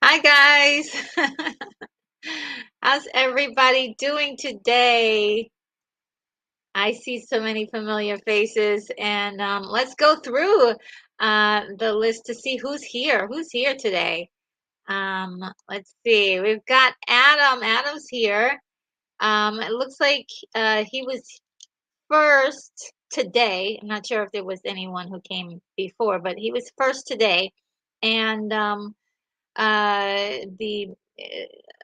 Hi guys. How's everybody doing today? I see so many familiar faces, and let's go through the list to see who's here. Who's here today? Let's see. We've got Adam. Adam's here. It looks like he was first today. I'm not sure if there was anyone who came before, but he was first today. And the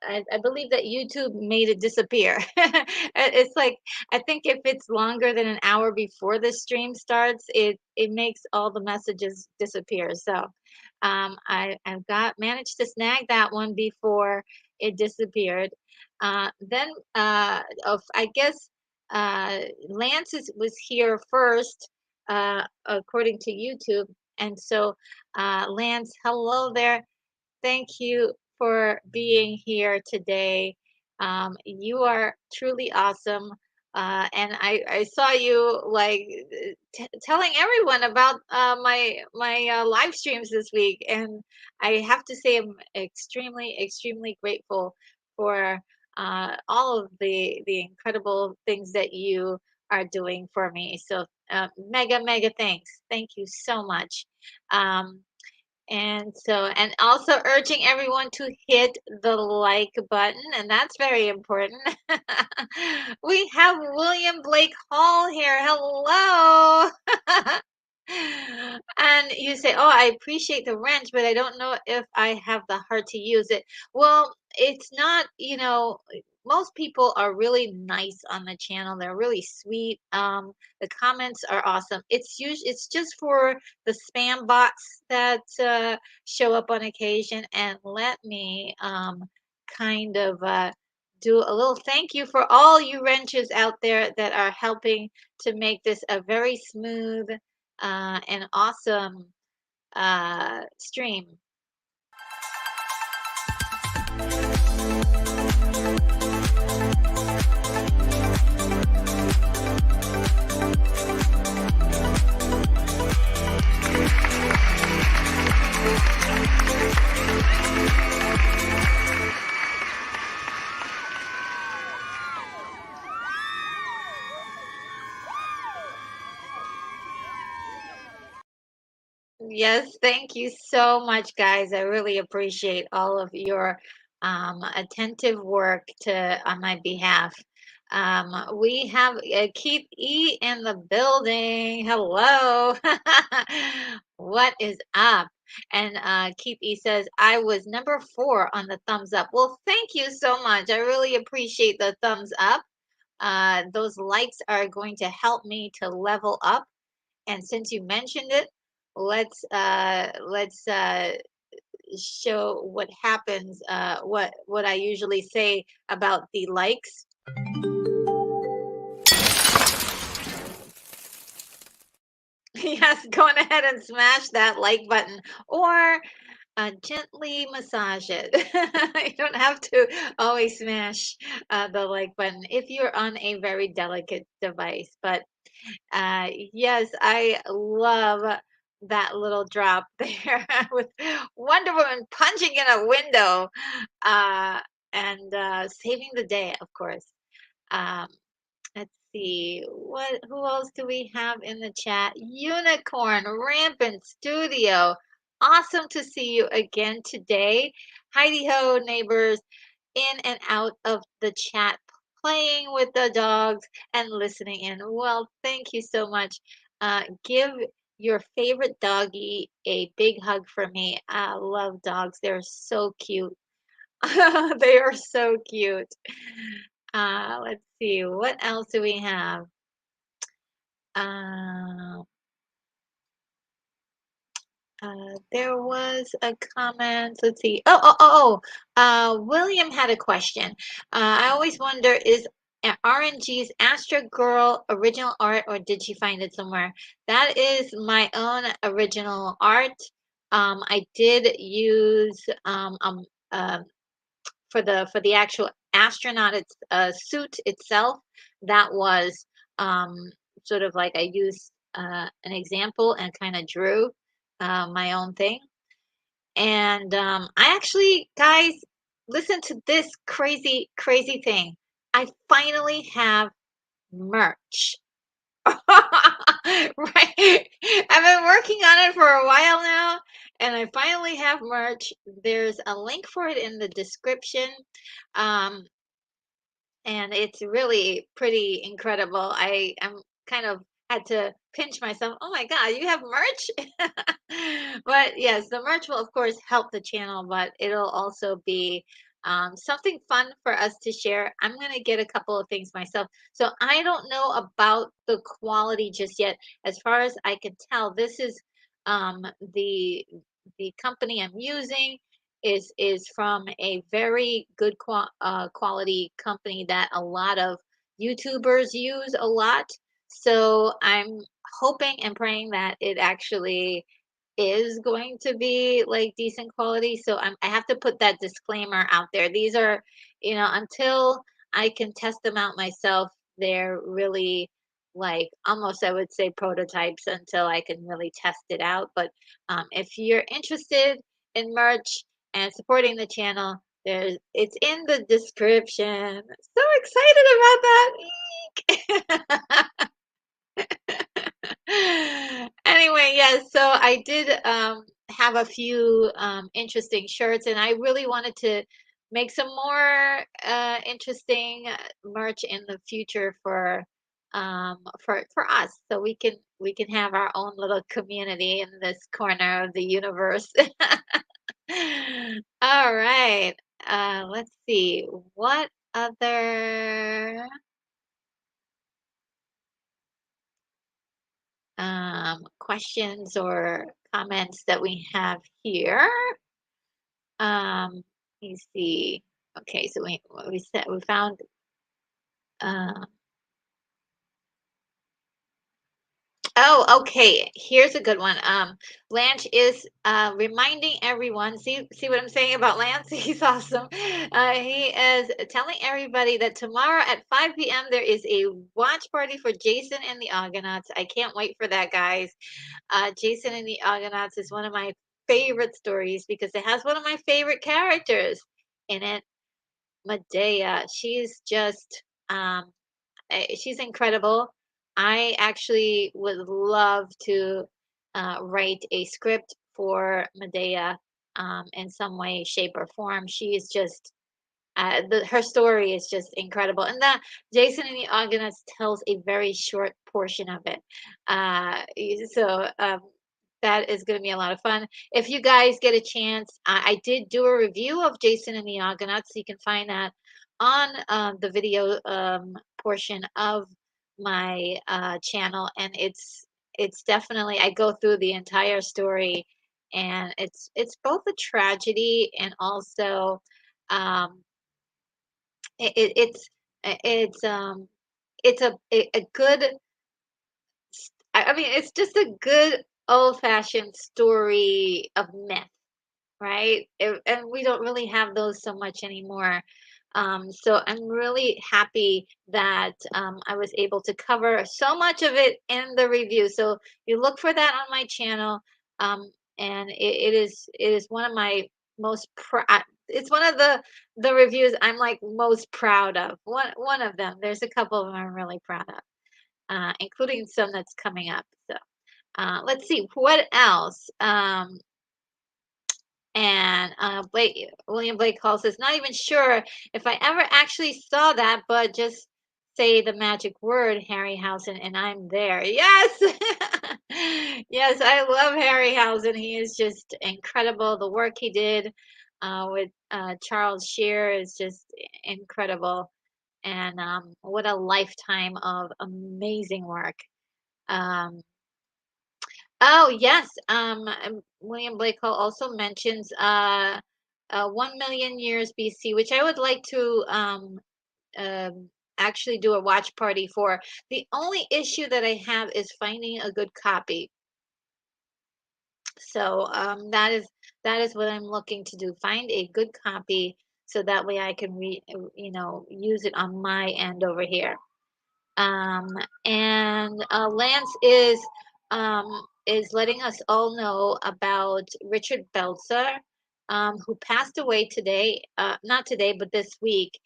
I believe that YouTube made it disappear. It's like I think if it's longer than an hour before the stream starts, it makes all the messages disappear. So I've got managed to snag that one before it disappeared. Then I guess Lance was here first, according to YouTube, and so Lance, hello there. Thank you for being here today. You are truly awesome. And I saw you like telling everyone about my live streams this week, and I have to say I'm extremely grateful for all of the incredible things that you are doing for me. So mega thanks. Thank you so much. Um, and also urging everyone to hit the like button, and that's very important. We have William Blake Hall here. Hello. And you say, "Oh, I appreciate the wrench, but I don't know if I have the heart to use it." Well, it's not, most people are really nice on the channel. They're really sweet. The comments are awesome. It's just for the spam bots that show up on occasion. And let me kind of do a little thank you for all you wrenches out there that are helping to make this a very smooth and awesome stream. Yes, thank you so much, guys. I really appreciate all of your attentive work to on my behalf. We have Keith E in the building. Hello. What is up? And Keith E says, I was number 4 on the thumbs up. Well, thank you so much. I really appreciate the thumbs up. Those likes are going to help me to level up. And since you mentioned it, let's show what happens. What I usually say about the likes. Yes, go on ahead and smash that like button, or gently massage it. You don't have to always smash the like button if you're on a very delicate device. But yes, I love that little drop there with Wonder Woman punching in a window uh, and saving the day, of course. Um, let's see, who else do we have in the chat? Unicorn, Rampant Studio. Awesome to see you again today. Heidi ho, neighbors in and out of the chat, playing with the dogs and listening in. Well, thank you so much. Give your favorite doggy a big hug for me. I love dogs. They're so cute. They are so cute. Let's see. What else do we have? Uh, there was a comment. Let's see. William had a question. I always wonder, is RNG's Astro Girl original art, or did she find it somewhere? That is my own original art. I did use uh, for the actual astronaut suit itself. That was sort of like I used an example and kind of drew my own thing. And I actually, guys, listen to this crazy thing. I finally have merch. Right. I've been working on it for a while now, and I finally have merch. There's a link for it in the description. Um, and it's really pretty incredible. I am kind of had to pinch myself. Oh my God, you have merch? But yes, the merch will of course help the channel, but it'll also be something fun for us to share. I'm gonna get a couple of things myself, so I don't know about the quality just yet. As far as I can tell, this is um, the the company I'm using is from a very good quality company that a lot of YouTubers use a lot. So I'm hoping and praying that it actually is going to be like decent quality. So I have to put that disclaimer out there. These are, until I can test them out myself, they're really like almost, I would say, prototypes until I can really test it out. But if you're interested in merch and supporting the channel, it's in the description. So excited about that. Eek. Anyway, yes, so I did have a few interesting shirts, and I really wanted to make some more interesting merch in the future for us, so we can have our own little community in this corner of the universe. All right, let's see what other questions or comments that we have here. Let me see. Okay, so we said we found. Uh, oh, okay. Here's a good one. Blanche is reminding everyone. See what I'm saying about Lance? He's awesome. He is telling everybody that tomorrow at 5 p.m. there is a watch party for Jason and the Argonauts. I can't wait for that, guys. Jason and the Argonauts is one of my favorite stories because it has one of my favorite characters in it, Medea. She's just, she's incredible. I actually would love to write a script for Medea in some way, shape, or form. She is just her story is just incredible, and that Jason and the Argonauts tells a very short portion of it. So that is going to be a lot of fun. If you guys get a chance, I did do a review of Jason and the Argonauts. So you can find that on the video portion of my channel, and it's definitely I go through the entire story, and it's both a tragedy and also um, it's it's a good I mean it's just a good old-fashioned story of myth, right? And we don't really have those so much anymore. So I'm really happy that I was able to cover so much of it in the review. So you look for that on my channel, um, and it is one of my most it's one of the reviews I'm like most proud of. One of them. There's a couple of them I'm really proud of, including some that's coming up. So let's see what else. And William Blake Hall says, not even sure if I ever actually saw that, but just say the magic word, Harryhausen, and I'm there. Yes! Yes, I love Harryhausen. He is just incredible. The work he did with Charles Shear is just incredible. And what a lifetime of amazing work. Um, Oh, yes. William Blake Hall also mentions 1 million years BC, which I would like to actually do a watch party for. The only issue that I have is finding a good copy. So that is what I'm looking to do. Find a good copy so that way I can use it on my end over here. Um, and Lance is letting us all know about Richard Belzer, who passed away today. Not today, but this week,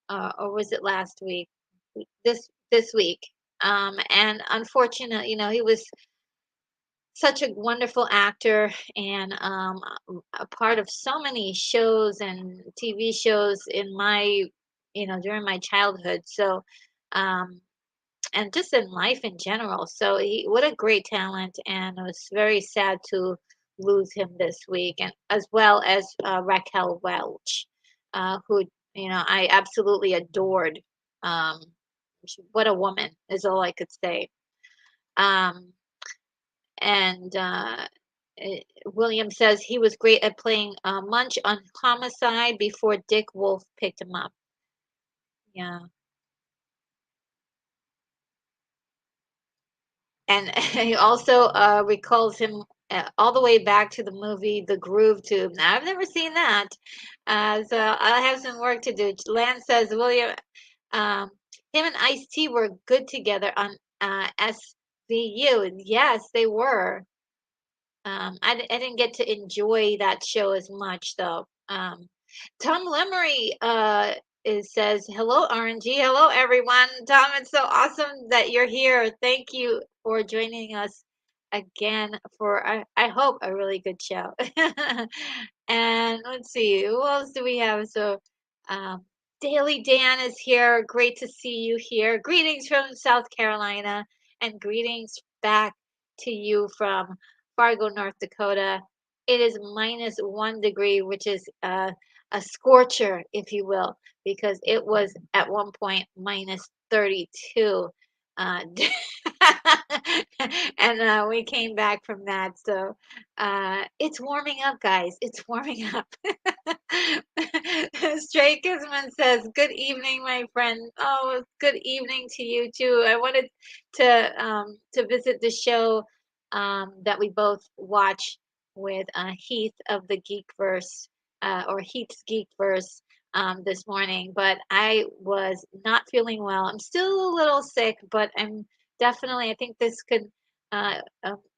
or was it last week? This week. And unfortunately, he was such a wonderful actor and a part of so many shows and TV shows in during my childhood. So. Um, and just in life in general. So what a great talent, and it was very sad to lose him this week, and as well as Raquel Welch, who I absolutely adored. Um, what a woman is all I could say. Um, and William says he was great at playing Munch on Homicide before Dick Wolf picked him up. Yeah. And he also recalls him all the way back to the movie The Groove Tube. Now, I've never seen that. So I have some work to do. Lance says William, um, him and Ice-T were good together on SVU. Yes, they were. I didn't get to enjoy that show as much though. Tom Lemery says, "Hello, RNG. Hello, everyone. Tom, it's so awesome that you're here. Thank you for joining us again for I hope a really good show." And let's see, who else do we have? So, um, Daily Dan is here. Great to see you here. Greetings from South Carolina, and greetings back to you from Fargo, North Dakota. It is -1 degree, which is a scorcher, if you will, because it was at one point -32. Uh, and we came back from that. So it's warming up, guys. It's warming up. Stray Kisman says, "Good evening, my friend." Oh, good evening to you too. I wanted to visit the show that we both watch with Heath of the Geekverse, or Heath's Geekverse, this morning, but I was not feeling well. I'm still a little sick, but I'm definitely, I think this could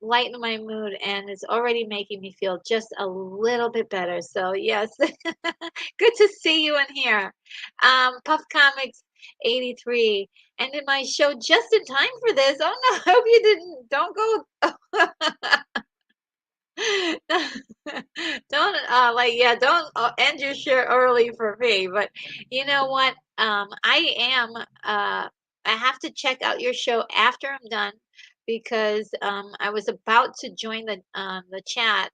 lighten my mood, and it's already making me feel just a little bit better. So, yes, good to see you in here. Puff Comics 83 ended my show just in time for this. Oh no, I hope you didn't, don't go. Don't like, yeah, don't end your show early for me. But you know what? I have to check out your show after I'm done, because I was about to join the chat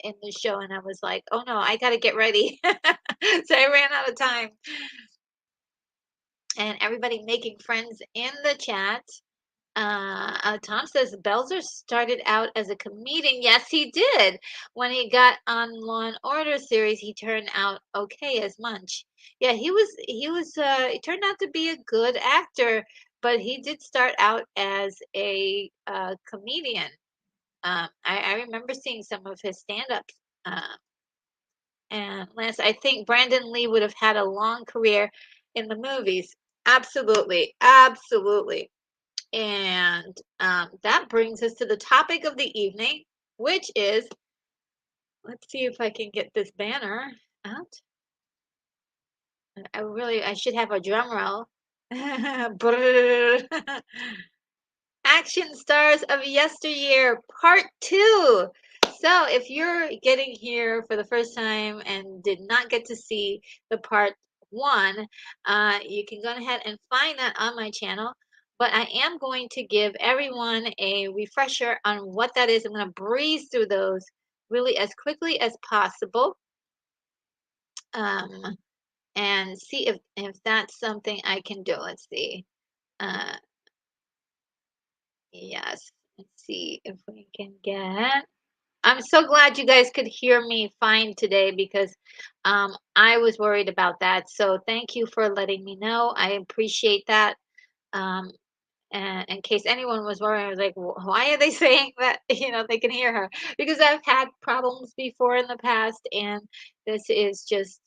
in the show, and I was like, oh no, I gotta get ready. So I ran out of time. And everybody making friends in the chat. Tom says Belzer started out as a comedian. Yes, he did. When he got on Law and Order series, he turned out okay as Munch. Yeah, he turned out to be a good actor, but he did start out as a comedian. I remember seeing some of his stand-ups. And Lance, I think Brandon Lee would have had a long career in the movies. Absolutely, absolutely. And that brings us to the topic of the evening, which is, let's see if I can get this banner out. I should have a drum roll. Action Stars of Yesteryear, Part 2. So, if you're getting here for the first time and did not get to see the Part 1, you can go ahead and find that on my channel. But I am going to give everyone a refresher on what that is. I'm going to breeze through those really as quickly as possible, um, and see if that's something I can do. Let's see. Uh, Yes. Let's see if we can get. I'm so glad you guys could hear me fine today, because I was worried about that. So thank you for letting me know. I appreciate that. Um, and in case anyone was wondering, I was like, Why are they saying that, they can hear her?" Because I've had problems before in the past, and this is just,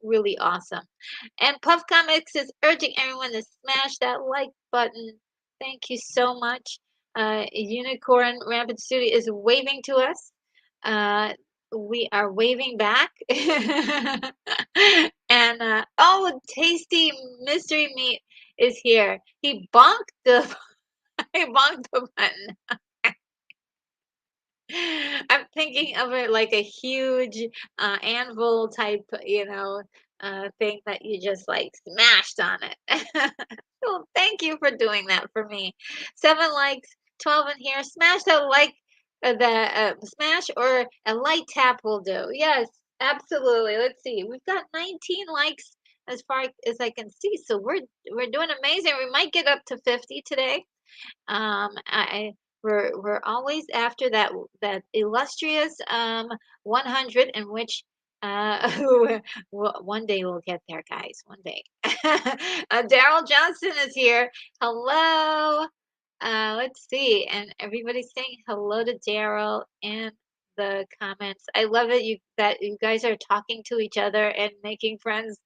really awesome. And Puff Comics is urging everyone to smash that like button. Thank you so much. Unicorn Rampant Studio is waving to us. Uh, we are waving back. And oh, Tasty Mystery Meat is here. He bonked the he bonked the button. I'm thinking of it like a huge anvil type, thing that you just like smashed on it. Well, thank you for doing that for me. 7 likes, 12 in here. Smash that like The smash or a light tap will do. Yes, absolutely. Let's see. We've got 19 likes as far as I can see. So we're doing amazing. We might get up to 50 today. We're always after that illustrious 100 in which one day we'll get there, guys. One day. Daryl Johnson is here. Hello. Let's see. And everybody's saying hello to Daryl in the comments. I love it that you guys are talking to each other and making friends.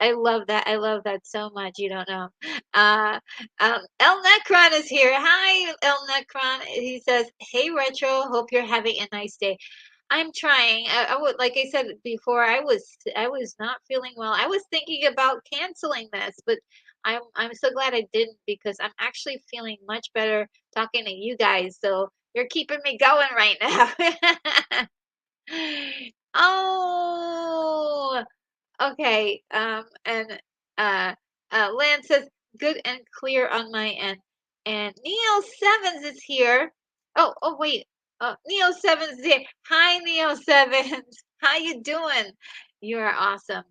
I love that. I love that so much. You don't know. El Necron is here. Hi, El Necron. He says, "Hey, Retro. Hope you're having a nice day." I'm trying. I would, like I said before, I was not feeling well. I was thinking about canceling this, but I'm so glad I didn't because I'm actually feeling much better talking to you guys. So you're keeping me going right now. Oh, okay. And uh, Lance says good and clear on my end. And Neo Sevens is here. Oh wait. Neo Sevens is here. Hi, Neo Sevens. How you doing? You are awesome.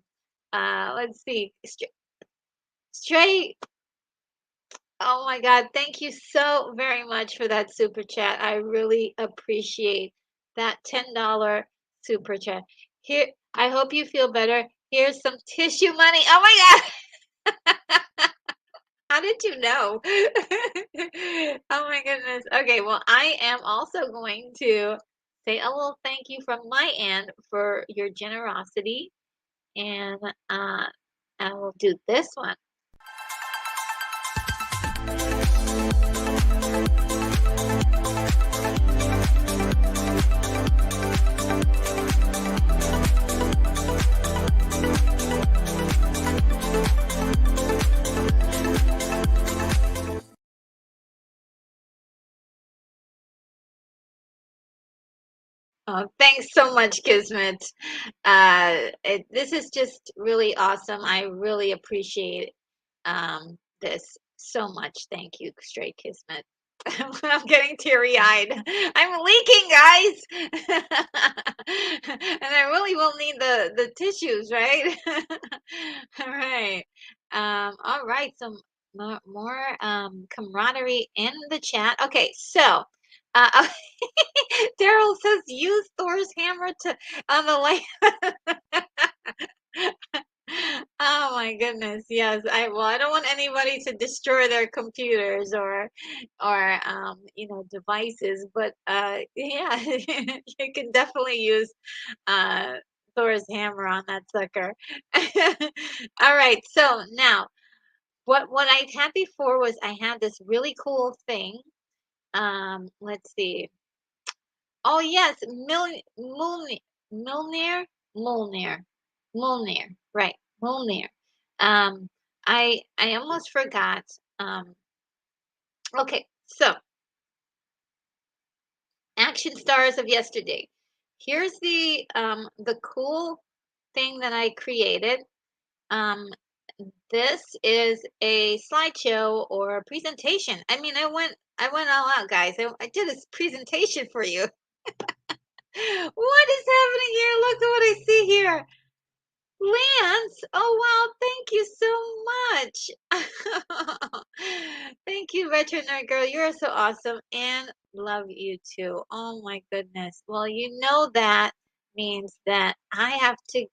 Let's see. Straight. Oh my God. Thank you so very much for that super chat. I really appreciate that $10 super chat. Here, I hope you feel better. Here's some tissue money. Oh my God. How did you know? Oh my goodness. Okay, well, I am also going to say a little thank you from my end for your generosity. And I will do this one. Oh, thanks so much, Kismet. This is just really awesome. I really appreciate this so much. Thank you, Stray Kismet. I'm getting teary-eyed. I'm leaking, guys. And I really will need the tissues, right? All right. All right. So more camaraderie in the chat. Okay, so uh, Daryl says use Thor's hammer to on the light. Oh my goodness. Yes. I don't want anybody to destroy their computers or devices, but yeah, you can definitely use uh Thor's hammer on that sucker. All right. So now what I had before was I had this really cool thing. Let's see. Oh yes, Milner, Molnir, Molnir, right, Molnir. Um, I almost forgot. Okay, so action stars of yesterday. Here's the cool thing that I created. Um, this is a slideshow or a presentation. I mean, I went all out, guys. I did this presentation for you. What is happening here? Look at what I see here. Lance, oh wow, thank you so much. Thank you, Retro Nerd Girl. You're so awesome and love you too. Oh my goodness. Well, you know that means that I have to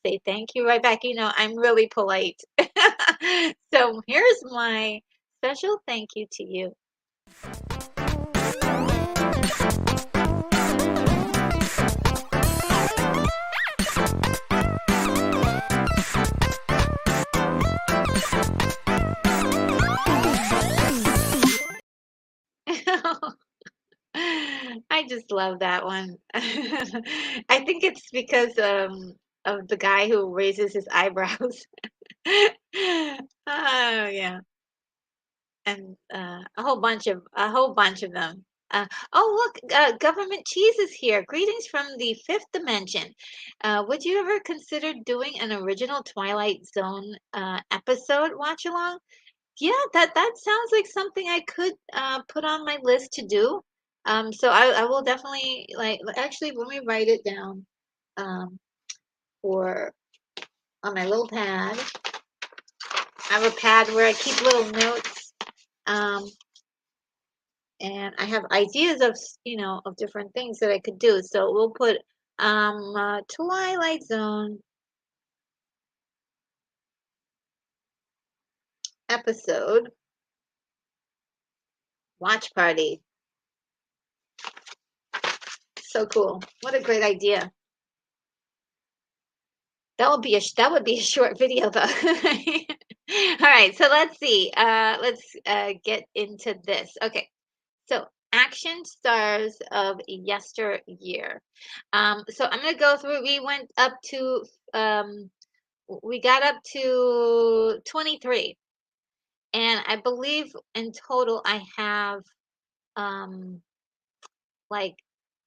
say thank you right back. You know, I'm really polite. So here's my special thank you to you. I just love that one. I think it's because of the guy who raises his eyebrows. Oh yeah, and a whole bunch of them. Oh look, Government Cheese is here. Greetings from the fifth dimension. Would you ever consider doing an original Twilight Zone episode watch along? Yeah, that sounds like something I could put on my list to do. So I will definitely like actually let me write it down um, for on my little pad. I have a pad where I keep little notes. Um, and I have ideas of of different things that I could do. So we'll put Twilight Zone episode watch party. So cool! What a great idea. That would be a short video though. All right, so let's see. Let's get into this. Okay, so action stars of yesteryear. So I'm gonna go through. We got up to 23, and I believe in total I have um like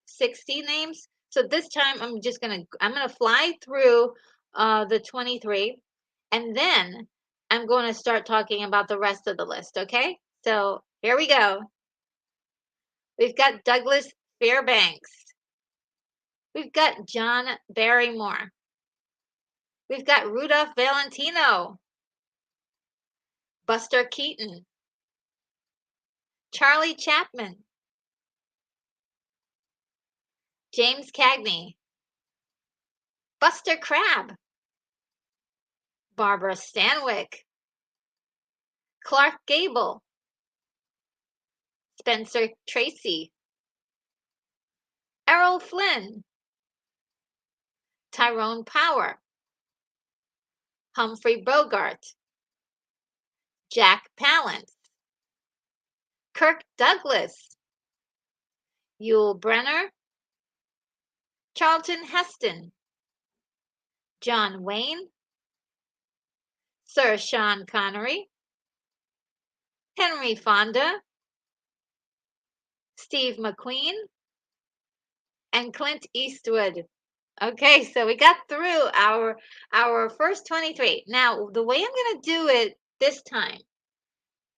60 names. So this time I'm gonna fly through the 23, and then I'm going to start talking about the rest of the list, okay? So here we go. We've got Douglas Fairbanks. We've got John Barrymore. We've got Rudolph Valentino, Buster Keaton, Charlie Chaplin, James Cagney, Buster Crabbe, Barbara Stanwyck, Clark Gable, Spencer Tracy, Errol Flynn, Tyrone Power, Humphrey Bogart, Jack Palance, Kirk Douglas, Yul Brynner, Charlton Heston, John Wayne, Sir Sean Connery, Henry Fonda, Steve McQueen, and Clint Eastwood. Okay, so we got through our first 23. Now, the way I'm going to do it this time,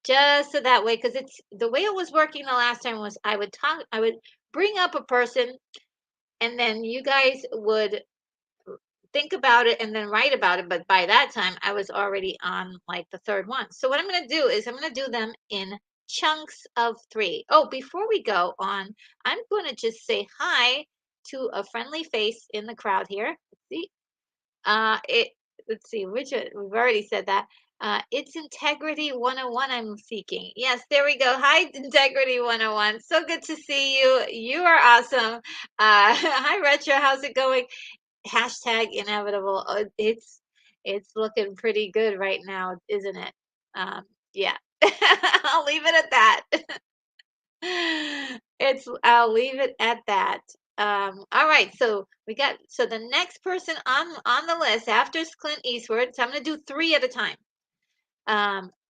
just so that way, because it's the way it was working the last time was I would bring up a person, and then you guys would think about it and then write about it. But by that time, I was already on like the third one. So what I'm going to do is I'm going to do them in chunks of 3. Oh, before we go on, I'm going to just say hi to a friendly face in the crowd here. Let's see. It let's see, we've already said that. It's Integrity 101 I'm seeking. Yes, there we go. Hi, Integrity 101. So good to see you. You are awesome. Hi, Retro. How's it going? Hashtag inevitable. It's looking pretty good right now, isn't it? Yeah. I'll leave it at that. I'll leave it at that. All right, so the next person on the list after is Clint Eastwood. So I'm gonna do 3 at a time.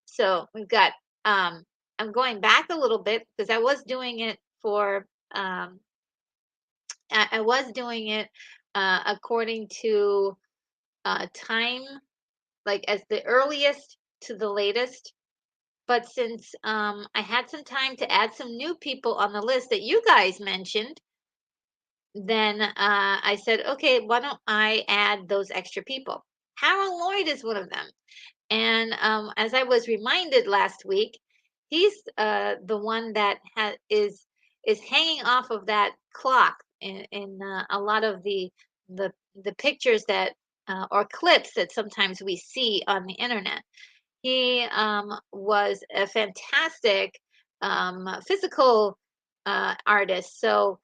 So we've got I'm going back a little bit because I was doing it for I was doing it according to time, like as the earliest to the latest. But since I had some time to add some new people on the list that you guys mentioned, then I said, okay, why don't I add those extra people? Harold Lloyd is one of them. And as I was reminded last week, he's the one that is hanging off of that clock in a lot of the the pictures that or clips that sometimes we see on the internet. He was a fantastic physical artist. So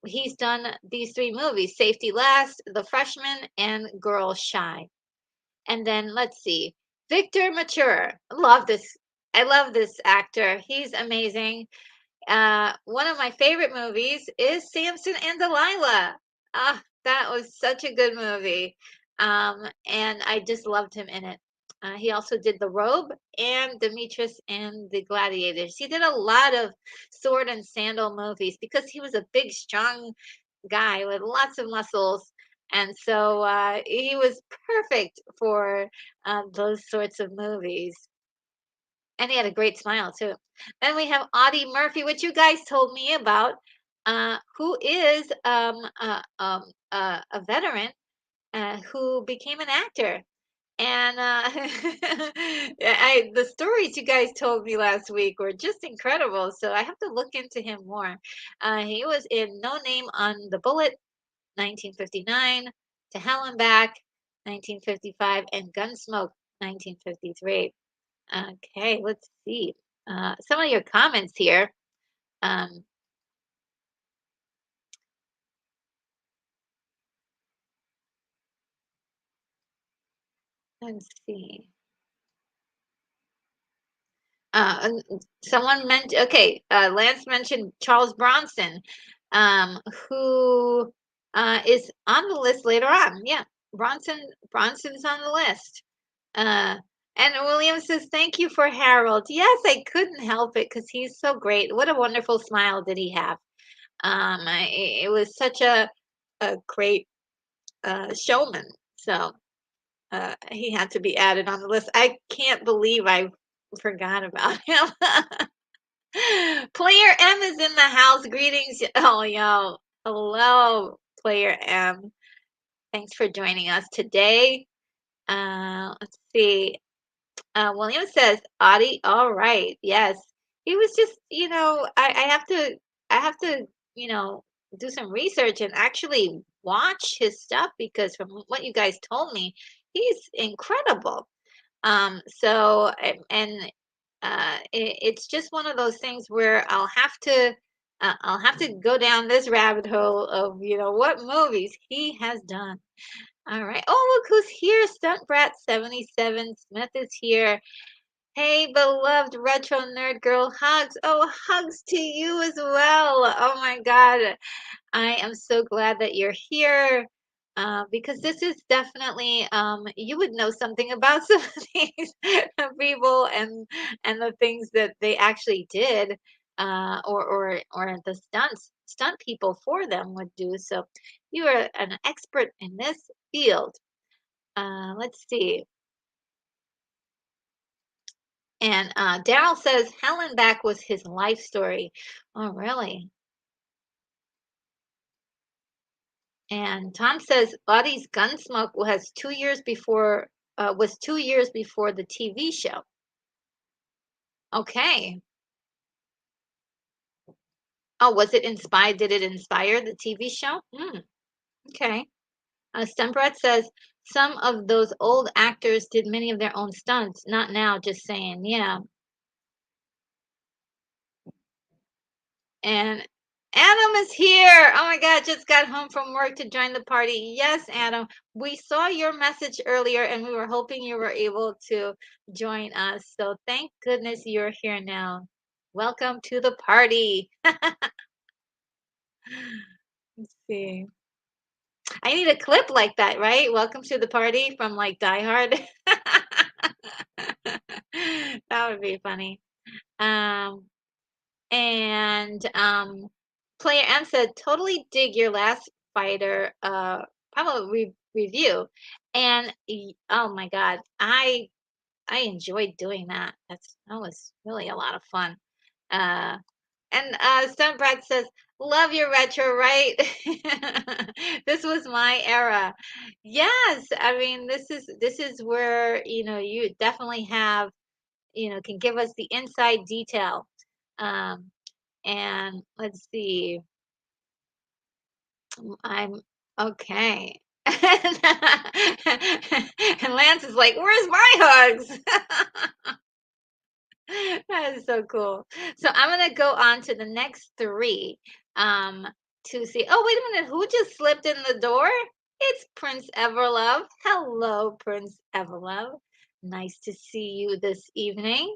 he's done these 3 movies: Safety Last, The Freshman, and Girl Shy. And then let's see, Victor Mature. I love this actor. He's amazing. One of my favorite movies is Samson and Delilah. Ah, that was such a good movie. And I just loved him in it. He also did The Robe and Demetrius and the Gladiators. He did a lot of sword and sandal movies because he was a big, strong guy with lots of muscles. And so he was perfect for those sorts of movies. And he had a great smile too. Then we have Audie Murphy, which you guys told me about, who is a veteran who became an actor. And the stories you guys told me last week were just incredible. So I have to look into him more. He was in No Name on the Bullet, 1959, To Hell and Back, 1955, and Gunsmoke, 1953. Okay, let's see. Some of your comments here. Um, let's see. Someone mentioned, okay, Lance mentioned Charles Bronson, who is on the list later on. Yeah, Bronson's on the list. Uh, and William says, thank you for Harold. Yes, I couldn't help it because he's so great. What a wonderful smile did he have. It was such a great showman. So he had to be added on the list. I can't believe I forgot about him. Player M is in the house. Greetings. Oh, yo. Hello, Player M. Thanks for joining us today. Let's see. William says, Audie, all right. Yes. He was just, I have to, you know, do some research and actually watch his stuff because from what you guys told me, he's incredible. It's just one of those things where I'll have to go down this rabbit hole of, what movies he has done. All right. Oh, look who's here. Stunt Brat 77 Smith is here. Hey, beloved retro nerd girl, hugs. Oh, hugs to you as well. Oh my God. I am so glad that you're here because this is definitely you would know something about some of these people and the things that they actually did or the stunt people for them would do. So you are an expert in this field. Let's see. And Daryl says Helen Back was his life story. Oh, really? And Tom says Audie's Gunsmoke was 2 years before the TV show. Okay. Oh, was it inspired? Did it inspire the TV show? Okay. Stumbrett says some of those old actors did many of their own stunts. Not now, just saying. Yeah. And Adam is here. Oh my God, just got home from work to join the party. Yes, Adam. We saw your message earlier and we were hoping you were able to join us. So thank goodness you're here now. Welcome to the party. Let's see. I need a clip like that, right? Welcome to the party from like Die Hard. That would be funny. Um, And Player M said, totally dig your last fighter probably review. And oh my God, I enjoyed doing that. That was really a lot of fun. Uh and Sunbrad says, love your retro, right? This was my era. Yes, I mean this is where, you definitely have, can give us the inside detail. Um and let's see. I'm okay. And Lance is like, "Where's my hugs?" That is so cool. So I'm gonna go on to the next three um, to see. Oh, wait a minute. Who just slipped in the door? It's Prince Everlove. Hello, Prince Everlove. Nice to see you this evening.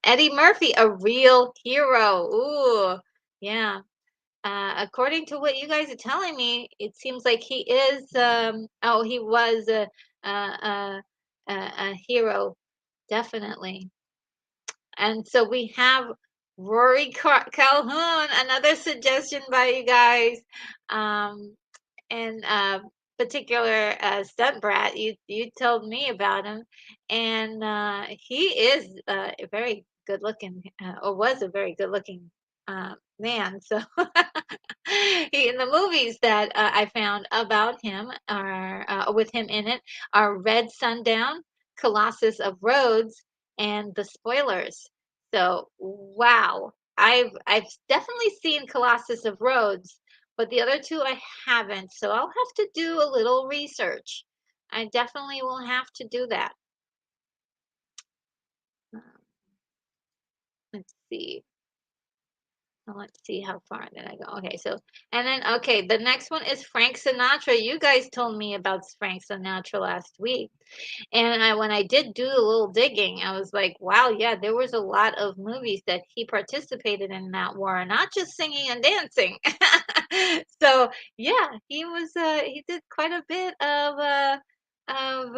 Eddie Murphy, a real hero. Ooh, yeah. According to what you guys are telling me, it seems like he is. He was a hero, definitely. And so we have Rory Calhoun, another suggestion by you guys. Um, and particular stunt brat. You told me about him, and he is a very good looking, or was a very good looking man. So in the movies that I found about him are with him in it are Red Sundown, Colossus of Rhodes, and The Spoilers. So wow, I've definitely seen Colossus of Rhodes, but the other two I haven't. So I'll have to do a little research. I definitely will have to do that. Uh, let's see. Let's see how far did I go. Okay, so and then okay, the next one is Frank Sinatra. You guys told me about Frank Sinatra last week. And when I did do a little digging, I was like, wow, yeah, there was a lot of movies that he participated in that were not just singing and dancing. So yeah, he did quite a bit of of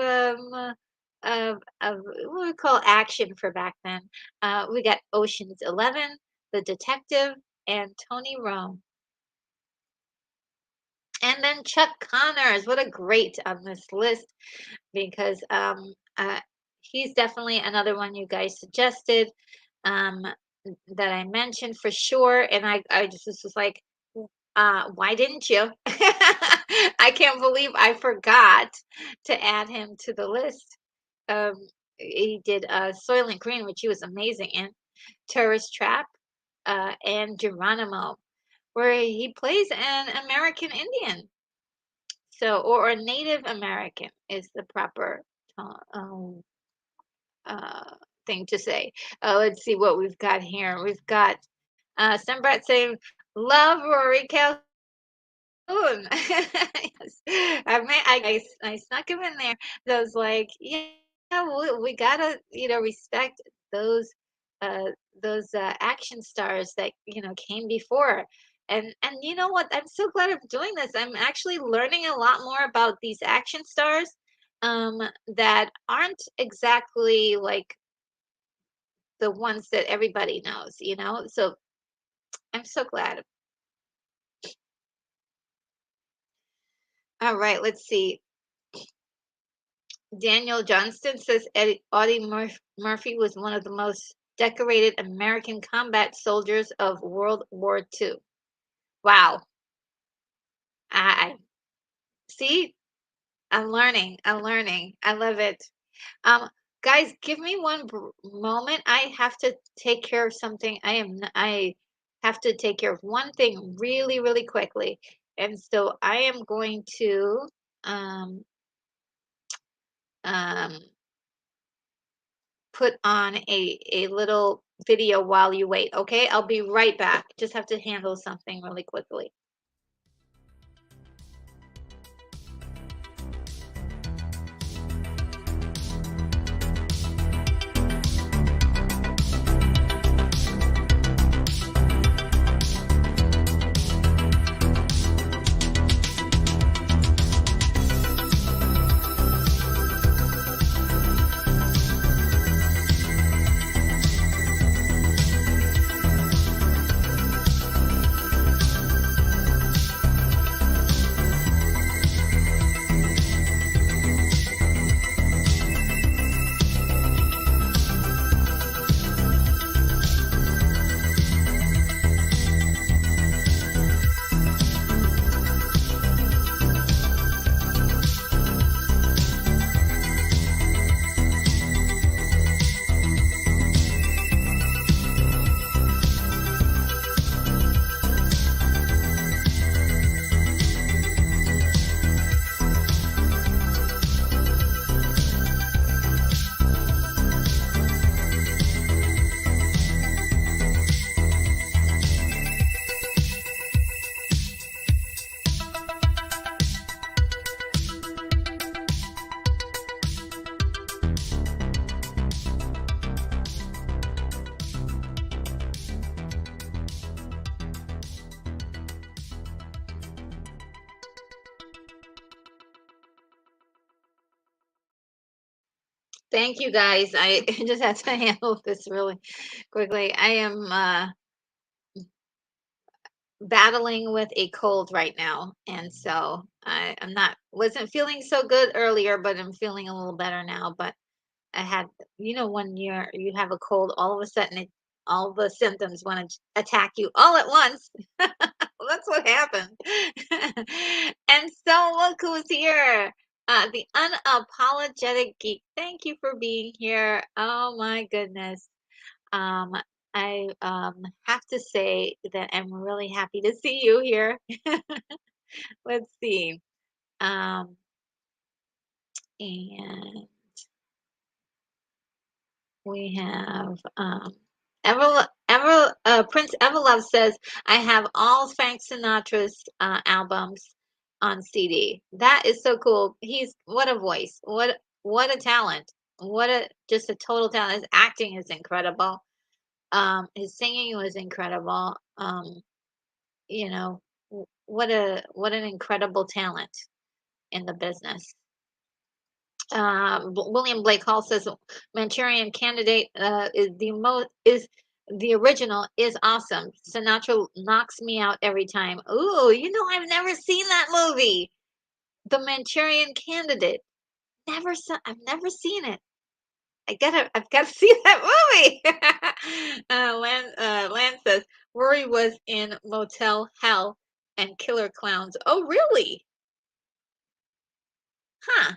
what we call action for back then. We got Ocean's 11, The Detective, and Tony Rome. And then Chuck Connors, what a great on this list because he's definitely another one you guys suggested um, that I mentioned for sure. And I just was like, why didn't you? I can't believe I forgot to add him to the list. Um, he did Soylent Green, which he was amazing in, Tourist Trap, and Geronimo, where he plays an American Indian. So, or a Native American is the proper uh, um, uh, thing to say. Let's see what we've got here. We've got Sunbrat saying, "Love Rory Calhoun." Yes. I snuck him in there. I was like, yeah, we gotta, respect those uh action stars that, came before. And you know what? I'm so glad I'm doing this. I'm actually learning a lot more about these action stars um that aren't exactly like the ones that everybody knows. So I'm so glad. All right, let's see. Daniel Johnston says Murphy was one of the most decorated American combat soldiers of World War II. Wow. I see. I'm learning. I'm learning. I love it. Um, guys, give me one moment. I have to take care of something. I have to take care of one thing really, really quickly. And so I am going to um um put on a little video while you wait, okay? I'll be right back. Just have to handle something really quickly. Thank you guys. I just had to handle this really quickly. I am battling with a cold right now, and so I'm not wasn't feeling so good earlier, but I'm feeling a little better now. But I had, when you have a cold, all of a sudden all the symptoms want to attack you all at once. Well, that's what happened. And so look who's here. The unapologetic geek. Thank you for being here. Oh my goodness. Um, I have to say that I'm really happy to see you here. Let's see. Um, and we have Prince Everlove says, I have all Frank Sinatra's albums on CD. That is so cool. He's what a voice. What a talent. What a just a total talent. His acting is incredible. His singing was incredible. You know, what an incredible talent in the business. William Blake Hall says Manchurian Candidate is the original is awesome. Sinatra knocks me out every time. Ooh, I've never seen that movie. The Manchurian Candidate. I've never seen it. I've gotta see that movie. Lance says Rory was in Motel Hell and Killer Clowns. Oh, really? Huh.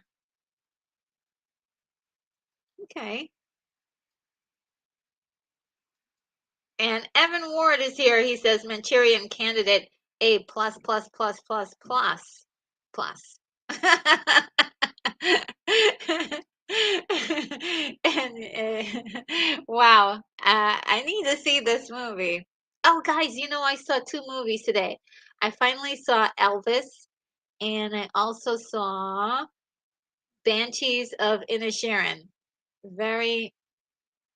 Okay. And Evan Ward is here. He says Manchurian Candidate A plus plus plus plus plus plus. And wow, I need to see this movie. Oh, guys, I saw two movies today. I finally saw Elvis, and I also saw Banshees of Inisherin. Very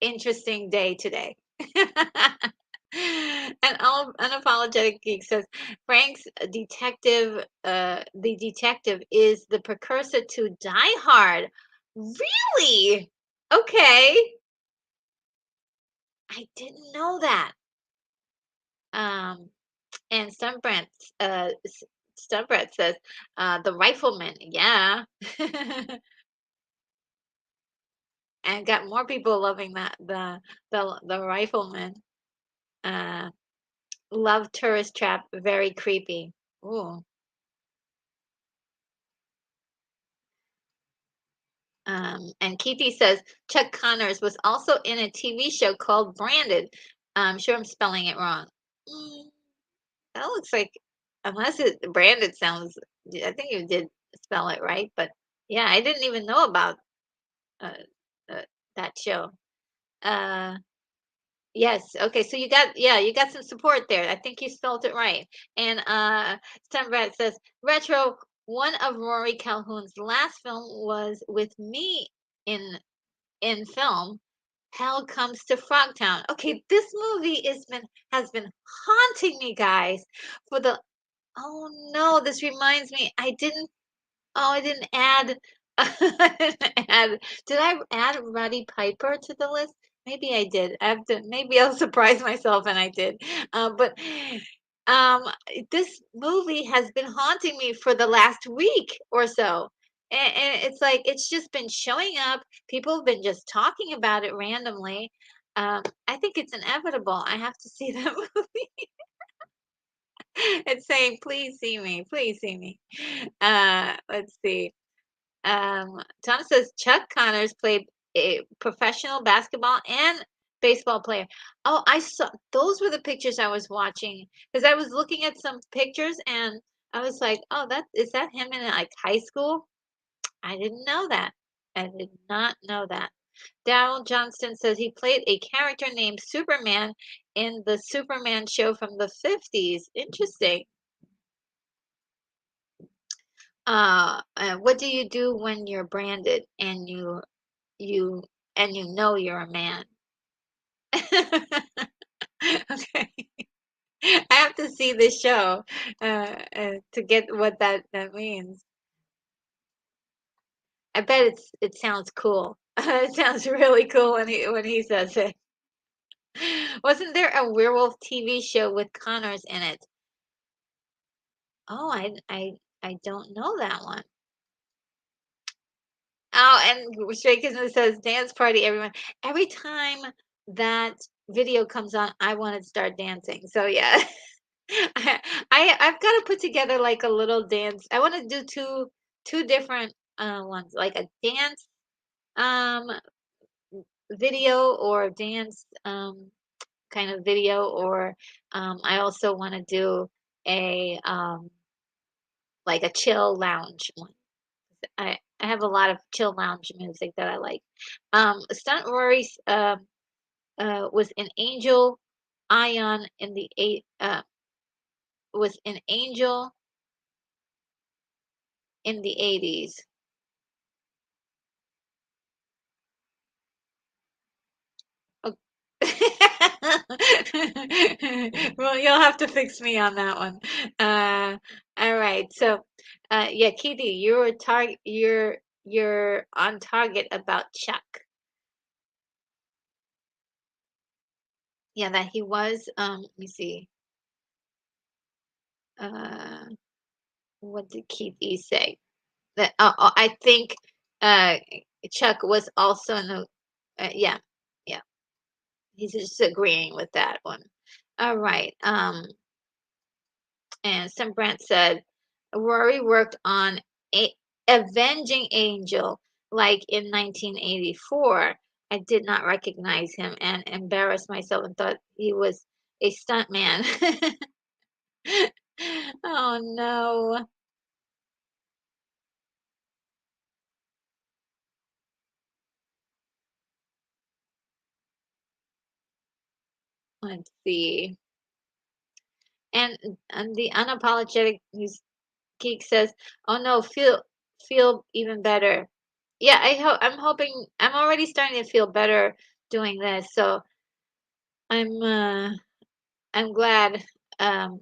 interesting day today. And all unapologetic geek says Frank's the detective is the precursor to Die Hard. Really? Okay, I didn't know that. Um, and Stumbrat says the Rifleman. Yeah, and got more people loving that the Rifleman. Uh, Love Tourist Trap, very creepy. Ooh. And Keithy says Chuck Connors was also in a TV show called Branded. I'm sure I'm spelling it wrong. Mm, that looks like, unless it Branded sounds, I think you did spell it right, but yeah, I didn't even know about uh, uh, that show. Uh, Yes. Okay. So you got some support there. I think you spelled it right. And Sunbrat says, retro, one of Rory Calhoun's last film was with me in film. Hell Comes to Frogtown. Okay, this movie has been haunting me, guys, for the oh no, this reminds me. I didn't add. I didn't add. Did I add Roddy Piper to the list? Maybe I did. I have to. Maybe I'll surprise myself, and I did. But um, this movie has been haunting me for the last week or so, and it's like it's just been showing up. People have been just talking about it randomly. I think it's inevitable. I have to see that movie. It's saying, "Please see me. Please see me." Let's see. Tom says Chuck Connors played a professional basketball and baseball player. Oh, I saw those were the pictures I was watching because I was looking at some pictures and I was like, oh, that him in like high school? I didn't know that. I did not know that. Daryl Johnston says he played a character named Superman in the Superman show from the 50s. Interesting. What do you do when you're branded and you know you're a man? Okay. I have to see this show to get what that means. I bet it sounds cool. It sounds really cool when he says it. Wasn't there a werewolf TV show with Connors in it? Oh, I don't know that one. Oh, and Stray Kids says dance party, everyone. Every time that video comes on, I want to start dancing. So yeah, I've got to put together like a little dance. I want to do two different ones, like a dance um video or dance kind of video, or I also want to do a like a chill lounge one. I have a lot of chill lounge music that I like. Stunt Rory was an angel ion in the eight was an angel in the 80s. Oh. Well, you'll have to fix me on that one. All right. So, yeah, Kitty, you're on target about Chuck. Yeah, that he was. Let me see. Uh, what did Keith E say? That I think uh Chuck was also in the yeah, yeah. He's just agreeing with that one. All right. And some Brent said Rory worked on a Avenging Angel like in 1984. I did not recognize him and embarrassed myself and thought he was a stunt man. Oh no. Let's see. And the unapologetic geek says, "Oh no, feel even better." Yeah, I'm hoping I'm already starting to feel better doing this. So I'm I'm glad. Um,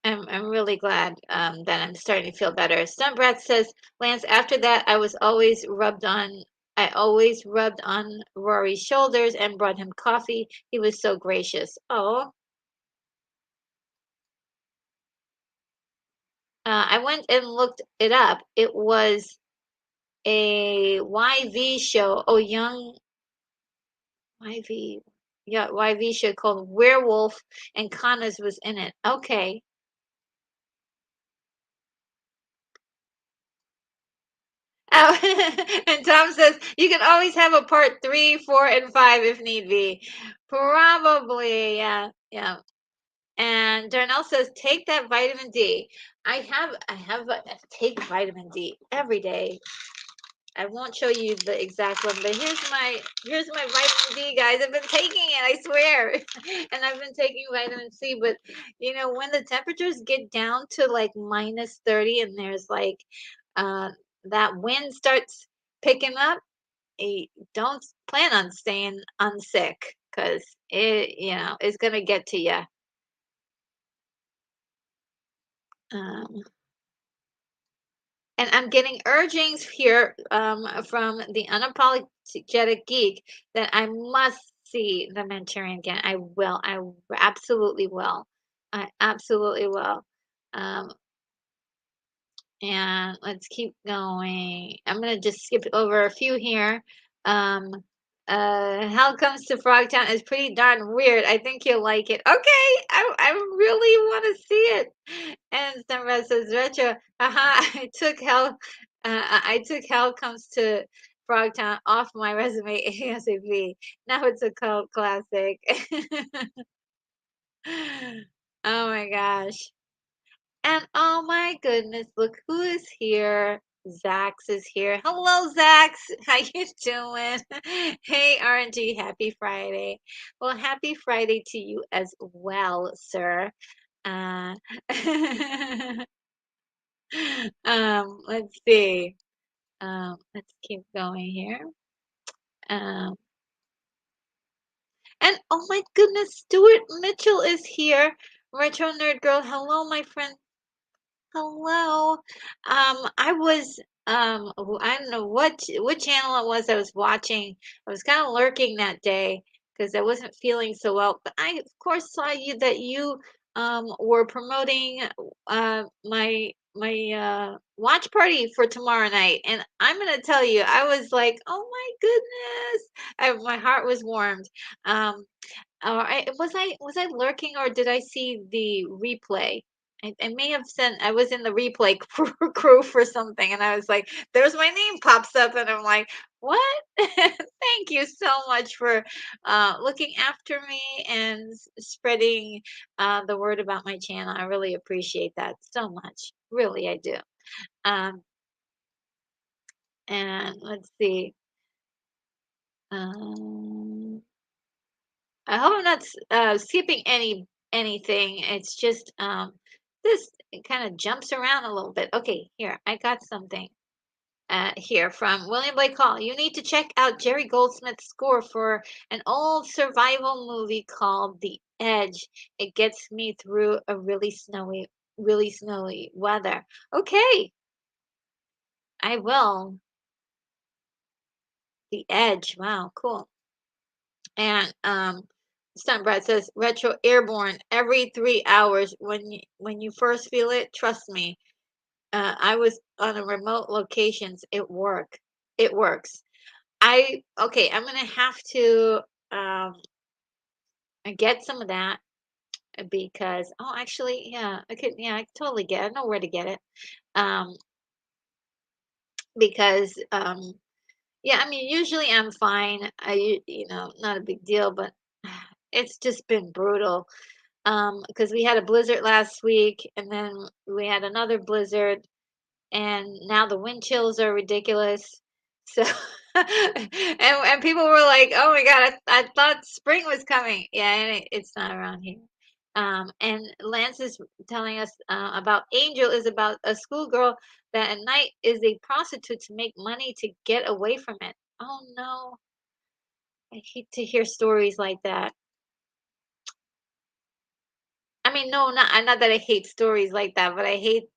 I'm really glad that I'm starting to feel better. Sunbrat says, Lance, after that, I always rubbed on Rory's shoulders and brought him coffee. He was so gracious. Oh, I went and looked it up. It was a YV show. Oh, young YV. Yeah, YV show called Werewolf, and Connors was in it. Okay. Oh, and Tom says you can always have a part three, four, and five if need be. Probably, yeah, yeah. And Darnell says take that vitamin D. I take vitamin D every day. I won't show you the exact one, but here's my vitamin D, guys. I've been taking it, I swear. And I've been taking vitamin C, but when the temperatures get down to like minus 30 and there's like uh that wind starts picking up, don't plan on staying unsick because it's gonna get to you. Um, And I'm getting urgings here from the unapologetic geek that I must see the Manchurian again. I will. I absolutely will. I absolutely will. Um, and let's keep going. I'm gonna just skip over a few here. Um, How Comes to Frogtown is pretty darn weird. I think you'll like it. Okay, I really want to see it. And Sunrise says retro. Haha, I took Hell Comes to Frogtown off my resume ASAP. Now it's a cult classic. Oh my gosh. And oh my goodness, look who is here. Zax is here. Hello, Zax. How you doing? Hey, RNG. Happy Friday. Well, happy Friday to you as well, sir. Uh, let's see. Let's keep going here. Um, and oh my goodness, Stuart Mitchell is here. Retro Nerd Girl. Hello, my friend. Hello. I was I don't know what channel it was I was watching. I was kind of lurking that day because I wasn't feeling so well. But I of course saw you that you were promoting my watch party for tomorrow night, and I'm gonna tell you, I was like, oh my goodness, my heart was warmed. Um, was I lurking, or did I see the replay? I may have sent. I was in the replay crew for something, and I was like, "There's my name pops up," and I'm like, "What?" Thank you so much for looking after me and spreading the word about my channel. I really appreciate that so much. Really, I do. Um, and let's see. Um, I hope I'm not skipping anything. It's just this kind of jumps around a little bit. Okay, here I got something here from William Blake Hall. You need to check out Jerry Goldsmith's score for an old survival movie called The Edge. It gets me through a really snowy weather. Okay, I will. The Edge. Wow, cool. And Sunbright says retro airborne every 3 hours. When you first feel it, trust me. I was on a remote locations. It works. I okay. I'm gonna have to um get some of that because actually yeah I could yeah I totally get it. I know where to get it. Um because yeah, I mean usually I'm fine. Not a big deal, but it's just been brutal. Because we had a blizzard last week, and then we had another blizzard, and now the wind chills are ridiculous. So, and people were like, "Oh my God, I thought spring was coming." Yeah, and it's not around here. And Lance is telling us about Angel is about a schoolgirl that at night is a prostitute to make money to get away from it. Oh no, I hate to hear stories like that. I mean, no, not that I hate stories like that, but I hate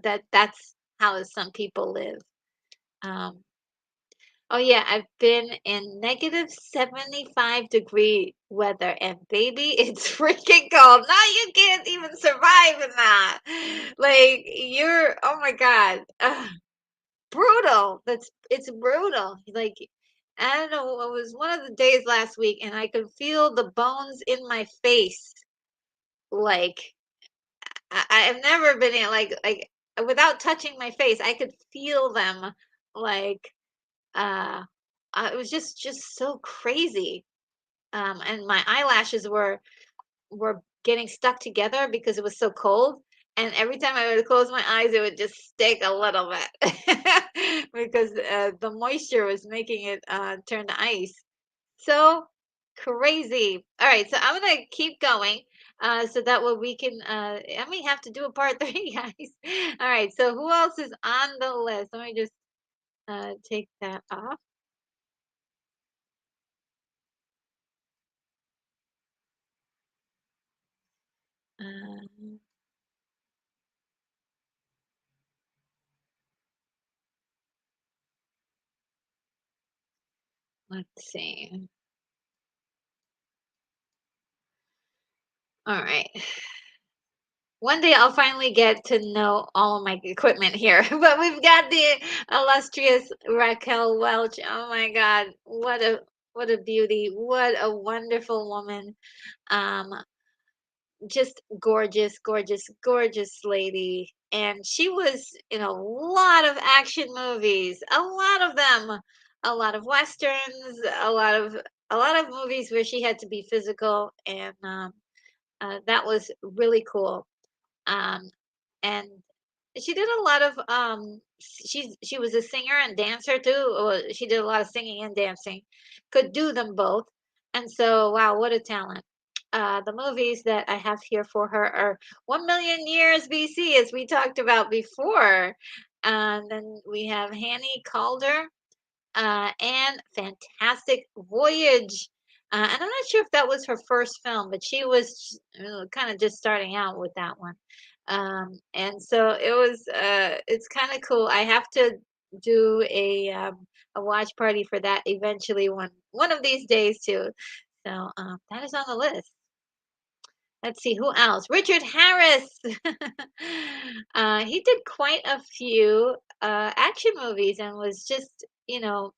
that that's how some people live. Um, oh yeah, I've been in negative 75-degree weather, and baby, it's freaking cold. Now you can't even survive in that. Like oh my God, brutal. It's brutal. Like I don't know, it was one of the days last week, and I could feel the bones in my face, like I've never been in without touching my face, I could feel them like uh it was just so crazy. And my eyelashes were getting stuck together because it was so cold. And every time I would close my eyes, it would just stick a little bit because the moisture was making it turn to ice. So crazy. All right, so I'm gonna keep going. So that way we can I may have to do a part three, guys. All right, so who else is on the list? Let me just take that off. Um, let's see. All right. One day I'll finally get to know all of my equipment here. But we've got the illustrious Raquel Welch. Oh my God, what a beauty. What a wonderful woman. Um, just gorgeous, gorgeous, gorgeous lady. And she was in a lot of action movies, a lot of them, a lot of westerns, a lot of movies where she had to be physical, and that was really cool. Um, and she did a lot of she was a singer and dancer too. She did a lot of singing and dancing. Could do them both. And so wow, what a talent. The movies that I have here for her are 1 million years BC, as we talked about before. And then we have Hanny Calder and Fantastic Voyage. And I'm not sure if that was her first film, but she was kind of just starting out with that one. And so it's kind of cool. I have to do a watch party for that eventually one of these days too. So that is on the list. Let's see, who else? Richard Harris. He did quite a few action movies and was just,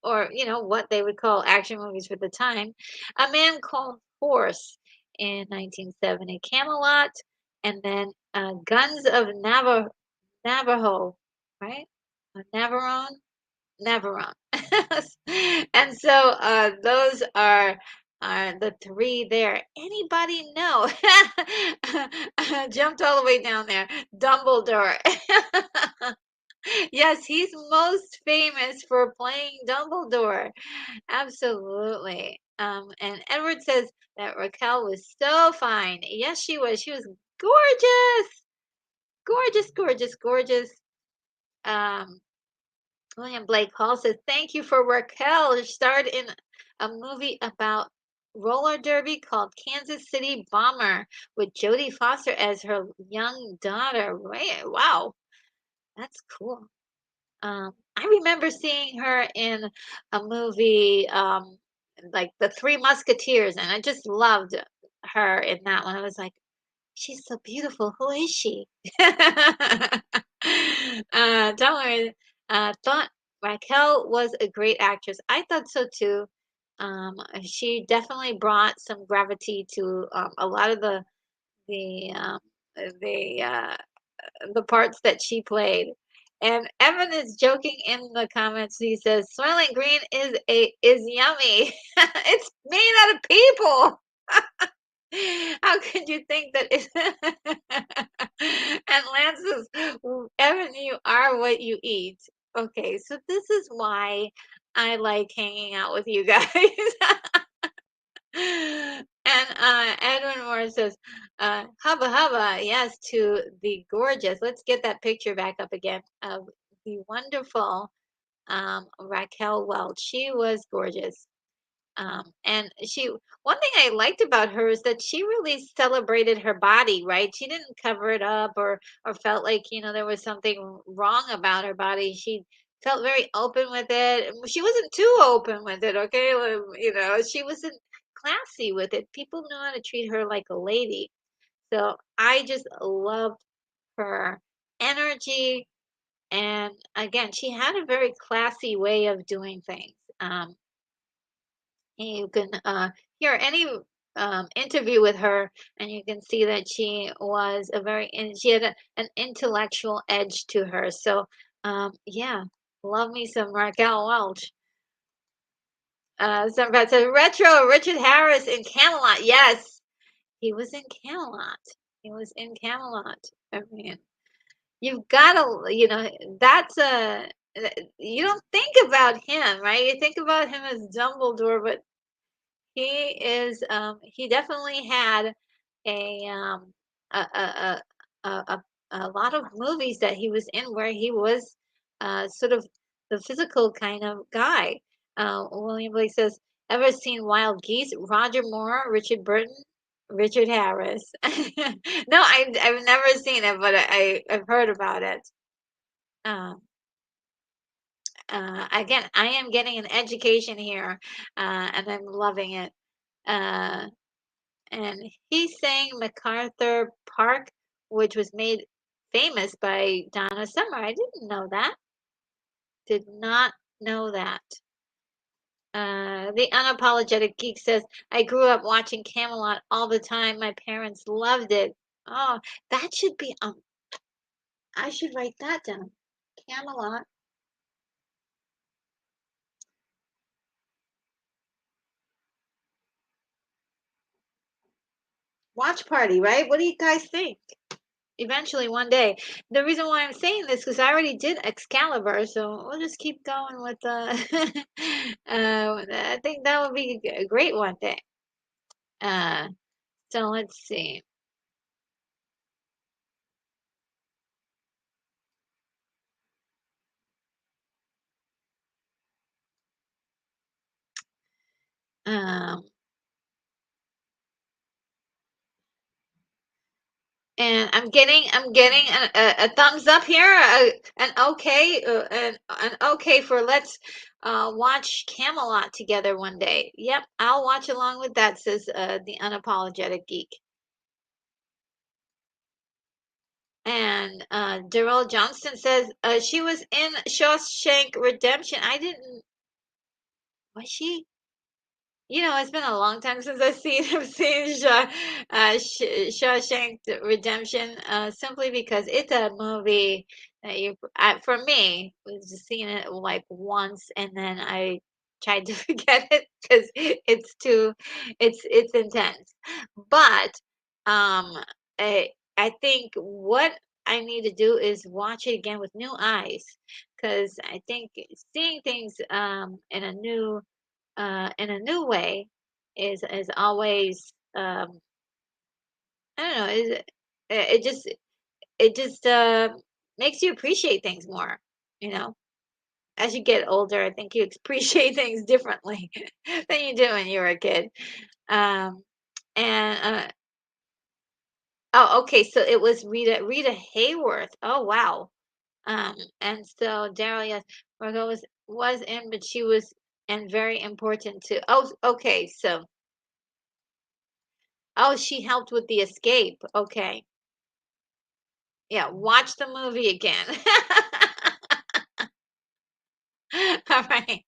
or what they would call action movies for the time. A Man Called Horse in 1970, Camelot, and then Guns of Navajo, right? Navarone. Navarone. And so those are the three there. Anybody know? Jumped all the way down there. Dumbledore. Yes, he's most famous for playing Dumbledore. Absolutely. And Edward says that Raquel was so fine. Yes, she was. She was gorgeous. Gorgeous, gorgeous, gorgeous. Um, William Blake Hall says, "Thank you for Raquel. She starred in a movie about roller derby called Kansas City Bomber with Jodie Foster as her young daughter." Wow, that's cool. I remember seeing her in a movie like The Three Musketeers, and I just loved her in that one. I was like, she's so beautiful. Who is she? Don't worry. Thought Raquel was a great actress. I thought so too. She definitely brought some gravity to a lot of the um, the uh, the parts that she played. And Evan is joking in the comments. He says, "Soylent Green is yummy. It's made out of people." How could you think that it and Lance says, Evan, you are what you eat. Okay, so this is why I like hanging out with you guys. And Edwin Moore says, hubba hubba, yes, to the gorgeous. Let's get that picture back up again of the wonderful Raquel Welch. She was gorgeous. And one thing I liked about her is that she really celebrated her body, right? She didn't cover it up or felt like, there was something wrong about her body. She felt very open with it. She wasn't too open with it, okay? She wasn't classy with it. People know how to treat her like a lady. So I just loved her energy. And again, she had a very classy way of doing things. You can hear any interview with her, and you can see that she was and she had an intellectual edge to her. So, yeah, love me some Raquel Welch. Somebody said retro Richard Harris in Camelot. Yes, he was in Camelot. He was in Camelot. I mean, you've got to, that's a. You don't think about him, right? You think about him as Dumbledore, but he definitely had a a a a a lot of movies that he was in where he was sort of the physical kind of guy. William Blake says, "Ever seen Wild Geese?" Roger Moore, Richard Burton, Richard Harris. No, I've never seen it, but I've heard about it. Uh, again, I am getting an education here, and I'm loving it. Uh, and he sang MacArthur Park, which was made famous by Donna Summer. I didn't know that. Did not know that. The Unapologetic Geek says, I grew up watching Camelot all the time. My parents loved it. Oh, that should be, I should write that down. Camelot. Watch party, right? What do you guys think? Eventually, one day. The reason why I'm saying this because I already did Excalibur, so we'll just keep going with the. I think that would be a great one day. Uh, so let's see. Um, and I'm getting a thumbs up here, an okay for let's watch Camelot together one day. Yep, I'll watch along with that. Says the unapologetic geek. And Darrell Johnston says she was in Shawshank Redemption. I didn't. Was she? It's been a long time since I've seen Shawshank Redemption. Simply because it's a movie that for me, was just seeing it like once, and then I tried to forget it because it's intense. But um, I think what I need to do is watch it again with new eyes, because I think seeing things in a new way is always I don't know, it just makes you appreciate things more, you know. As you get older, I think you appreciate things differently than you do when you were a kid. Um and oh, okay, so it was Rita Hayworth. Oh, wow. And so Daryl, yes, Margot was in, but she was and very important too. Oh, okay, so oh, she helped with the escape. Okay. Yeah, watch the movie again. All right.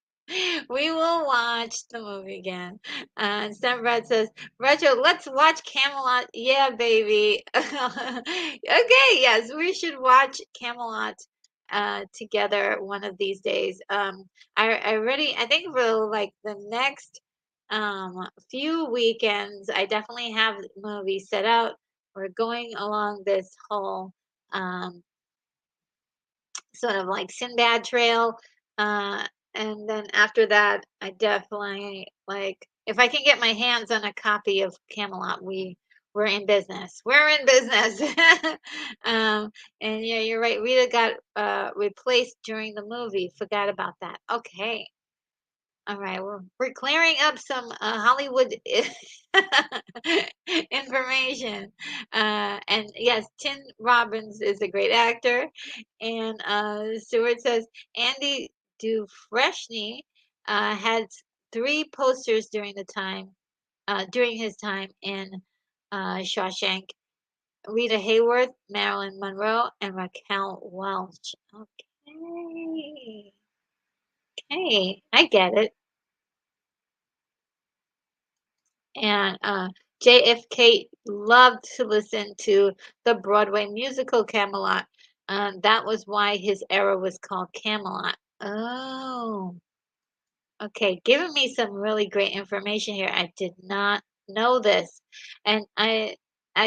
We will watch the movie again. And Brad says, Retro, let's watch Camelot. Yeah, baby. Okay, yes, we should watch Camelot together one of these days. I think for like the next few weekends, I definitely have movies set out. We're going along this whole um sort of like Sinbad trail. Uh, and then after that, I definitely like if I can get my hands on a copy of Camelot, we're in business. We're in business. um, and yeah, you're right. Rita got replaced during the movie. Forgot about that. Okay. All right, we're clearing up some Hollywood information. And yes, Tim Robbins is a great actor. And Stewart says Andy Dufresne had three posters during his time in Shawshank. Rita Hayworth, Marilyn Monroe, and Raquel Welch. Okay, okay, I get it. And JFK loved to listen to the Broadway musical Camelot. That was why his era was called Camelot. Oh, okay. Giving me some really great information here. I did not know this. And I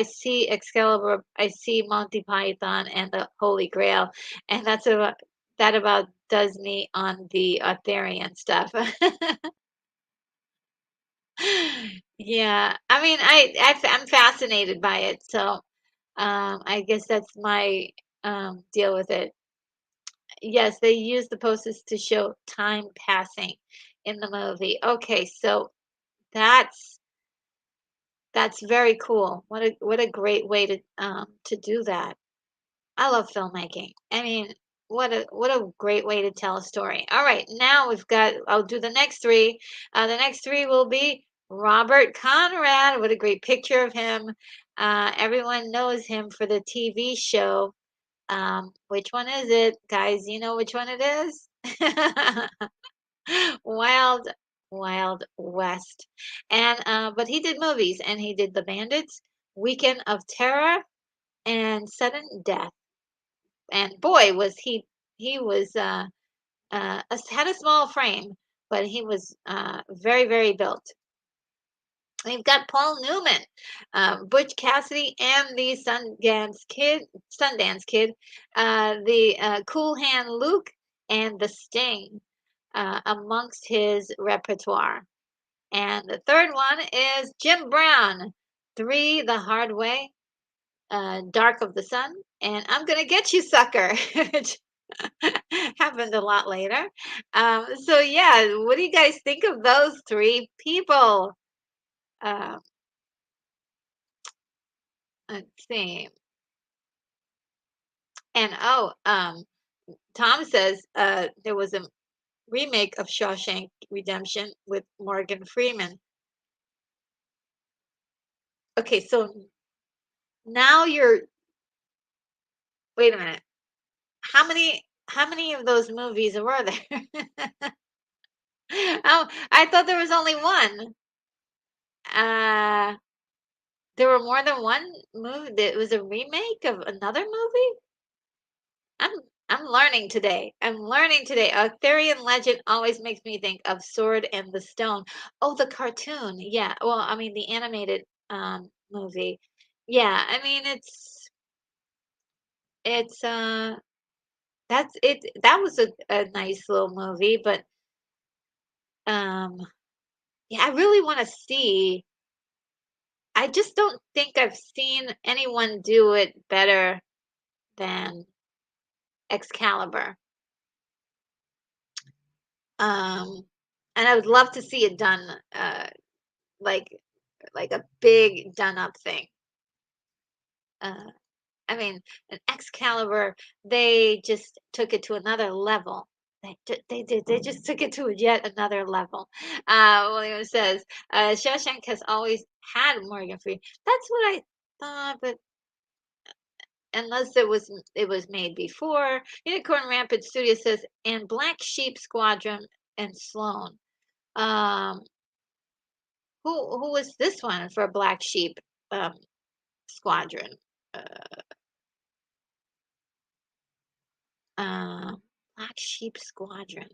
see Excalibur, I see Monty Python and the Holy Grail, and that about does me on the Arthurian stuff. Yeah, I mean, I'm fascinated by it, so I guess that's my deal with it. Yes, they use the posters to show time passing in the movie. Okay, so that's that's very cool. What a great way to do that. I love filmmaking. I mean, what a great way to tell a story. All right, now I'll do the next three. The next three will be Robert Conrad. What a great picture of him. Everyone knows him for the TV show. Which one is it, guys? You know which one it is? Wild, Wild West. And but he did movies, and he did The Bandits, Weekend of Terror, and Sudden Death. And boy, was he was had a small frame, but he was very, very built. We've got Paul Newman, Butch Cassidy, and the Sundance Kid, the Cool Hand Luke, and the Sting amongst his repertoire. And the third one is Jim Brown, Three the Hard Way, Dark of the Sun, and I'm Gonna Get You, Sucker, which happened a lot later. So yeah, what do you guys think of those three people? Uh, let's see. And Tom says there was a remake of Shawshank Redemption with Morgan Freeman. Okay, so now Wait a minute. How many of those movies were there? Oh, I thought there was only one. Uh, there were more than one movie that was a remake of another movie? I'm I'm learning today. I'm learning today. Arthurian legend always makes me think of Sword and the Stone. Oh, the cartoon. Yeah. Well, I mean the animated movie. Yeah, I mean it's that's it that was a nice little movie, but um yeah, I really want to see. I just don't think I've seen anyone do it better than Excalibur. Um, and I would love to see it done, like like a big done up thing. Uh, I mean, an Excalibur, they just took it to another level. They just took it to yet another level. William says, Shawshank has always had Morgan Freeman. That's what I thought, but unless it was made before. Unicorn Rampant Studio says, and Black Sheep Squadron and Sloan. Um, who was this one for Black Sheep um, Squadron? Uh, uh, Black Sheep Squadron.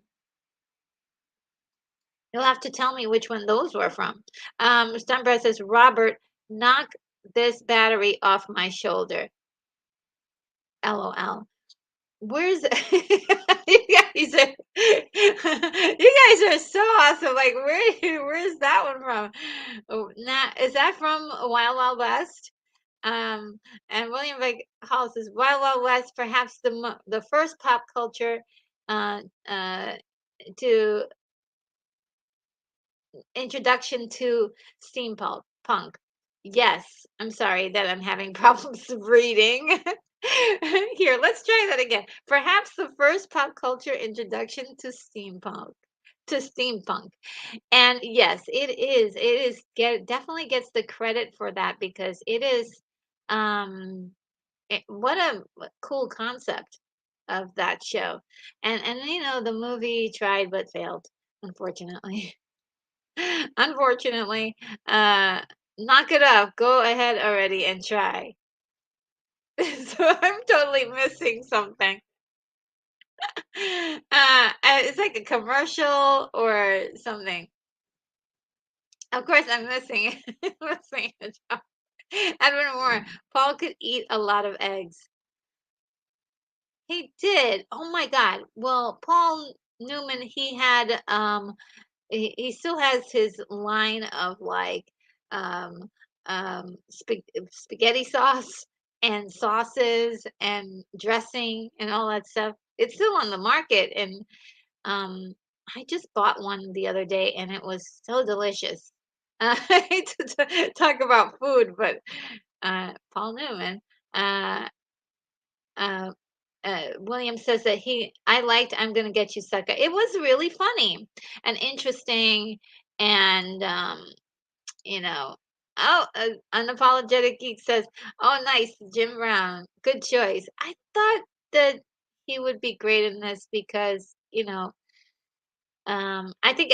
You'll have to tell me which one those were from. Stunbreath says, Robert, knock this battery off my shoulder. LOL. Where's you guys are you guys are so awesome. Like where's that one from? Oh, is that from Wild Wild West? And William Vick Hall says Wild Wild West, perhaps the first pop culture uh, uh, to introduction to steampunk punk. Yes, I'm sorry that I'm having problems reading. Here, let's try that again. Perhaps the first pop culture introduction to steampunk. And yes, it is. It is definitely gets the credit for that because it is what a cool concept of that show. And the movie tried but failed, unfortunately. Unfortunately, uh, knock it off. Go ahead already and try. So I'm totally missing something. It's like a commercial or something. Of course, I'm missing missing a job. Edwin Moore. Paul could eat a lot of eggs. He did. Oh my God. Well, Paul Newman, he still has his line of like um spaghetti sauce and sauces and dressing and all that stuff. It's still on the market, and um I just bought one the other day and it was so delicious. I hate to talk about food, but Paul Newman, uh uh William says that I liked I'm Gonna Get You Sucker. It was really funny and interesting, and you know, oh, Unapologetic Geek says, "Oh, nice, Jim Brown, good choice." I thought that he would be great in this because I think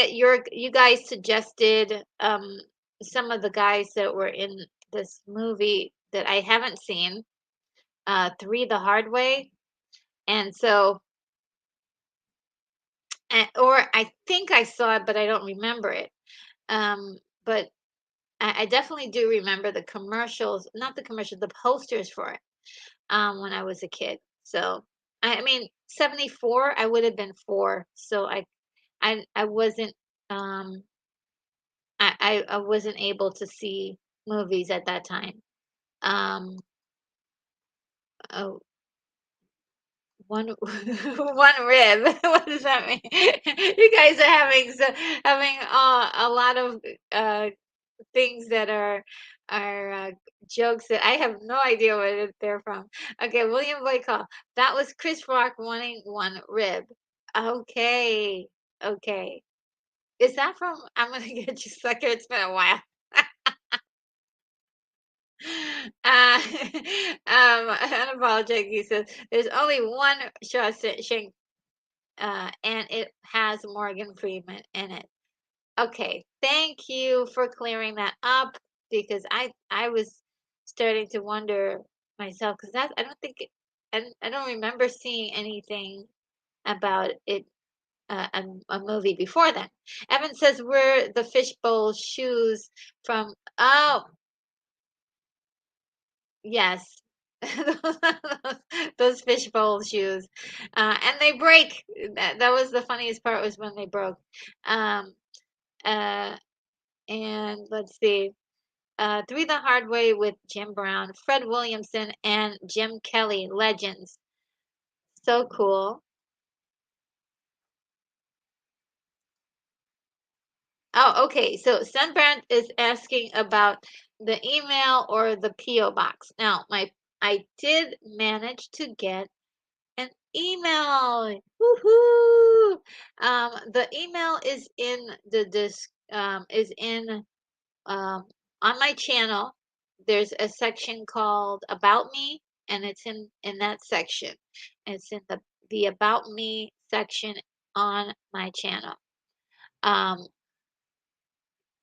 you guys suggested some of the guys that were in this movie that I haven't seen, Three the Hard Way, and so or I think I saw it, but I don't remember it. But I definitely do remember the commercials, not the commercials, the posters for it, when I was a kid. So, I mean, 74, I would have been 4. So I wasn't, um, I wasn't able to see movies at that time. Um, oh, one, one rib. What does that mean? You guys are having a lot of, uh, things that are jokes that I have no idea where they're from. Okay, William Boycott. That was Chris Rock wanting one rib. Okay, okay. Is that from I'm Gonna Get You Sucker? It's been a while. Unapologetic, he says, there's only one Shawshank, and it has Morgan Freeman in it. Okay, thank you for clearing that up because I was starting to wonder myself because that I don't think it, I don't remember seeing anything about it, a movie before then. Evan says we're the fishbowl shoes from, oh, yes. Those fishbowl shoes, and they break. That was the funniest part was when they broke. Um, uh, and let's see. Three the Hard Way with Jim Brown, Fred Williamson, and Jim Kelly, legends. So cool. Oh, okay. So Sunbrand is asking about the email or the PO box. Now, I did manage to get an email. Woohoo! The email is in the disc is in um on my channel. There's a section called About Me, and it's in that section. It's in the About Me section on my channel. Um,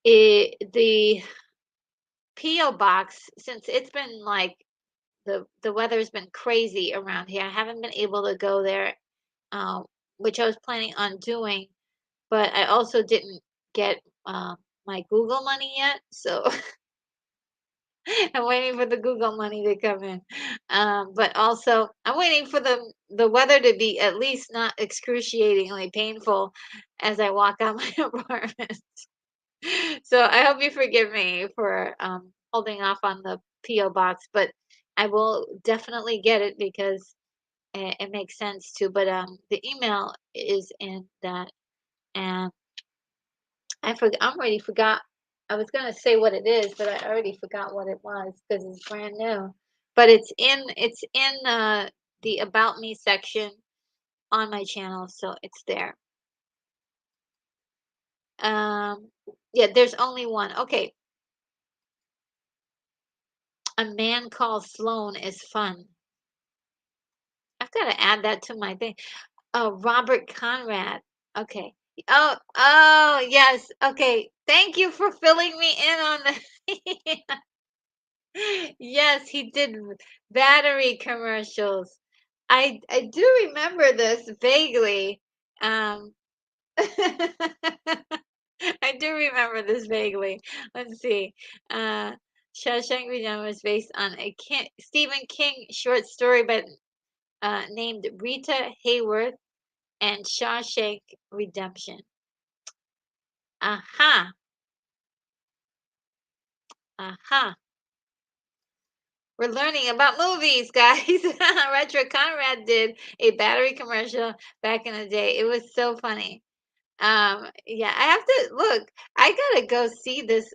the PO box, since it's been like the weather's been crazy around here. I haven't been able to go there, um, which I was planning on doing, but I also didn't get my Google money yet, so I'm waiting for the Google money to come in. But also, I'm waiting for the weather to be at least not excruciatingly painful as I walk out my apartment. So I hope you forgive me for holding off on the PO box, but I will definitely get it because it makes sense to. But the email is in that, and I'm already forgot. I was gonna say what it is, but I already forgot what it was because it's brand new. But it's in the About Me section on my channel, so it's there. Um, yeah, there's only one. Okay, A Man Called Sloan is fun. I've got to add that to my thing. Oh, Robert Conrad. Okay. Oh, yes. Okay. Thank you for filling me in on the. Yes, he did battery commercials. I do remember this vaguely. Um, I do remember this vaguely. Let's see. Uh, Shawshank Redemption was based on a Stephen King short story, but named Rita Hayworth and Shawshank Redemption. Aha, aha. We're learning about movies, guys. Retro Conrad did a battery commercial back in the day. It was so funny. Yeah, I have to look. I gotta go see this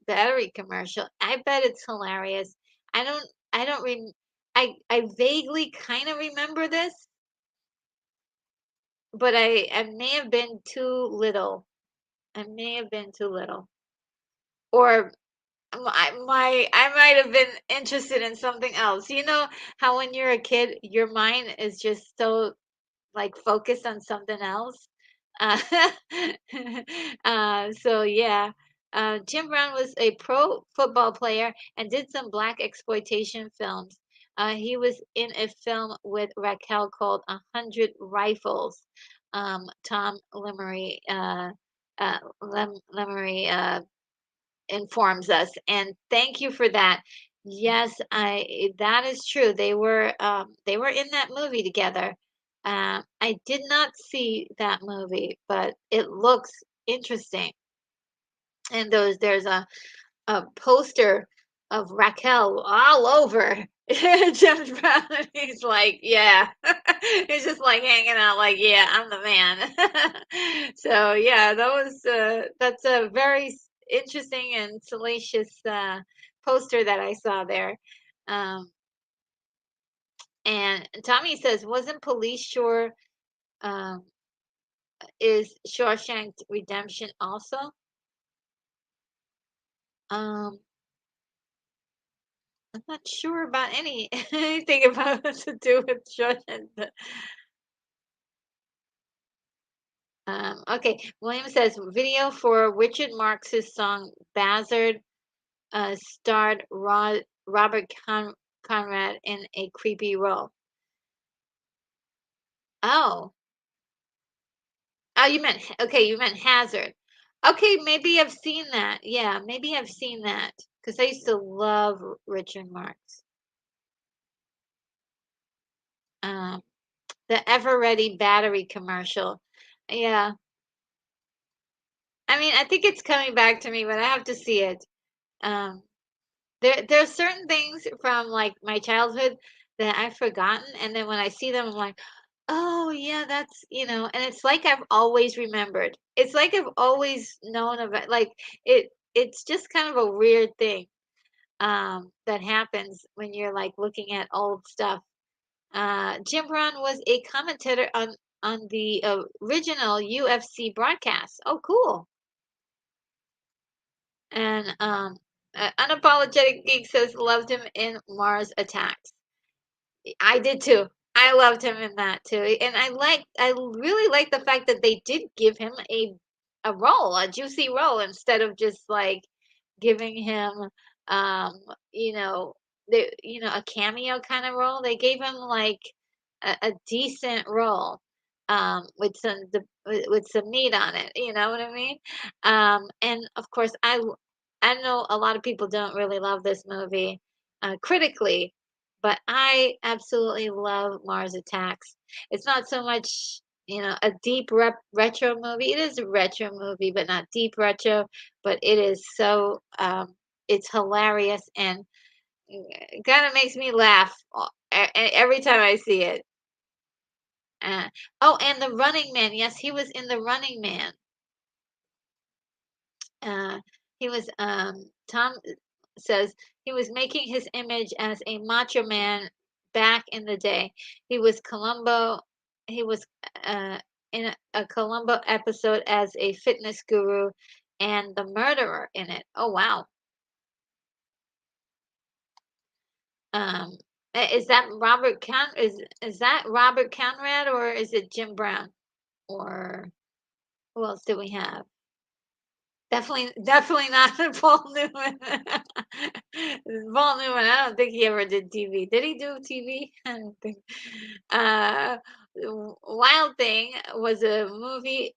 battery commercial. I bet it's hilarious. I don't I don't rem I vaguely kind of remember this, but I may have been too little. I may have been too little. Or I might have been interested in something else. You know how when you're a kid, your mind is just so like focused on something else. Uh, so yeah, Jim Brown was a pro football player and did some black exploitation films. He was in a film with Raquel called "100 Rifles." Tom Lemery, Lemery informs us, and thank you for that. Yes, I that is true. They were in that movie together. I did not see that movie, but it looks interesting. And there's a poster of Raquel all over James Brown. And he's like, yeah, he's just like hanging out, like, yeah, I'm the man. So yeah, that's a very interesting and salacious poster that I saw there. Um, and Tommy says, wasn't Police Shore um, is Shawshank Redemption also? Um, I'm not sure about anything about what to do with children. Okay, William says video for Richard Marx's song Bazard starred Robert Conrad in a creepy role. Oh, oh, you meant Hazard. Okay, maybe I've seen that. Yeah, maybe I've seen that because I used to love Richard Marx. Um, the Ever Ready battery commercial. Yeah, I mean, I think it's coming back to me, but I have to see it. Um, there's certain things from like my childhood that I've forgotten, and then when I see them, I'm like, oh yeah, that's and it's like I've always remembered. It's like I've always known about like it's just kind of a weird thing that happens when you're like looking at old stuff. Jim Brown was a commentator on the original UFC broadcast. Oh, cool. And Unapologetic Geek says loved him in Mars Attacks. I did too. I loved him in that too. And I really like the fact that they did give him a role, a juicy role instead of just like giving him um, you know, a cameo kind of role. They gave him like a decent role with with some meat on it, you know what I mean? And of course I know a lot of people don't really love this movie critically, but I absolutely love Mars Attacks. It's not so much, a deep retro movie. It is a retro movie, but not deep retro. But it is it's hilarious and kind of makes me laugh every time I see it. Uh, oh, and the Running Man. Yes, he was in the Running Man. Uh, he was Tom says he was making his image as a macho man back in the day. He was Columbo. He was uh, in a Columbo episode as a fitness guru and the murderer in it. Oh wow. Um, is that is that Robert Conrad or is it Jim Brown or who else do we have? Definitely not Paul Newman. Paul Newman, I don't think he ever did TV. Did he do TV? I don't think. Uh, Wild Thing was a movie.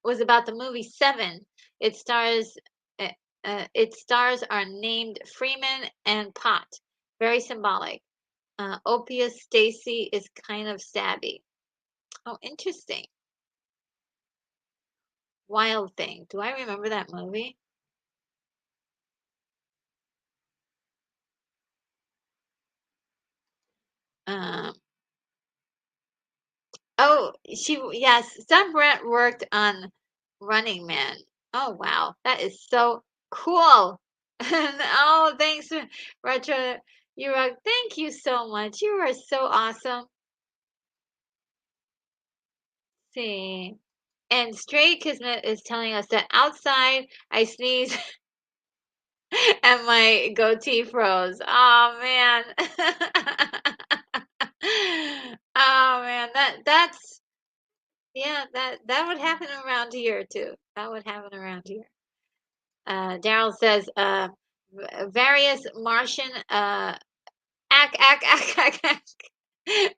Was about the movie Seven. It stars. Uh, its stars are named Freeman and Pot. Very symbolic. Opia Stacy is kind of stabby. Oh, interesting. Wild Thing. Do I remember that movie? Um, Oh, yes, Steph Brett worked on Running Man. Oh, wow. That is so cool. And oh, thanks, Retro. Thank you so much. You are so awesome. See. And Stray Kismet is telling us that outside I sneeze and my goatee froze. Oh man. Oh man, that's yeah, that would happen around here too. That would happen around here. Daryl says, various Martian, ack.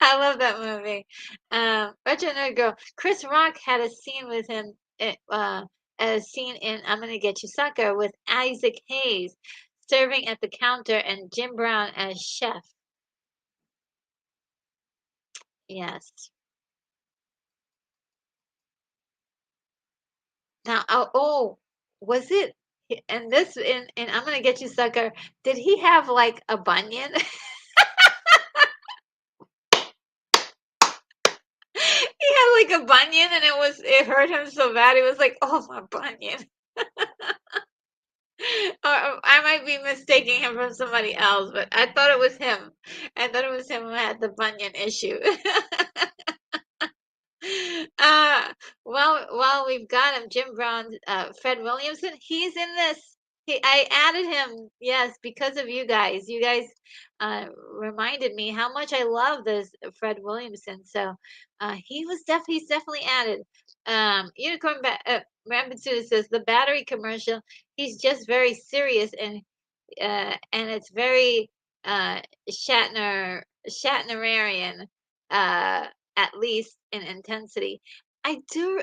I love that movie. Retro Nerd Girl. Chris Rock had a scene with him, a scene in I'm Gonna Get You Sucker with Isaac Hayes serving at the counter and Jim Brown as chef. Yes. Now, was it? And this in I'm Gonna Get You Sucker, did he have like a bunion? He had like a bunion and it hurt him so bad. He was like, "Oh, my bunion." Or I might be mistaking him from somebody else, but I thought it was him. I thought it was him who had the bunion issue. While we've got him, Jim Brown, Fred Williamson, he's in this. I added him, yes, because of you guys. You guys reminded me how much I love this Fred Williamson. So he's definitely added. Unicorn Rabbit Suda says the battery commercial. He's just very serious and it's very uh Shatnerarian, uh, at least in intensity. I do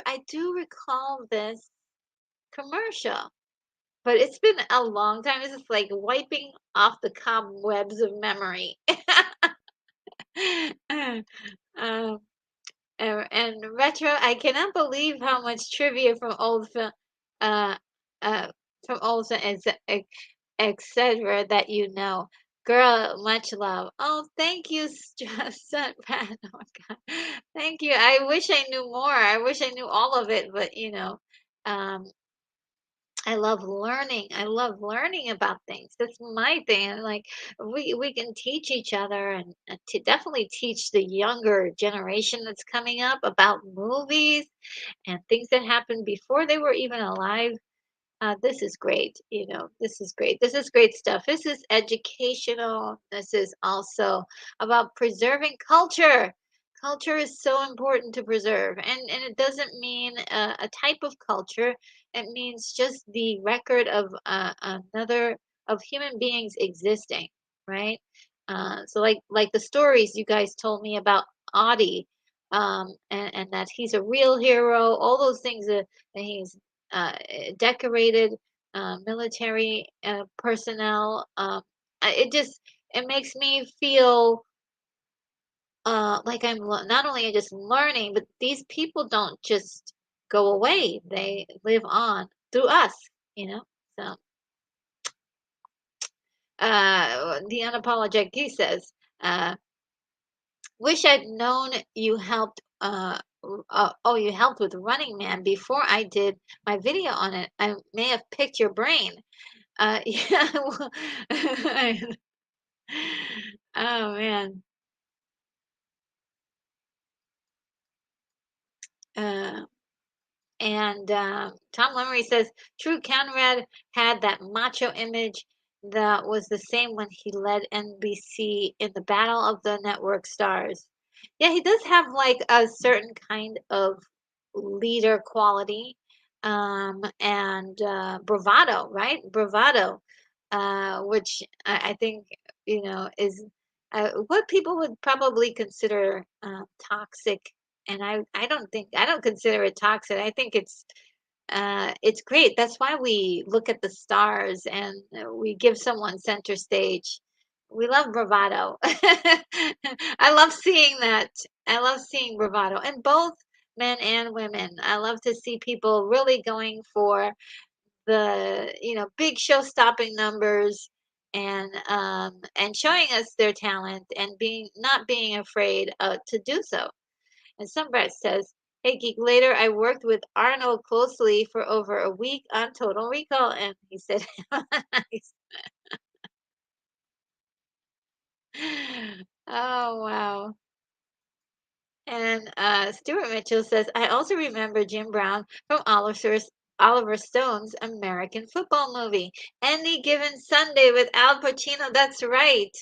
recall this commercial. But it's been a long time. This is like wiping off the cobwebs of memory. Um, and retro, I cannot believe how much trivia from old film, uh, uh, from old etc. that you know. Girl, much love. Oh, thank you, Sunrat. Oh my God, thank you. I wish I knew more. I wish I knew all of it, but um, I love learning. I love learning about things. That's my thing. And like we can teach each other and to definitely teach the younger generation that's coming up about movies and things that happened before they were even alive. This is great. This is great. This is great stuff. This is educational. This is also about preserving culture. Culture is so important to preserve, and it doesn't mean a type of culture. It means just the record of another of human beings existing, right? So like the stories you guys told me about Audie, and that he's a real hero. All those things that he's decorated military personnel. It makes me feel like not only just learning, but these people don't just go away. They live on through us, you know. So the unapologetic he says, "Wish I'd known you helped." Oh, you helped with Running Man before I did my video on it. I may have picked your brain. Yeah. Oh man. Uh, and Tom Lemery says, "True, Conrad had that macho image that was the same when he led NBC in the Battle of the Network Stars." Yeah, he does have like a certain kind of leader quality, and bravado, right? Bravado, which I think is what people would probably consider toxic, and I don't consider it toxic. I think it's great. That's why we look at the stars and we give someone center stage. We love bravado. I love seeing that. I love seeing bravado in both men and women. I love to see people really going for the big show-stopping numbers and showing us their talent and being not being afraid to do so. And Sunbrat says, "Hey, Geek, later I worked with Arnold closely for over a week on Total Recall," and he said, nice. Oh, wow. And Stuart Mitchell says, "I also remember Jim Brown from Oliver Stone's American Football movie, Any Given Sunday with Al Pacino." That's right.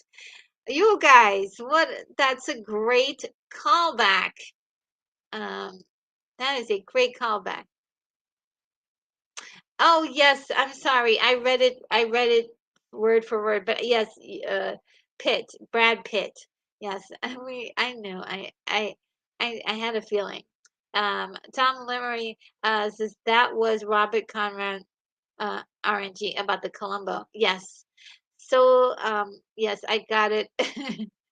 You guys, that's a great callback. Um, that is a great callback. Oh, yes, I'm sorry. I read it word for word, but yes, Brad Pitt. Yes, I knew. I had a feeling. Tom Lemery says that was Robert Conrad RNG about the Columbo. Yes. So, yes, I got it.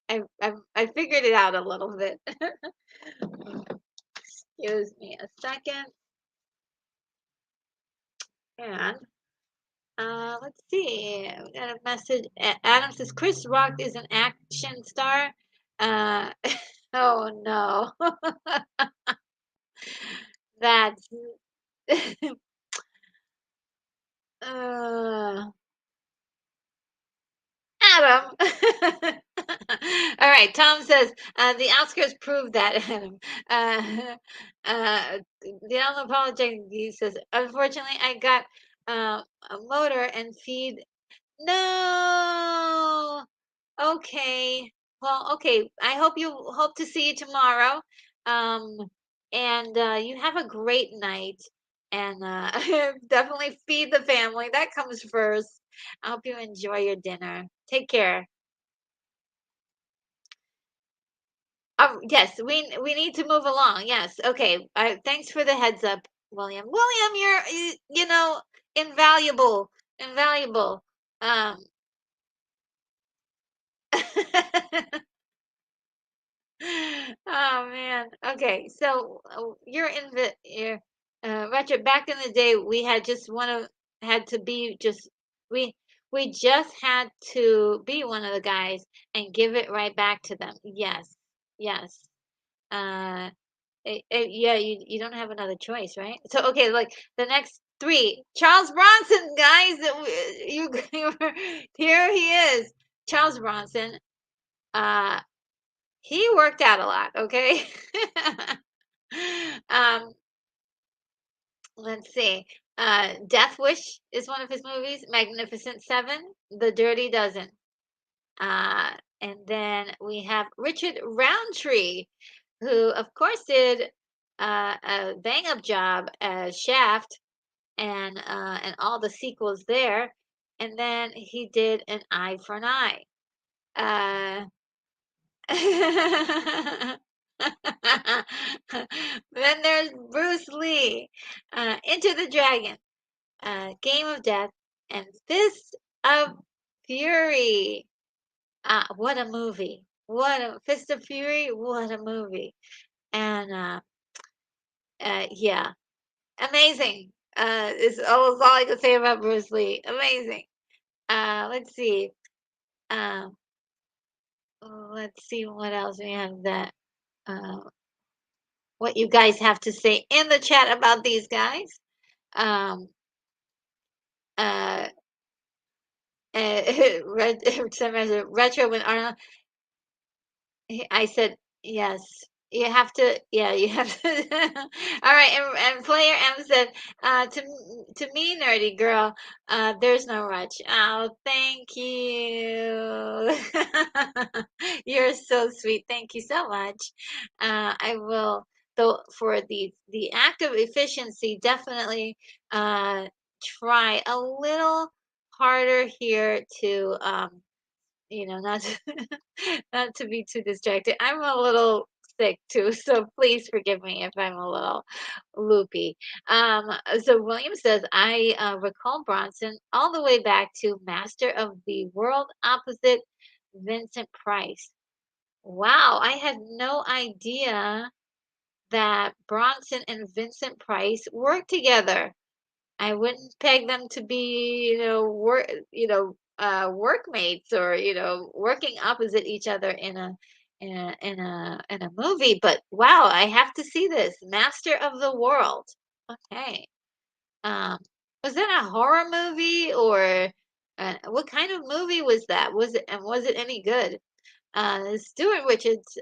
I figured it out a little bit. Excuse me a second. And let's see. We got a message. Adam says Chris Rock is an action star. Uh, oh no, that's uh, Adam. All right, Tom says the Oscars proved that, Adam. Uh, the unapologetic he says, "Unfortunately, I got a motor and feed. No. Okay. Well, okay. I hope to see you tomorrow. Um, and you have a great night. And definitely feed the family. That comes first. I hope you enjoy your dinner. Take care. Yes, we need to move along. Yes. Okay. Thanks for the heads up, William. William, you know, invaluable, invaluable. Um. Oh man. Okay. So you're in the Richard. Back in the day, we had just one of had to be just we we just had to be one of the guys and give it right back to them. Yes. Yes. Uh. Yeah, you don't have another choice, right? So okay, like the next three, Charles Bronson, guys, here he is, Charles Bronson. Uh, he worked out a lot, okay? um, let's see. Death Wish is one of his movies. Magnificent Seven, The Dirty Dozen. Uh, and then we have Richard Roundtree, who, of course, did a bang up job as Shaft and all the sequels there. And then he did An Eye for an Eye. Uh, then there's Bruce Lee, Into the Dragon, Game of Death, and Fist of Fury. What a movie! What a Fist of Fury! What a movie! And yeah, amazing. Is all I can say about Bruce Lee. Amazing. Let's see. Um, let's see what else we have that. Uh, what you guys have to say in the chat about these guys. Um, uh, retro when Arnold. I said yes. You have to, yeah, you have to. All right, and player M said, to me, nerdy girl, there's no rush. Oh, thank you. You're so sweet. Thank you so much. I will, though, for the act of efficiency, definitely try a little harder here to not not to be too distracted. I'm a little sick too, so please forgive me if I'm a little loopy. Um, so William says, I recall Bronson all the way back to Master of the World opposite Vincent Price. Wow, I had no idea that Bronson and Vincent Price worked together. I wouldn't peg them to be, workmates or, working opposite each other in a movie. But wow, I have to see this. Master of the World. Okay. Um, was that a horror movie or what kind of movie was that? Was it any good? Stuart Richards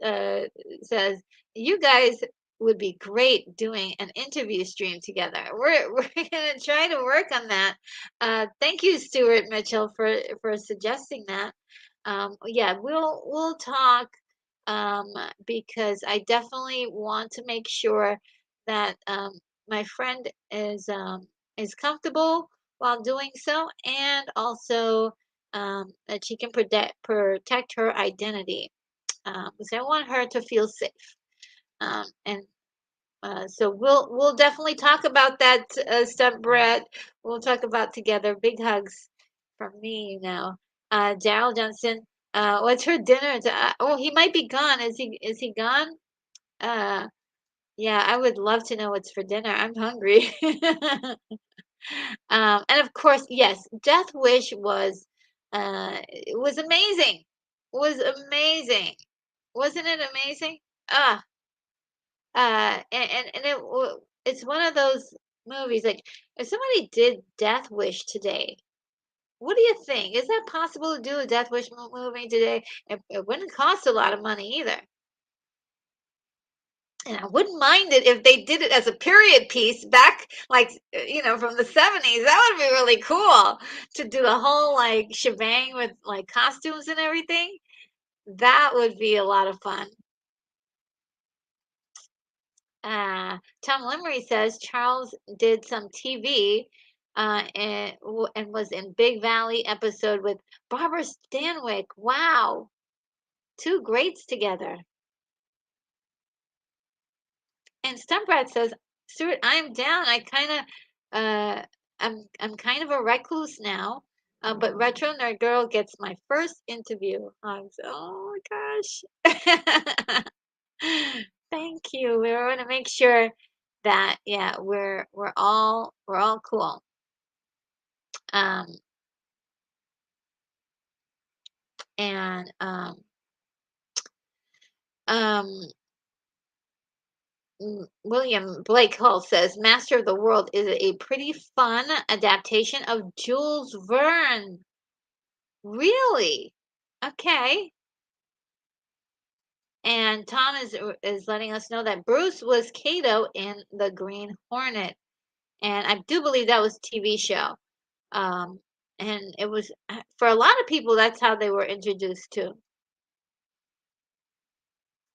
says, "You guys would be great doing an interview stream together. We're gonna try to work on that." Thank you, Stuart Mitchell, for suggesting that. Yeah, we'll talk because I definitely want to make sure that my friend is comfortable while doing so, and also that she can protect her identity because I want her to feel safe. And so we'll definitely talk about that stuff, Brett. We'll talk about together. Big hugs from me, Daryl Johnson. What's for dinner? Oh, he might be gone. Is he gone? Uh, yeah, I would love to know what's for dinner. I'm hungry. And of course, yes, Death Wish it was amazing. Was amazing. Wasn't it amazing? Ah, it's one of those movies like if somebody did Death Wish today, what do you think? Is that possible to do a Death Wish movie today? It wouldn't cost a lot of money either. And I wouldn't mind it if they did it as a period piece back, like, from the 70s. That would be really cool to do a whole like shebang with like costumes and everything. That would be a lot of fun. Tom Limmery says Charles did some TV and was in Big Valley episode with Barbara Stanwyck. Wow, two greats together. And Stumprat says, Stuart, I'm down. I'm kind of a recluse now, but Retro Nerd Girl gets my first interview. Hugs. Oh my gosh. Thank you. We want to make sure that yeah, we're all cool. Um and um William Blake Hall says Master of the World is a pretty fun adaptation of Jules Verne. Really? Okay. And Tom is letting us know that Bruce was Kato in The Green Hornet, and I do believe that was a TV show. Um, and it was for a lot of people that's how they were introduced to.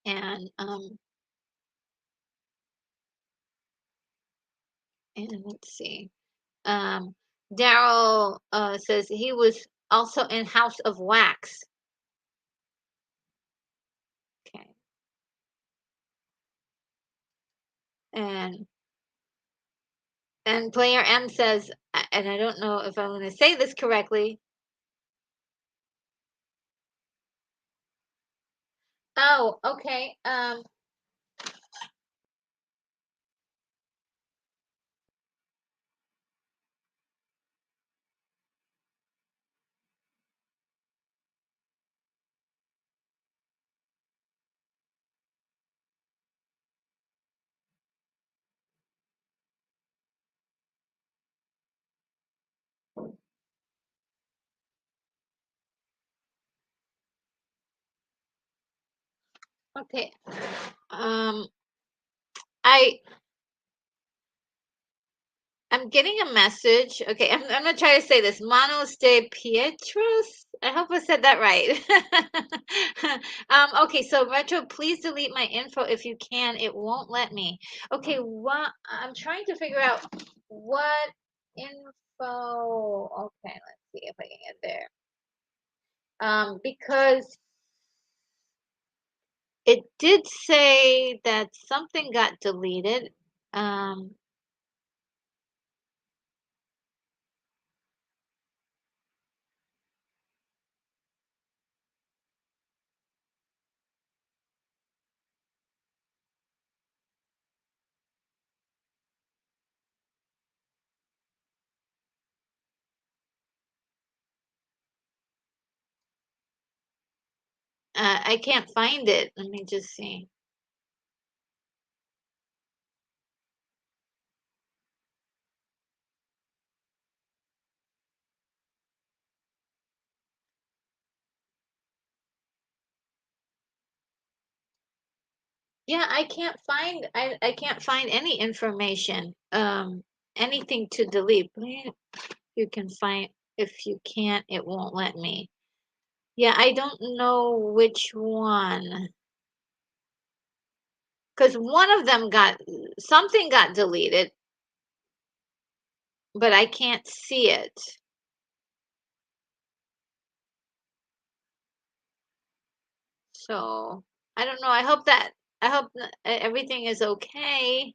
And let's see. Um, Daryl says he was also in House of Wax. Okay. And Player M says, and I don't know if I'm going to say this correctly. Oh, okay. Okay. Um, I I'm getting a message. Okay, I'm gonna try to say this. Manos de Pietros. I hope I said that right. Okay, so Retro, please delete my info if you can. It won't let me. Okay, what I'm trying to figure out what info. Okay, let's see if I can get there. Because it did say that something got deleted. Um, I can't find it. Let me just see. Yeah, I can't find any information. Anything to delete. You can find if you can't, it won't let me. Yeah, I don't know which one. Because one of them got something got deleted, but I can't see it. So I don't know. I hope everything is okay.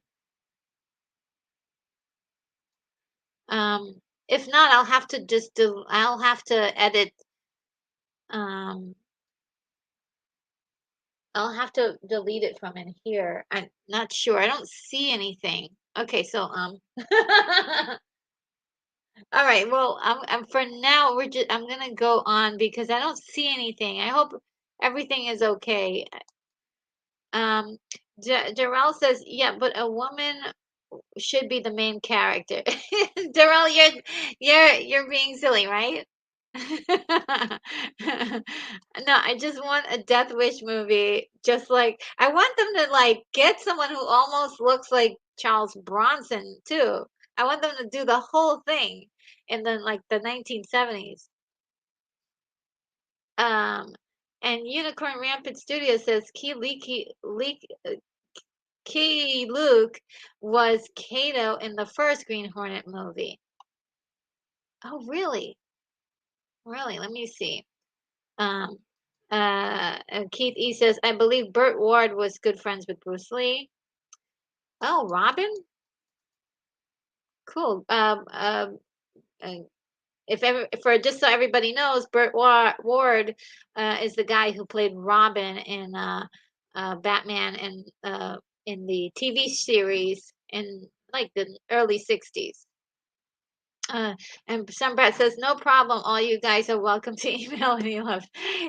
Um, if not, I'll have to I'll have to edit. Um, I'll have to delete it from in here. I'm not sure. I don't see anything. Okay, so all right. Well, I'm for now I'm gonna go on because I don't see anything. I hope everything is okay. Um, Darrell says, yeah, but a woman should be the main character. Darrell, you're being silly, right? No, I just want a Death Wish movie. Just like I want them to like get someone who almost looks like Charles Bronson too. I want them to do the whole thing in the like the 1970s. Um, and Unicorn Rampant Studio says Key Luke was Kato in the first Green Hornet movie. Oh, really? Really? Let me see. Um, Keith E says, I believe Burt Ward was good friends with Bruce Lee. Oh, Robin? Cool. Uh, if ever, for just so everybody knows, Ward is the guy who played Robin in Batman and in the TV series in like the early 60s. Uh, and Sunbrat says, no problem. All you guys are welcome to email any love.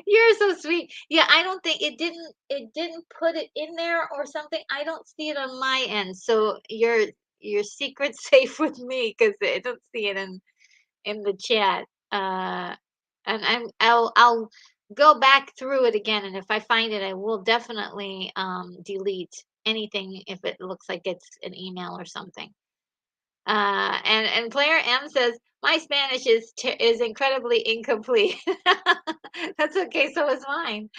You're so sweet. Yeah, I don't think it didn't put it in there or something. I don't see it on my end. So your secret's safe with me because I don't see it in the chat. And I'll go back through it again, and if I find it, I will definitely delete anything if it looks like it's an email or something. And player M says my Spanish is incredibly incomplete. That's okay. So is mine.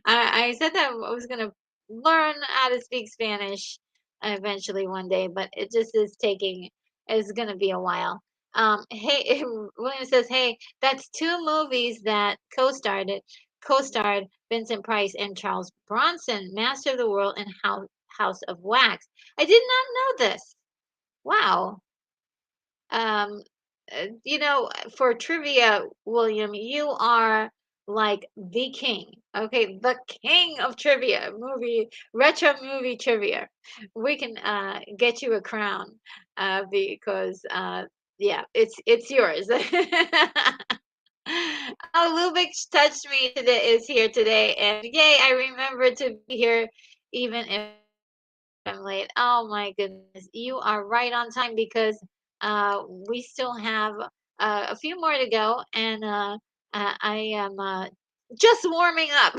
I said that I was gonna learn how to speak Spanish eventually one day, but it just is taking. It's gonna be a while. Hey, William says, hey, that's two movies that co-starred Vincent Price and Charles Bronson, Master of the World and House of Wax. I did not know this. Wow. Um, for trivia, William, you are like the king. Okay, the king of trivia, retro movie trivia. We can get you a crown because yeah, it's yours. Oh, Lubik touched me today is here today, and yay, I remember to be here even if I'm late. Oh my goodness. You are right on time because we still have a few more to go, and I am just warming up.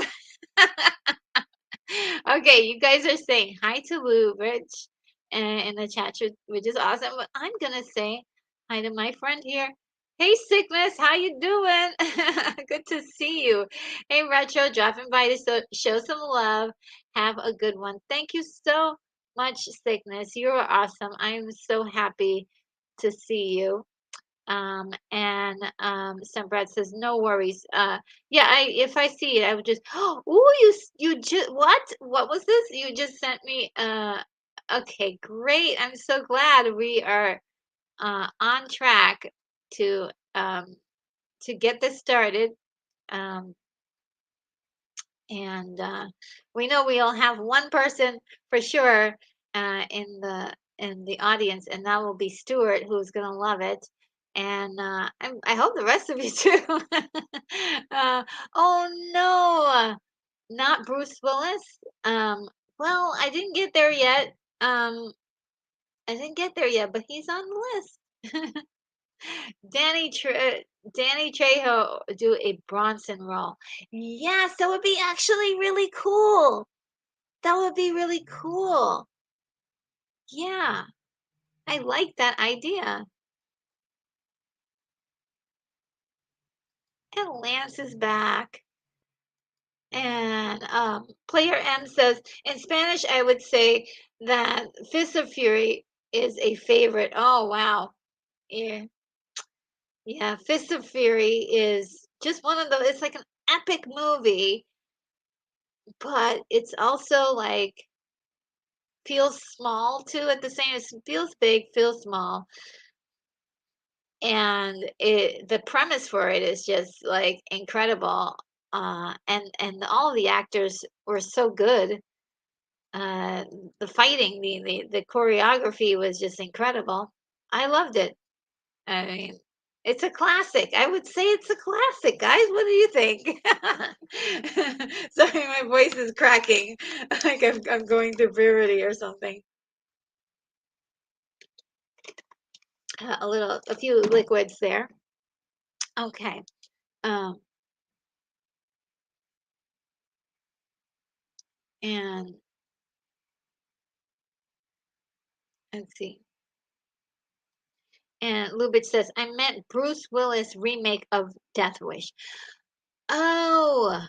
Okay, you guys are saying hi to Lou, Rich, in the chat, which is awesome. But I'm gonna say hi to my friend here. Hey, Sickness, how you doing? Good to see you. Hey, Retro, dropping by to show some love. Have a good one. Thank you so much, Sickness. You are awesome. I'm so happy to see you. And some Brad says, no worries. Yeah, if I see it, I would just, oh, you just, what was this? You just sent me, okay, great. I'm so glad we are, on track to, get this started. Um, and we know we'll have one person for sure in the audience, and that will be Stuart, who's gonna love it. And I hope the rest of you too. uh, oh no, not Bruce Willis. Um, well, I didn't get there yet. Um, I didn't get there yet, but he's on the list. Danny Danny Trejo do a Bronson role. Yes, that would be actually really cool. That would be really cool. Yeah, I like that idea. And Lance is back. And player M says in Spanish, I would say that Fist of Fury is a favorite. Oh wow. Yeah. Yeah, Fist of Fury is just one of those, it's like an epic movie, but it's also like feels small too at the same, it feels big, feels small. And the premise for it is just like incredible. And all the actors were so good. Uh, the fighting, the choreography was just incredible. I loved it. I mean, it's a classic. I would say it's a classic, guys. What do you think? Sorry, my voice is cracking, like I'm going through puberty or something. A few liquids there. Okay. Um, and let's see. And Lubitsch says, I meant Bruce Willis remake of Death Wish. Oh,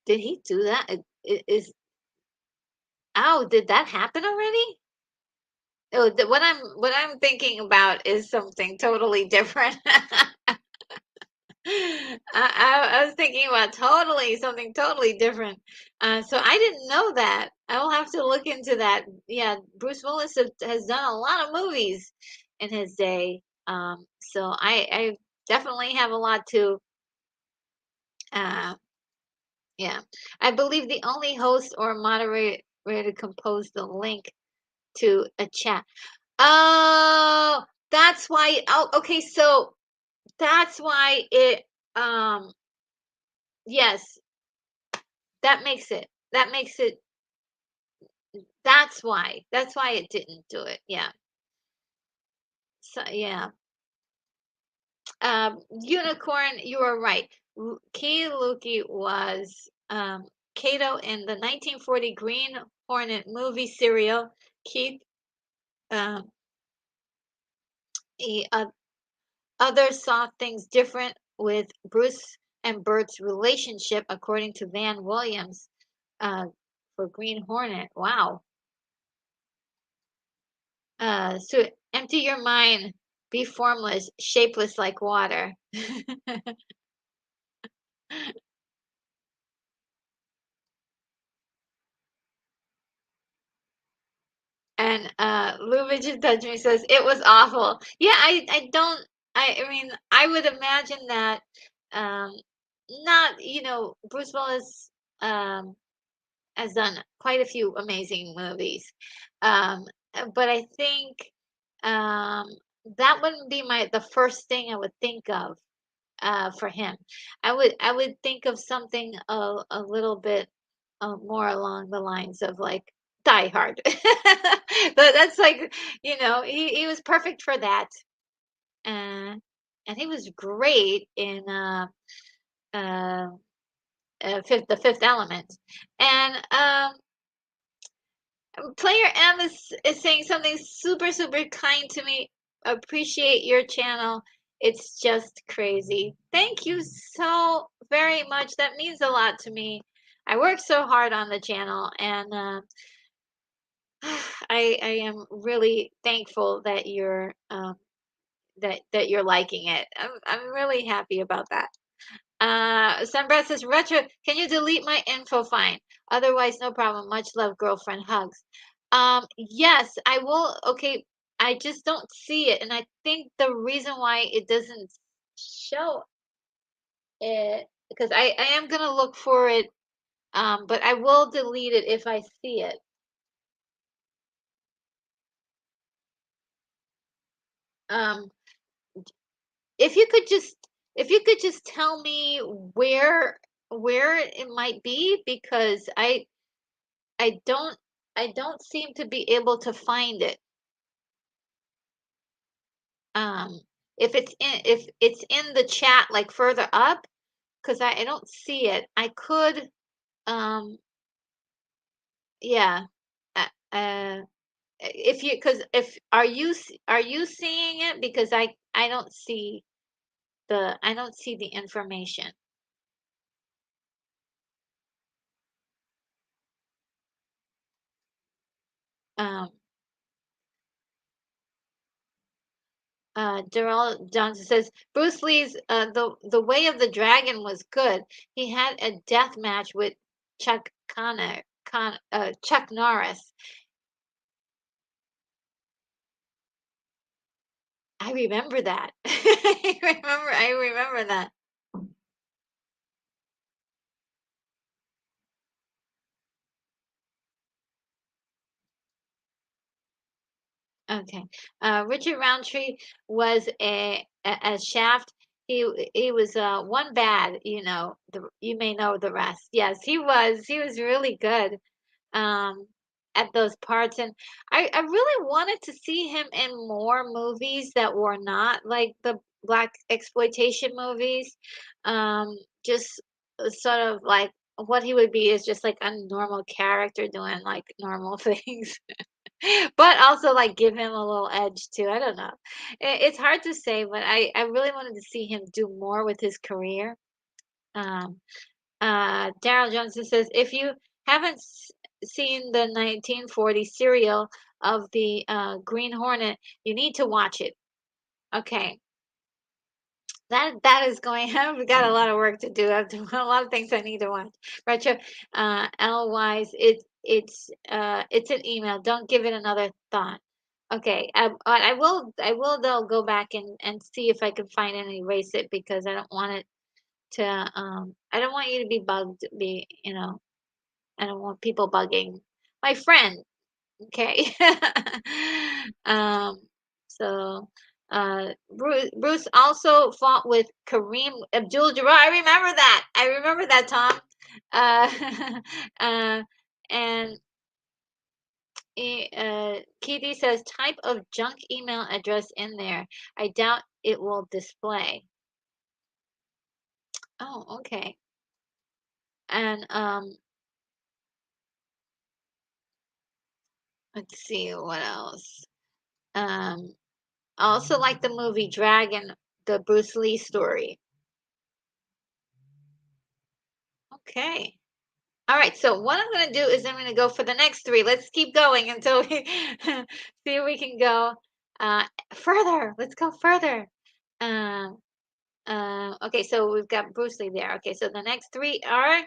did he do that? Did that happen already? Oh, what I'm thinking about is something totally different. I was thinking about totally something totally different. So I didn't know that. I will have to look into that. Yeah, Bruce Willis has done a lot of movies in his day. So I definitely have a lot to. Uh, yeah, I believe the only host or moderator to compose the link to a chat. Oh, that's why. Oh, okay. So that's why it. Um, yes, that makes it. That makes it. That's why. That's why it didn't do it. Yeah. So yeah. Unicorn, you are right. Key Luki was Kato in the 1940 Green Hornet movie serial. Keith, um, he, others saw things different with Bruce and Bert's relationship, according to Van Williams for Green Hornet. Wow. So empty your mind, be formless, shapeless like water. And Lubitsch in touch me says it was awful. Yeah, I don't I mean I would imagine that um not Bruce Willis um has done quite a few amazing movies. Um but I think um that wouldn't be the first thing I would think of for him. I would think of something a little bit more along the lines of like Die Hard. That's like he was perfect for that, uh, and he was great in uh, the Fifth Element. And Player M is saying something super, super kind to me. Appreciate your channel. It's just crazy. Thank you so very much. That means a lot to me. I work so hard on the channel, and I am really thankful that you're liking it. I'm really happy about that. Sunbreath says, Retro, can you delete my info? Fine. Otherwise, no problem. Much love, girlfriend. Hugs. Yes, I will. Okay, I just don't see it. And I think the reason why it doesn't show it, because I am going to look for it, but I will delete it if I see it. Um, if you could just, if you could just tell me where it might be, because I don't I don't seem to be able to find it. Um, if it's in the chat like further up, because I don't see it. I could yeah. If you because if are you seeing it? Because I don't see the information. Um, Darrell Johnson says Bruce Lee's the Way of the Dragon was good. He had a death match with Chuck Norris. I remember that. I remember that. Okay. Richard Roundtree was a Shaft. He was one bad. You may know the rest. Yes, he was. He was really good. Um, at those parts, and I really wanted to see him in more movies that were not like the black exploitation movies. Um, just sort of like what he would be is just like a normal character doing like normal things. But also like give him a little edge too. I don't know. It's hard to say, but I really wanted to see him do more with his career. Um, Daryl Johnson says, if you haven't seen the 1940 serial of the Green Hornet, you need to watch it. Okay, that is going. I've got a lot of work to do. I've got a lot of things I need to watch. Retro, L Wise, it's an email. Don't give it another thought. Okay, I will though go back and see if I can find and erase it because I don't want it to I don't want you to be bugged, I don't want people bugging my friend. Okay. um, so Bruce also fought with Kareem Abdul-Jabbar. I remember that, Tom. Uh, uh, and Kitty says type of junk email address in there. I doubt it will display. Oh, okay. And let's see what else. Um, I also like the movie Dragon, the Bruce Lee story. Okay. All right. So what I'm going to do is I'm going to go for the next three. Let's keep going until we see if we can go further. Let's go further. Um, okay. So we've got Bruce Lee there. Okay. So the next three are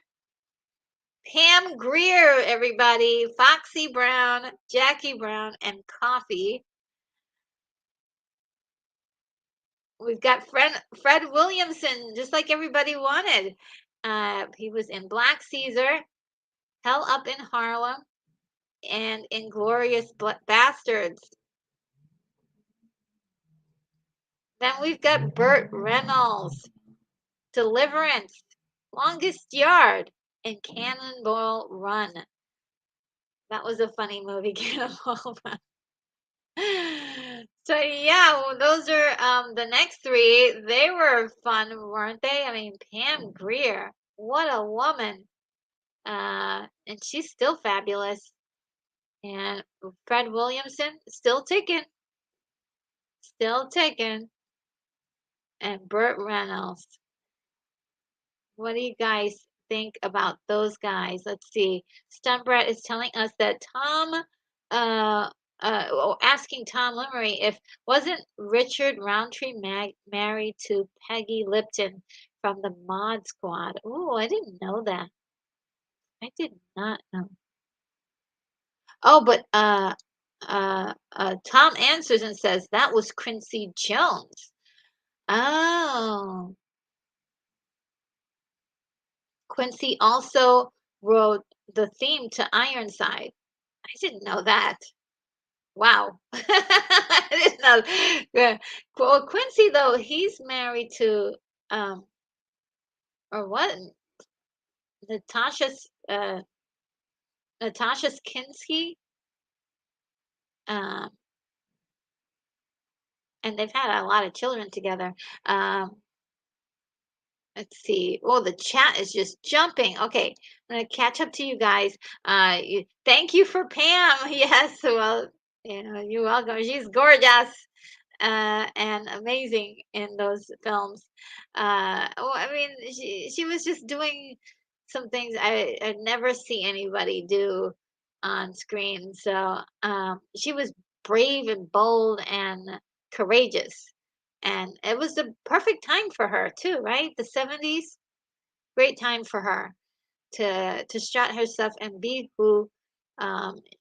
Pam Grier, everybody, Foxy Brown, Jackie Brown, and Coffee. We've got Fred Williamson, just like everybody wanted. He was in Black Caesar, Hell Up in Harlem, and Inglorious Bastards. Then we've got Burt Reynolds, Deliverance, Longest Yard, and Cannonball Run. That was a funny movie, Cannonball Run. So yeah, well, those are the next three. They were fun, weren't they? I mean, Pam Grier, what a woman. And she's still fabulous. And Fred Williamson, still ticking. And Burt Reynolds. What do you guys think about those guys? Let's see. Stumbrat is telling us that asking Tom Limery if wasn't Richard Roundtree married to Peggy Lipton from the Mod Squad? Oh, I didn't know that. I did not know. Oh, but Tom answers and says that was Quincy Jones. Oh, Quincy also wrote the theme to Ironside. I didn't know that. Wow. I didn't know. Yeah. Well, Quincy though, he's married to or what? Natasha's Natasha Kinski. Um, and they've had a lot of children together. Um, let's see. Oh, the chat is just jumping. Okay, I'm gonna catch up to you guys. Thank you for Pam. Yes, well, you're welcome. She's gorgeous and amazing in those films. Well, I mean, she was just doing some things I'd never see anybody do on screen. So she was brave and bold and courageous. And it was the perfect time for her too, right? The 70s, great time for her to strut herself and be who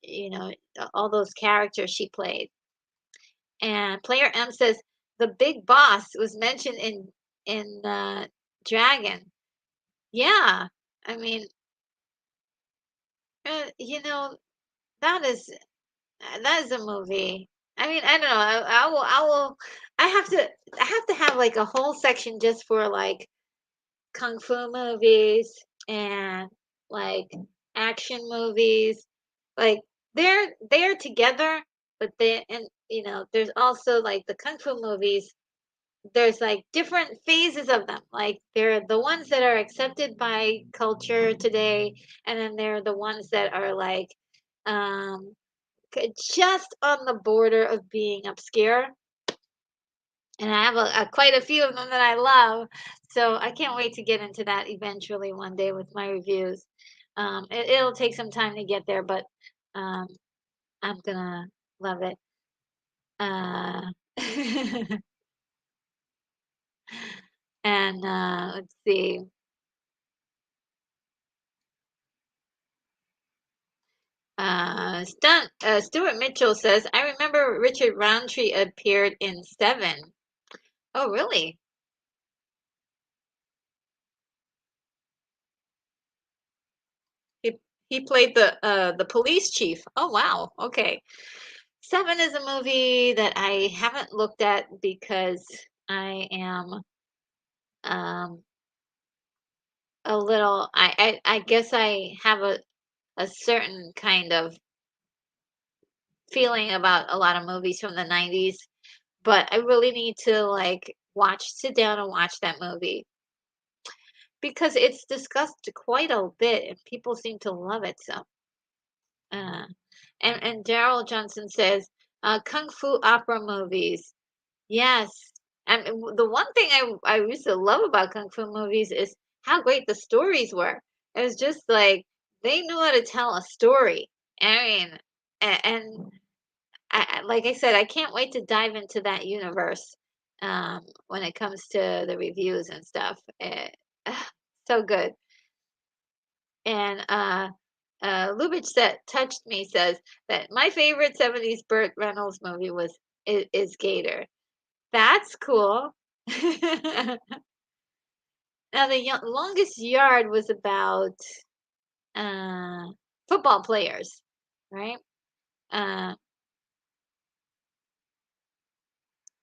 you know, all those characters she played. And Player M says the big boss was mentioned in Dragon. Yeah, I mean, you know, that is that is a movie. I mean, I don't know. I have to have like a whole section just for like kung fu movies and like action movies. Like they're together, but they and there's also like the kung fu movies. There's like different phases of them. Like they're the ones that are accepted by culture today, and then there are the ones that are like um just on the border of being obscure. And I have quite a few of them that I love. So I can't wait to get into that eventually one day with my reviews. It'll take some time to get there, but um, I'm gonna love it. Uh, and let's see. Stuart Mitchell says, I remember Richard Roundtree appeared in Seven. Oh, really? He he played the police chief. Oh, wow. Okay. Seven is a movie that I haven't looked at because I am um a little I guess I have a certain kind of feeling about a lot of movies from the 90s, but I really need to like sit down and watch that movie because it's discussed quite a bit and people seem to love it so. Uh, and Daryl Johnson says, kung fu opera movies. Yes. And the one thing I used to love about kung fu movies is how great the stories were. It was just like they knew how to tell a story. I mean, and like I said, I can't wait to dive into that universe when it comes to the reviews and stuff. So good. And Lubitsch that touched me says that my favorite 70s Burt Reynolds movie is Gator. That's cool. Now, the longest yard was about uh, football players, right? Uh,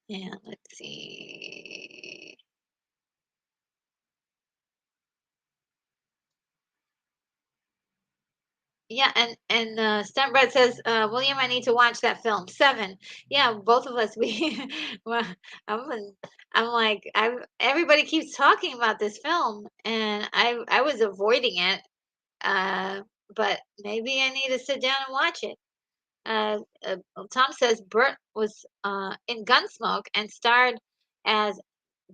yeah, let's see. Yeah, and Stuntbread says, William, I need to watch that film. Seven. Yeah, both of us. Well, I'm, I'm like, everybody keeps talking about this film, and I was avoiding it. Uh, but maybe I need to sit down and watch it. Tom says Burt was in Gunsmoke and starred as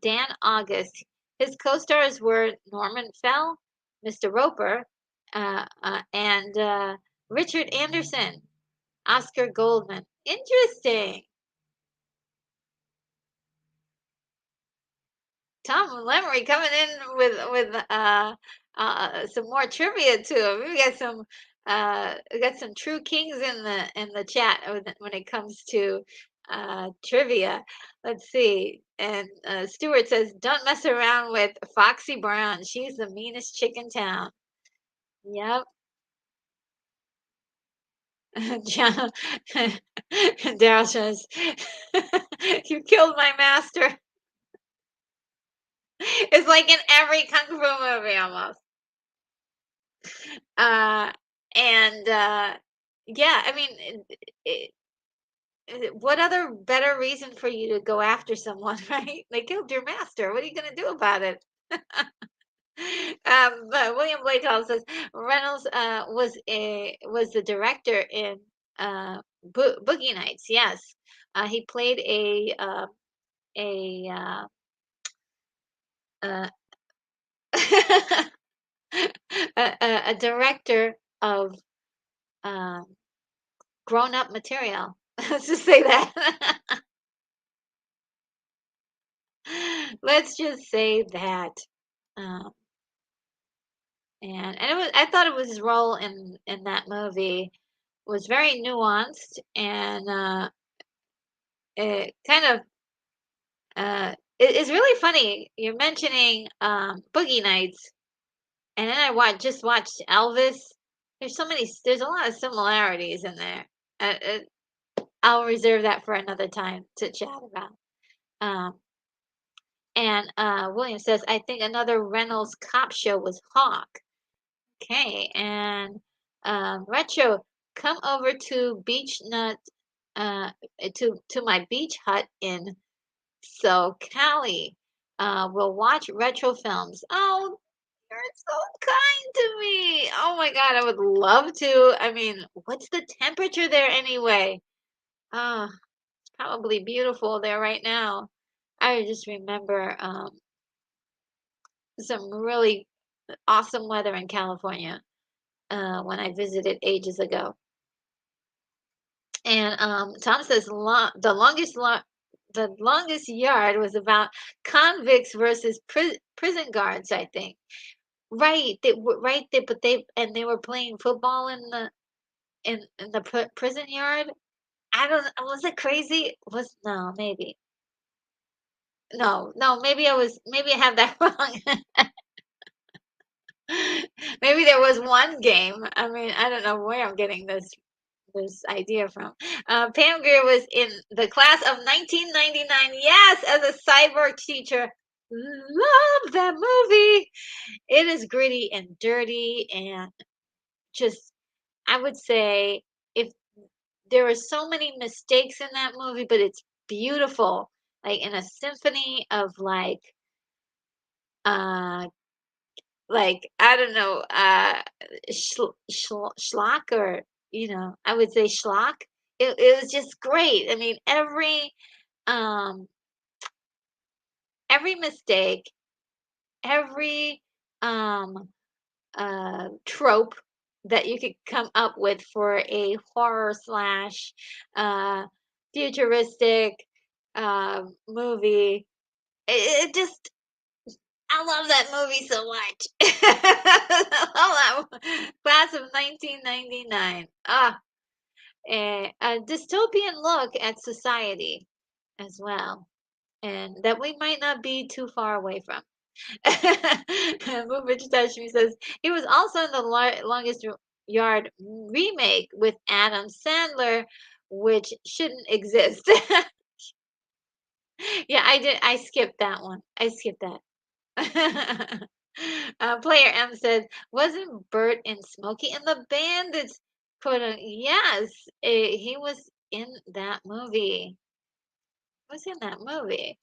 Dan August. His co-stars were Norman Fell, Mr. Roper, and Richard Anderson, Oscar Goldman. Interesting. Tom Lemery coming in with some more trivia too. We got some true kings in the chat when it comes to trivia. Let's see. And Stuart says, "Don't mess around with Foxy Brown. She's the meanest chick in town." Yep. John Daryl says, "You killed my master." It's like in every kung fu movie almost. Uh, and yeah, I mean, it, what other better reason for you to go after someone, right? They killed your master. What are you going to do about it? But William Blake says Reynolds was the director in Boogie Nights. Yes, he played a uh, a director of um, grown up material. Let's just say that. Let's just say that. Um, and it was I thought it was his role in that movie was very nuanced and it kind of it's really funny. You're mentioning Boogie Nights, and then just watched Elvis. There's a lot of similarities in there. I'll reserve that for another time to chat about. Um, and William says, I think another Reynolds cop show was Hawk. Okay, and Retro come over to Beach Nut, to my beach hut in Cali. We'll watch retro films. Oh, you're so kind to me. Oh my God, I would love to. I mean, what's the temperature there anyway? Ah, it's probably beautiful there right now. I just remember some really awesome weather in California when I visited ages ago. And Tom says the longest yard was about convicts versus prison guards, I think. Right, they were right there, but they were playing football in the prison yard. I don't, was it crazy? Was no, maybe. No, no, maybe I have that wrong. Maybe there was one game. I mean, I don't know where I'm getting this idea from. Pam Grier was in the class of 1999. Yes, as a cyborg teacher. Love that movie. It is gritty and dirty and just, I would say, if there are so many mistakes in that movie, but it's beautiful, like in a symphony of uh, like I don't know, schlock, or I would say schlock. It was just great. I mean, um every mistake, every um trope that you could come up with for a horror slash uh futuristic movie. It just, I love that movie so much. I love that class of 1999. A dystopian look at society as well, and that we might not be too far away from. Movement Tashmi says he was also in the Longest Yard remake with Adam Sandler, which shouldn't exist. Yeah, I did. I skipped that one. I skipped that. Player M says, wasn't Bert and Smokey in the Bandits? Yes, he was in that movie. Was in that movie.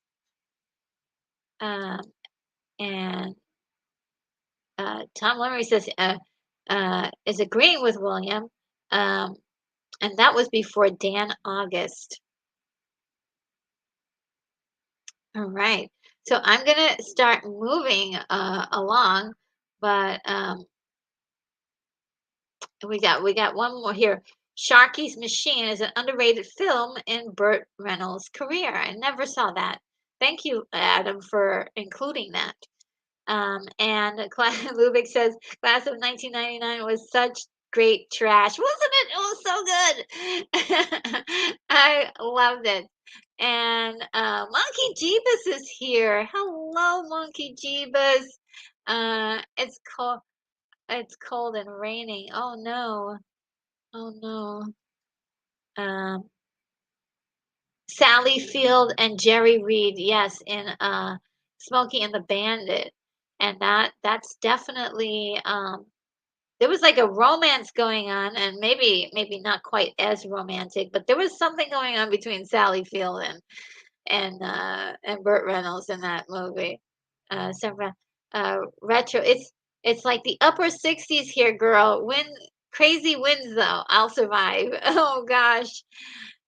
Um, and Tom Lemery says, is agreeing with William. Um, and that was before Dan August. All right. So I'm gonna start moving along, but we got one more here. Sharky's Machine is an underrated film in Burt Reynolds' career. I never saw that. Thank you, Adam, for including that. And Lubick says, class of 1999 was such great trash, wasn't it? It was so good. I loved it. And Monkey Jeebus is here. Hello, Monkey Jeebus. It's cold. It's cold and raining. Oh no. Oh no. Um, Sally Field and Jerry Reed, yes, in Smokey and the Bandit. And that's definitely there was like a romance going on, and maybe not quite as romantic, but there was something going on between Sally Field and Burt Reynolds in that movie. Some retro. It's like the upper 60s here, girl. Crazy winds though. I'll survive. Oh gosh.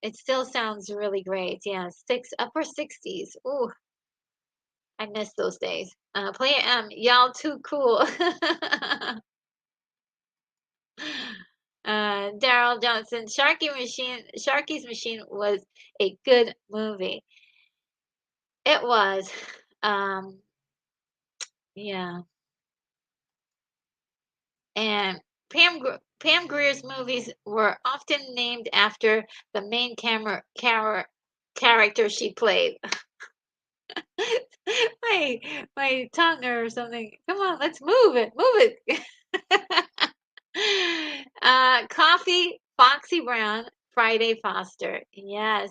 It still sounds really great. Yeah, upper 60s. Ooh, I miss those days. Player M, y'all too cool. Daryl Johnson, Sharky's Machine was a good movie. It was. Um, yeah. And Pam Grier's movies were often named after the main character she played. my my tongue or something. Come on, let's move it. Coffee, Foxy Brown, Friday Foster. Yes,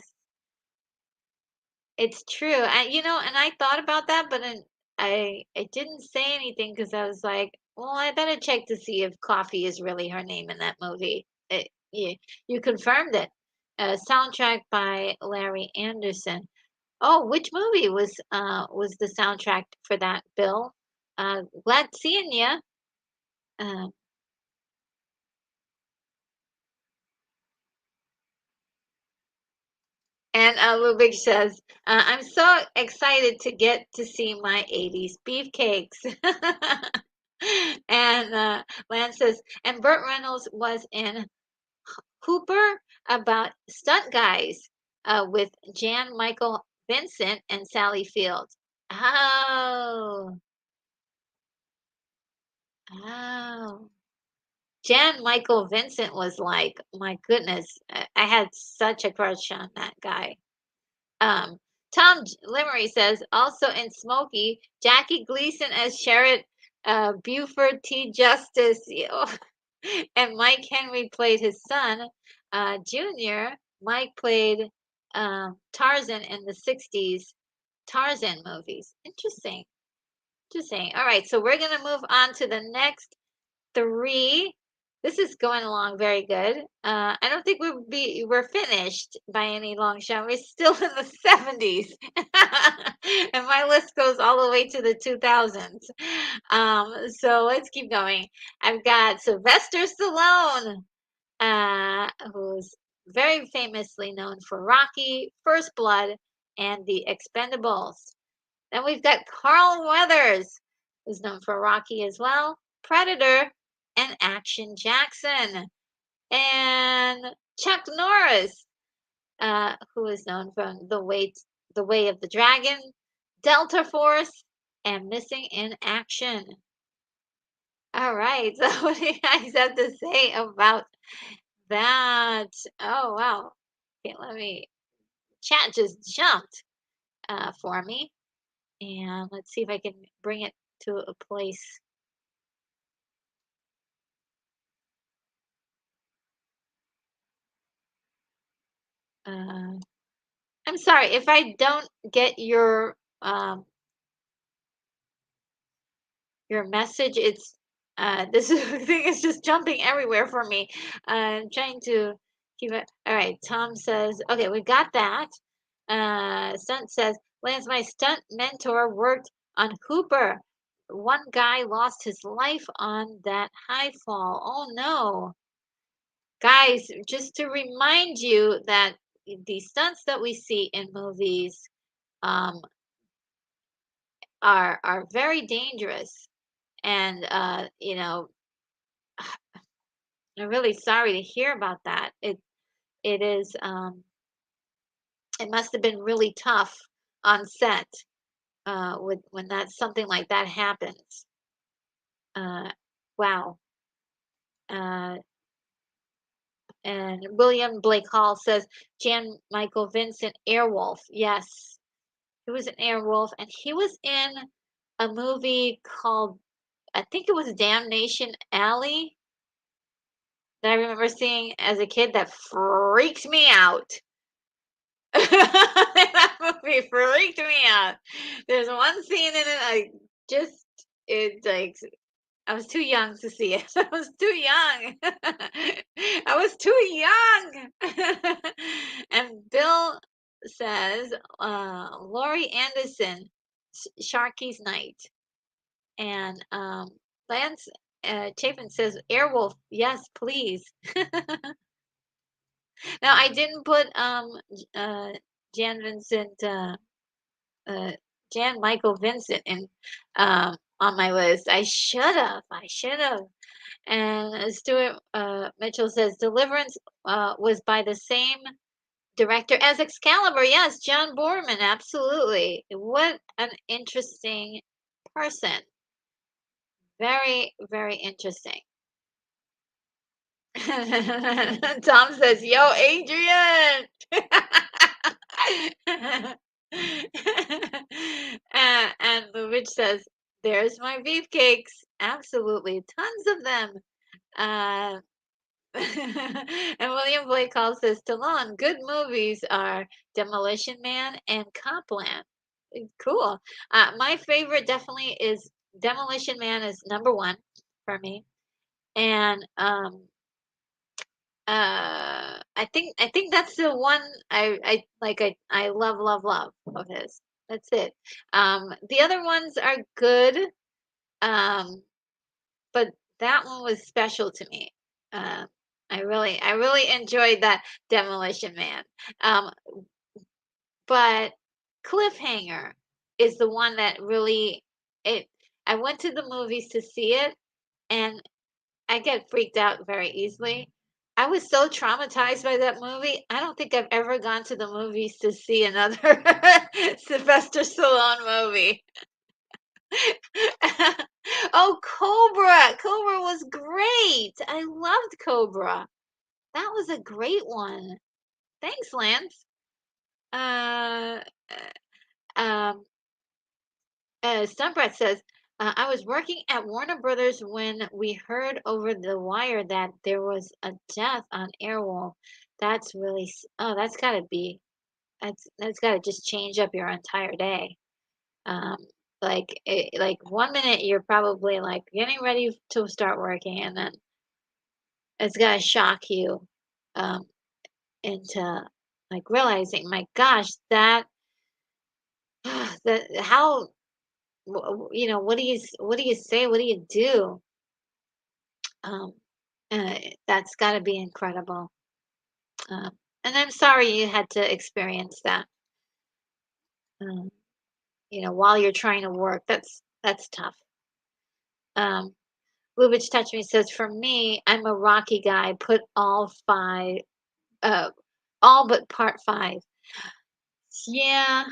it's true. And I thought about that, but then I didn't say anything because I was like, well, I better check to see if Coffee is really her name in that movie. you confirmed it. Soundtrack by Larry Anderson. Oh, which movie was the soundtrack for that, Bill? Glad seeing you. Uh, and Lubik says, "I'm so excited to get to see my '80s beefcakes." And Lance says, and Burt Reynolds was in Hooper about stunt guys with Jan Michael Vincent and Sally Field. Oh, oh. Jan Michael Vincent was like, my goodness, I had such a crush on that guy. Um, Limery says, also in Smokey, Jackie Gleason as Sheriff Buford T. Justice, and Mike Henry played his son, Junior. Mike played Tarzan in the '60s Tarzan movies. Interesting. Interesting. All right, so we're going to move on to the next three. This is going along very good. I don't think we're finished by any long shot. We're still in the '70s, and my list goes all the way to the 2000s. So let's keep going. I've got Sylvester Stallone, who's very famously known for Rocky, First Blood, and The Expendables. Then we've got Carl Weathers, who's known for Rocky as well, Predator, and Action Jackson. And Chuck Norris, who is known from The Way of the Dragon, Delta Force, and Missing in Action. All right, so what do you guys have to say about that? Oh, wow. Okay, let me, chat just jumped for me. And let's see if I can bring it to a place. Uh, I'm sorry if I don't get your message. It's this thing is just jumping everywhere for me. I'm trying to keep it. All right, Tom says, okay, we got that. Stunt says, Lance, my stunt mentor worked on Hooper. One guy lost his life on that high fall. Oh no. Guys, just to remind you that the stunts that we see in movies um, are very dangerous, and I'm really sorry to hear about that. It is it must have been really tough on set with when that's something like that happens. Uh, wow. Uh, and William Blake Hall says Jan Michael Vincent Airwolf. Yes, he was an Airwolf, and he was in a movie called, I think it was Damnation Alley, that I remember seeing as a kid that freaked me out. That movie freaked me out. There's one scene in it I just it like I was too young to see it. I was too young. I was too young. And Bill says, Laurie Anderson, Sharky's Night. And Lance Chapin says, Airwolf, yes, please. Now, I didn't put Jan Vincent, uh, Jan Michael Vincent in on my list. I should have. I should have. And Stuart Mitchell says Deliverance was by the same director as Excalibur. Yes, John Boorman. Absolutely. What an interesting person. Very, very interesting. Tom says, "Yo, Adrian." And the witch says, "There's my beefcakes. Absolutely, tons of them." Uh, and William Blake Hall says, "Stallone, good movies are Demolition Man and Copland." Cool. My favorite definitely is Demolition Man is number one for me, and I think that's the one I love, love, love of his. That's it. The other ones are good. Um, but that one was special to me. Um, I really enjoyed that Demolition Man. Um, but Cliffhanger is the one that really it. I went to the movies to see it, and I get freaked out very easily. I was so traumatized by that movie. I don't think I've ever gone to the movies to see another Sylvester Stallone movie. Oh, Cobra. Cobra was great. I loved Cobra. That was a great one. Thanks, Lance. Uh, um, Sunbread says, I was working at Warner Brothers when we heard over the wire that there was a death on Airwolf. That's really, that's gotta be, that's gotta just change up your entire day. Um, like 1 minute you're probably like getting ready to start working, and then it's gotta shock you, um, into like realizing, my gosh, that that how what do you say? What do you do? Um, that's got to be incredible. And I'm sorry you had to experience that. Um, while you're trying to work, that's tough. Um, Lubitsch Touch Me says, for me, I'm a Rocky guy. Put uh, all but part five. Yeah,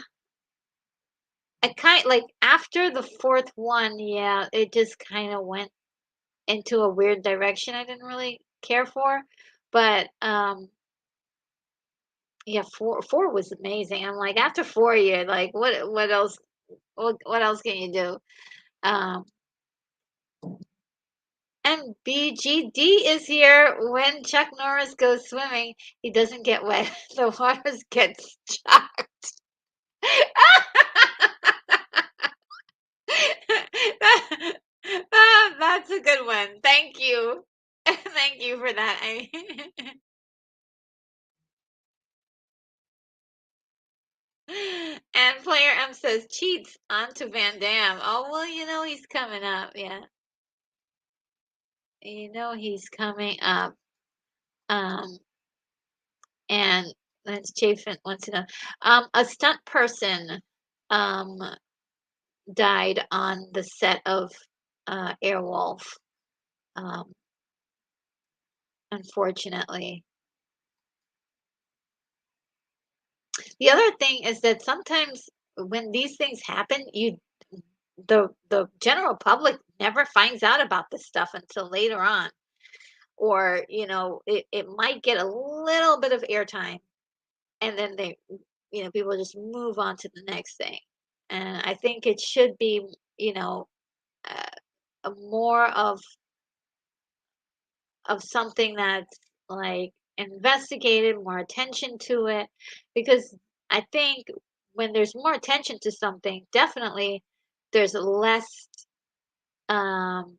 I kind like after the fourth one. Yeah, it just kind of went into a weird direction I didn't really care for. But yeah, four was amazing. I'm like, after four, you're like, what else what else can you do? Um and BGD is here. When Chuck Norris goes swimming, he doesn't get wet. The waters gets chocked. That's a good one. Thank you. Thank you for that. And Player M says cheats onto Van Dam. Oh, well, he's coming up. Yeah. He's coming up. Um, and Lance Chafin wants to know. A stunt person um died on the set of Airwolf, um, unfortunately. The other thing is that sometimes when these things happen, the general public never finds out about this stuff until later on. Or, it might get a little bit of airtime, and then people just move on to the next thing. And I think it should be, you know, uh, a more of something that's like investigated, more attention to it, because I think when there's more attention to something, definitely there's less um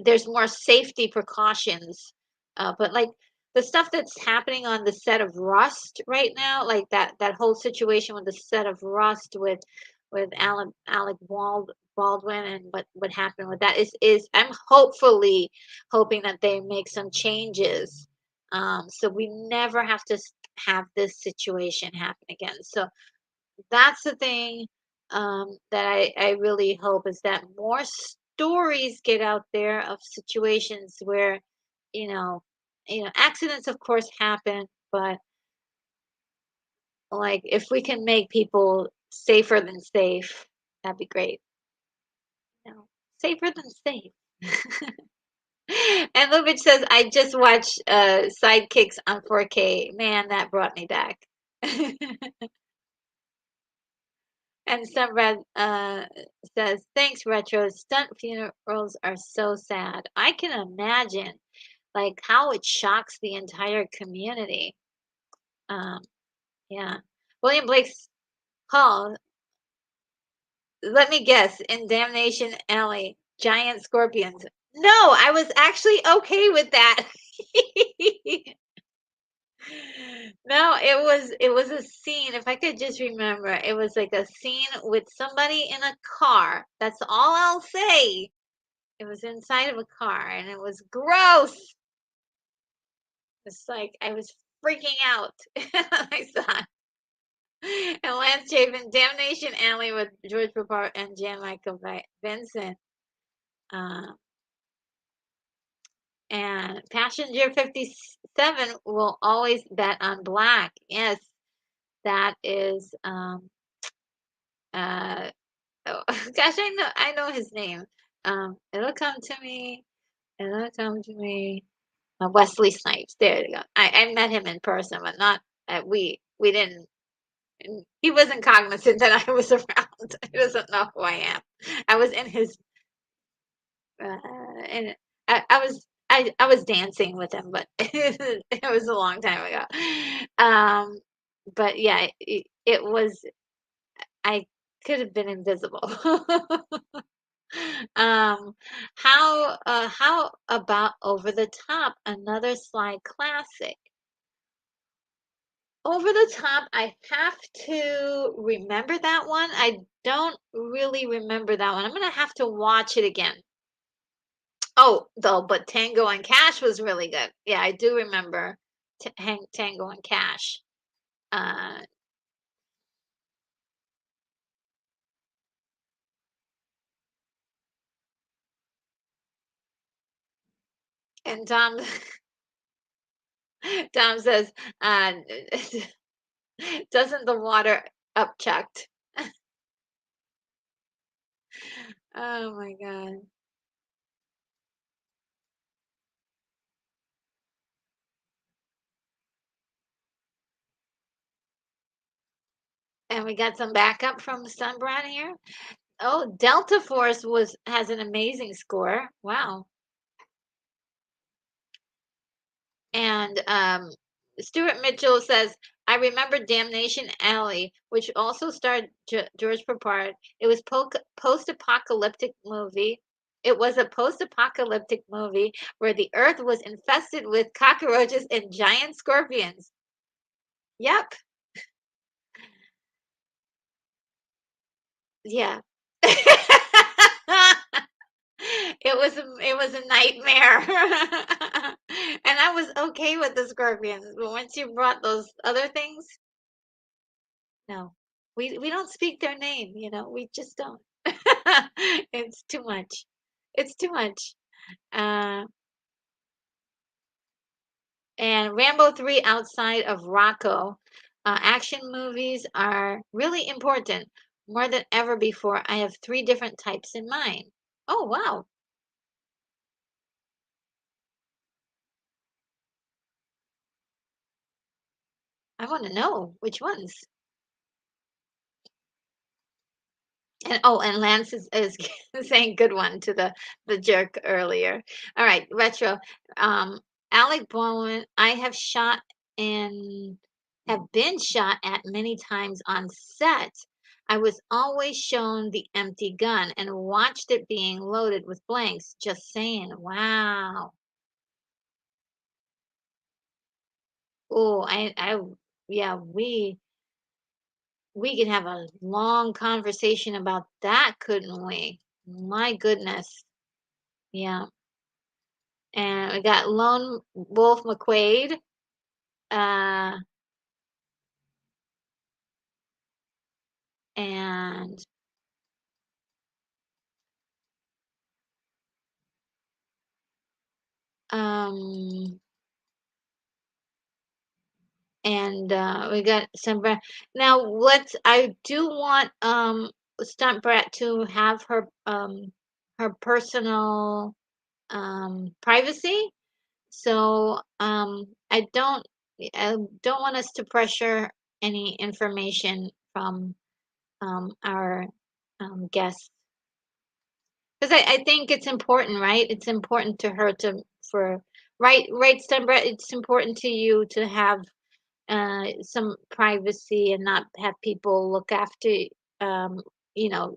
there's more safety precautions. But like the stuff that's happening on the set of Rust right now, like that whole situation with the set of Rust with Alec Baldwin, and what happened with that is I'm hoping that they make some changes, so we never have to have this situation happen again. So that's the thing, that I really hope, is that more stories get out there of situations where, you know, accidents of course happen, but like if we can make people safer than safe, that'd be great. Safer than safe. And Lubitsch says, I just watched Sidekicks on 4K. Man, that brought me back. And Sunred says, thanks, Retro. Stunt funerals are so sad. I can imagine like how it shocks the entire community. Um, yeah. William Blake's Hall, let me guess, in Damnation Alley, giant scorpions. No, I was actually okay with that. No, it was a scene. If I could just remember, it was like a scene with somebody in a car. That's all I'll say. It was inside of a car and it was gross. It's like I was freaking out. I saw it. And Lance Chapin, Damnation Alley with George Papard and Jan Michael Vincent. Uh, and Passenger 57 will always bet on black. Yes, that is uh oh, gosh, I know his name. It'll come to me. It'll come to me. Wesley Snipes. There you go. I met him in person, but not we didn't. He wasn't cognizant that I was around. He doesn't know who I am. I was in his and I was dancing with him, but it was a long time ago. Um, but yeah, it was. I could have been invisible. How about Over the Top, another slide classic? Over the Top, I have to remember that one. I don't really remember that one. I'm gonna have to watch it again. Oh, though, but Tango and Cash was really good. Yeah, I do remember Tango and Cash. Uh, and Tom says, doesn't the water upchucked? Oh my God. And we got some backup from Sunbrand here. Oh, Delta Force has an amazing score. Wow. And Stuart Mitchell says, I remember Damnation Alley, which also starred George Papard. It was post-apocalyptic movie. It was a post-apocalyptic movie where the earth was infested with cockroaches and giant scorpions. Yep. Yeah. It was a nightmare. And I was okay with the scorpions, but once you brought those other things, no. We don't speak their name, we just don't. It's too much. It's too much. Uh, and Rambo 3 outside of Rocco. Action movies are really important. More than ever before, I have three different types in mind. Oh, wow. I want to know which ones. And Lance is saying good one to the jerk earlier. All right, retro. Um, Alec Baldwin, I have been shot at many times on set. I was always shown the empty gun and watched it being loaded with blanks. Just saying. Wow. Oh, yeah, we could have a long conversation about that, couldn't we? My goodness. Yeah. And we got Lone Wolf McQuaid. Uh, and um we got some now I do want Stunt Brat to have her personal privacy. So I don't want us to pressure any information from our guests because I think it's important, right? It's important to her for right, Stembra. It's important to you to have some privacy and not have people look after um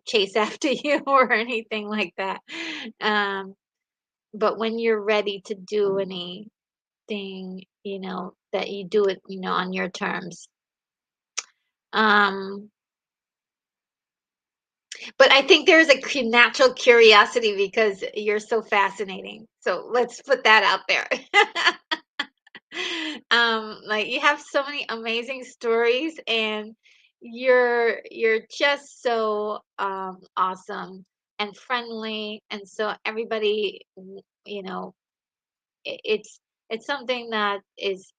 chase after you or anything like that. Um, but when you're ready to do any thing, that you do it, on your terms. Um, but I think there's a natural curiosity because you're so fascinating. So let's put that out there. Like you have so many amazing stories and you're just so awesome and friendly and so everybody you know it's something that is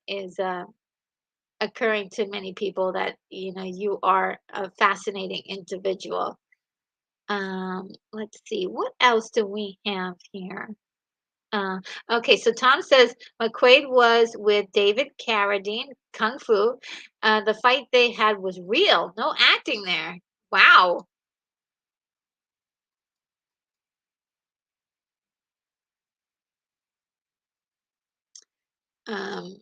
occurring to many people that you are a fascinating individual. Let's see, what else do we have here? Uh, okay, so Tom says McQuaid was with David Carradine, Kung Fu. The fight they had was real, no acting there. Wow. Um,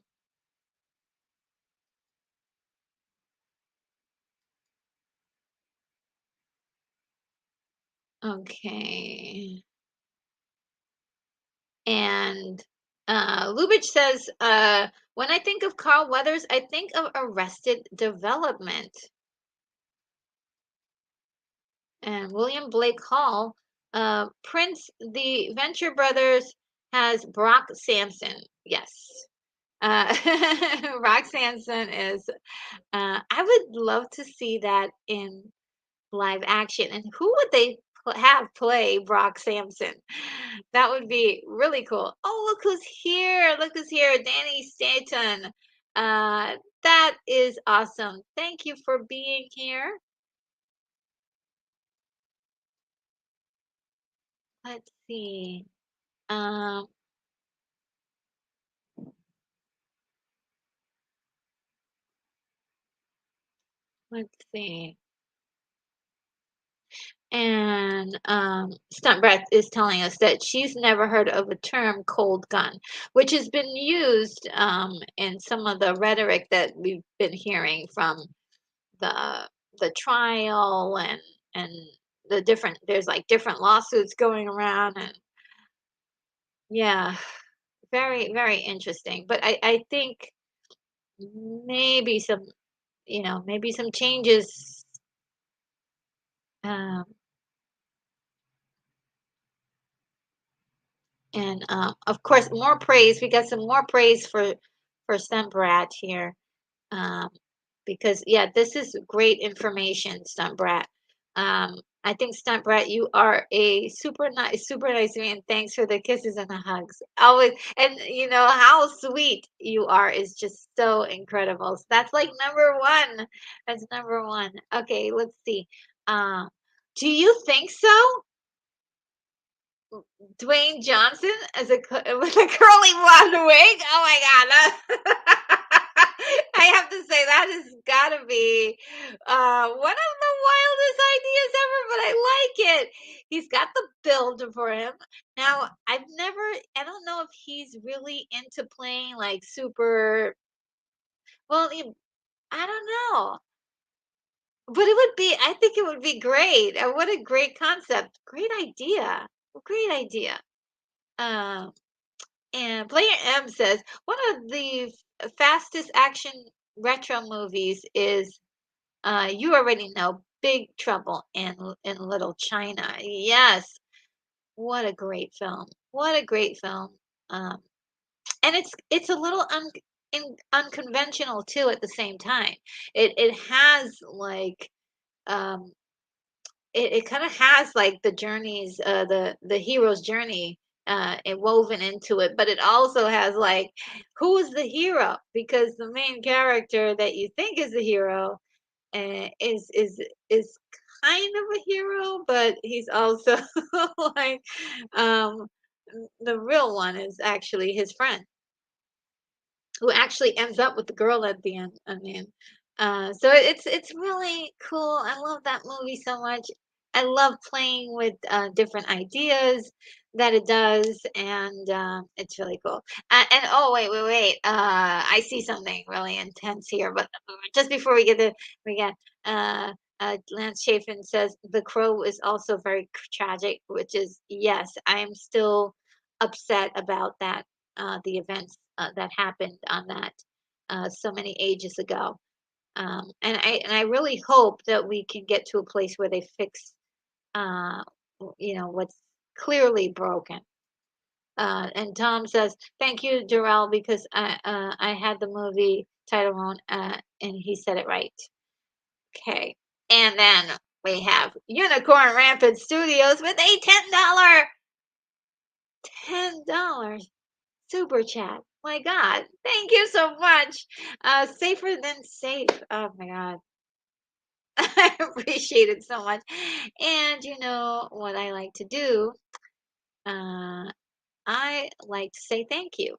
okay. And Lubitsch says, when I think of Carl Weathers, I think of Arrested Development. And William Blake Hall, Prince, the Venture Brothers has Brock Samson. Yes. Uh, Brock Samson is, I would love to see that in live action. And who would they have play Brock Samson? That would be really cool. Oh, look who's here. Look who's here. Danny Stanton. That is awesome. Thank you for being here. Let's see. Um, let's see. And Stunt Breath is telling us that she's never heard of a term cold gun, which has been used in some of the rhetoric that we've been hearing from the the trial and the different there's like different lawsuits going around and yeah, very, very interesting. But I think maybe some maybe some changes um and of course more praise. We got some more praise for Sunbrat here. Um, because yeah, this is great information, Stunt Brat. I think Stunt Brat, you are a super nice man. Thanks for the kisses and the hugs. Always, and you know how sweet you are is just so incredible. So that's like number one. That's number one. Okay, let's see. Um, do you think so? Dwayne Johnson as with a curly blonde wig. Oh my god, I have to say that has got to be one of the wildest ideas ever. But I like it. He's got the build for him. Now, I don't know if he's really into playing like super. Well, I don't know, but it would be. I think it would be great. What a great concept! Great idea. Great idea. Um, And Player M says one of the fastest action retro movies is you already know Big Trouble in Little China. Yes, what a great film! What a great film! Um, and it's a little unconventional too at the same time. It has like um, it kind of has like the journeys the hero's journey woven into it, but it also has like who is the hero, because the main character that you think is the hero is kind of a hero, but he's also like um the real one is actually his friend who actually ends up with the girl at the end. I mean, so it's really cool. I love that movie so much. I love playing with different ideas that it does, and it's really cool. And oh wait, I see something really intense here. But just before we get to we get Lance Chafin says The Crow is also very tragic, which is yes, I am still upset about that the events that happened on that so many ages ago. And I really hope that we can get to a place where they fix, uh, what's clearly broken. And Tom says, "Thank you, Jarrell, because I had the movie title wrong, and he said it right." Okay. And then we have Unicorn Rampant Studios with a $10 super chat. My God, thank you so much. Safer than safe. Oh my God. I appreciate it so much. And you know what I like to do? Uh, I like to say thank you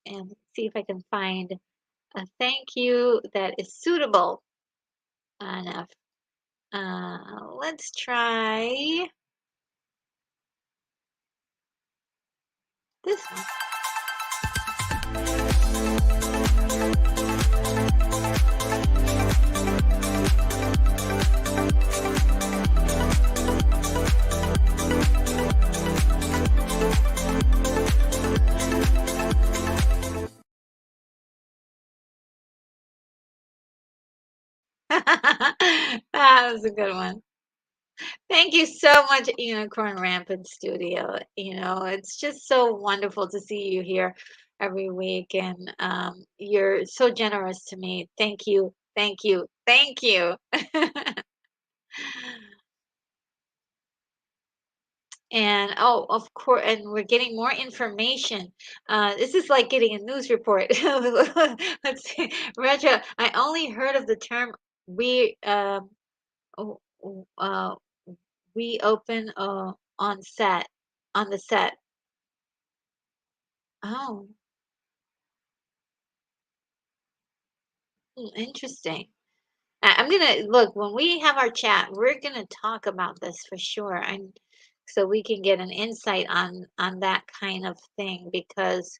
and see if I can find a thank you that is suitable enough. Let's try this one. That was a good one. Thank you so much, Unicorn Rampant Studio. It's just so wonderful to see you here every week, and you're so generous to me. Thank you, thank you, thank you. And oh, of course, and we're getting more information. This is like getting a news report. Let's see, Regia. I only heard of the term we oh, oh, we open on set on the set. Oh, interesting. I'm gonna look when we have our chat. We're gonna talk about this for sure, and so we can get an insight on that kind of thing because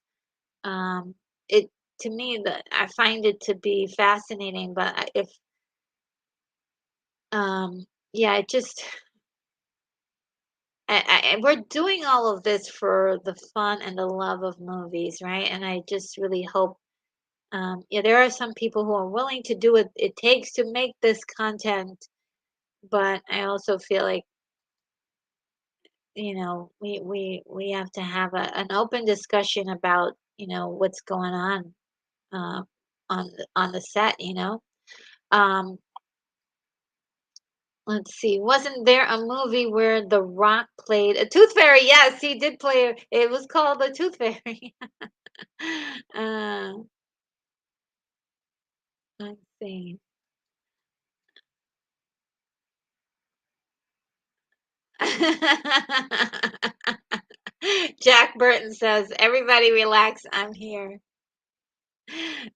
um, it to me that I find it to be fascinating. But if yeah, it just we're doing all of this for the fun and the love of movies, right? And I just really hope. Yeah, there are some people who are willing to do what it takes to make this content, but I also feel like, we have to have an open discussion about, what's going uh, on the set. Um, let's see, wasn't there a movie where The Rock played a tooth fairy? Yes, he did play. It was called The Tooth Fairy. uh, let's see. Jack Burton says, "Everybody relax, I'm here."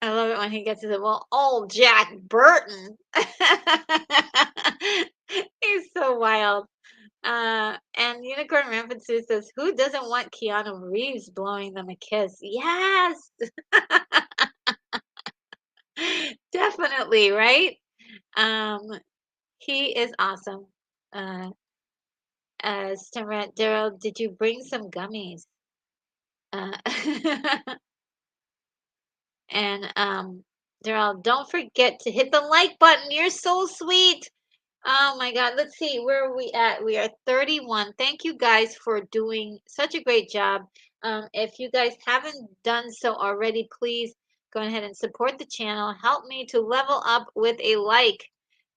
I love it when he gets to the, well, old Jack Burton. He's so wild. And Unicorn Rampant Sue says, "Who doesn't want Keanu Reeves blowing them a kiss?" Yes, definitely, right? Um, he is awesome. Uh, Daryl, did you bring some gummies? Uh, and Daryl, don't forget to hit the like button. You're so sweet. Oh my God. Let's see. Where are we at? We are 31. Thank you guys for doing such a great job. If you guys haven't done so already, please go ahead and support the channel. Help me to level up with a like.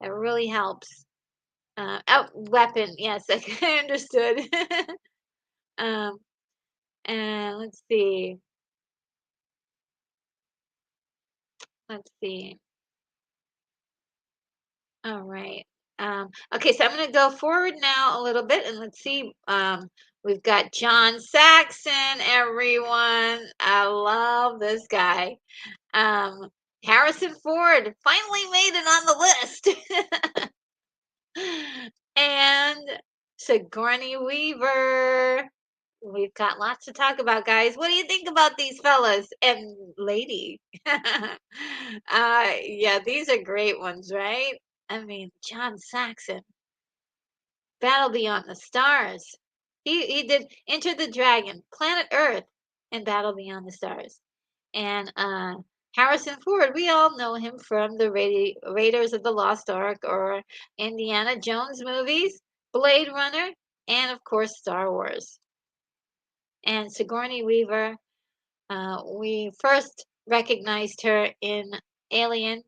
It really helps. Oh, weapon. Yes, I understood. um, and let's see. Let's see. All right. Okay, so I'm going to go forward now a little bit and let's see. We've got John Saxon, everyone. I love this guy. Um, Harrison Ford finally made it on the list. And Sigourney Weaver. We've got lots to talk about, guys. What do you think about these fellas and lady? Yeah, these are great ones, right? I mean, John Saxon, Battle Beyond the Stars. He did Enter the Dragon, Planet Earth. and Battle Beyond the Stars. And Harrison Ford, we all know him from the Raiders of the Lost Ark or Indiana Jones movies, Blade Runner, and of course Star Wars. And Sigourney Weaver, we first recognized her in Alien,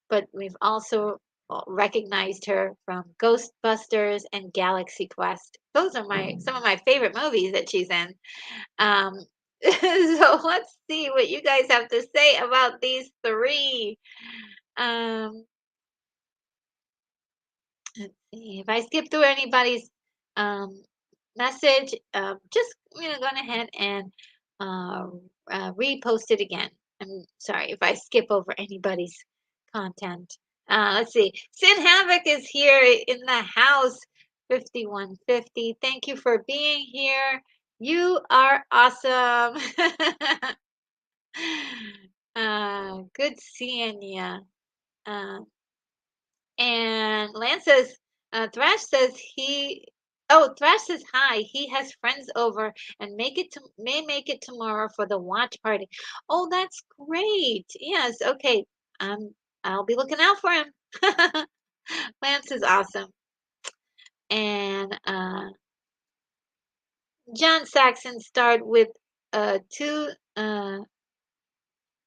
but we've also recognized her from Ghostbusters and Galaxy Quest. Those are my some of my favorite movies that she's in. Um, so let's see what you guys have to say about these three. Um, let's see if I skip through anybody's um, message. Just go ahead and uh, repost it again. I'm sorry if I skip over anybody's content. Let's see. Sin Havoc is here in the house. 5150. Thank you for being here. You are awesome. Good seeing you. Uh, and Lance says, Thrash says Thrash says hi. He has friends over and may make it tomorrow for the watch party. Oh, that's great. Yes, okay. I'll be looking out for him. Lance is awesome. And John Saxon starred with two um,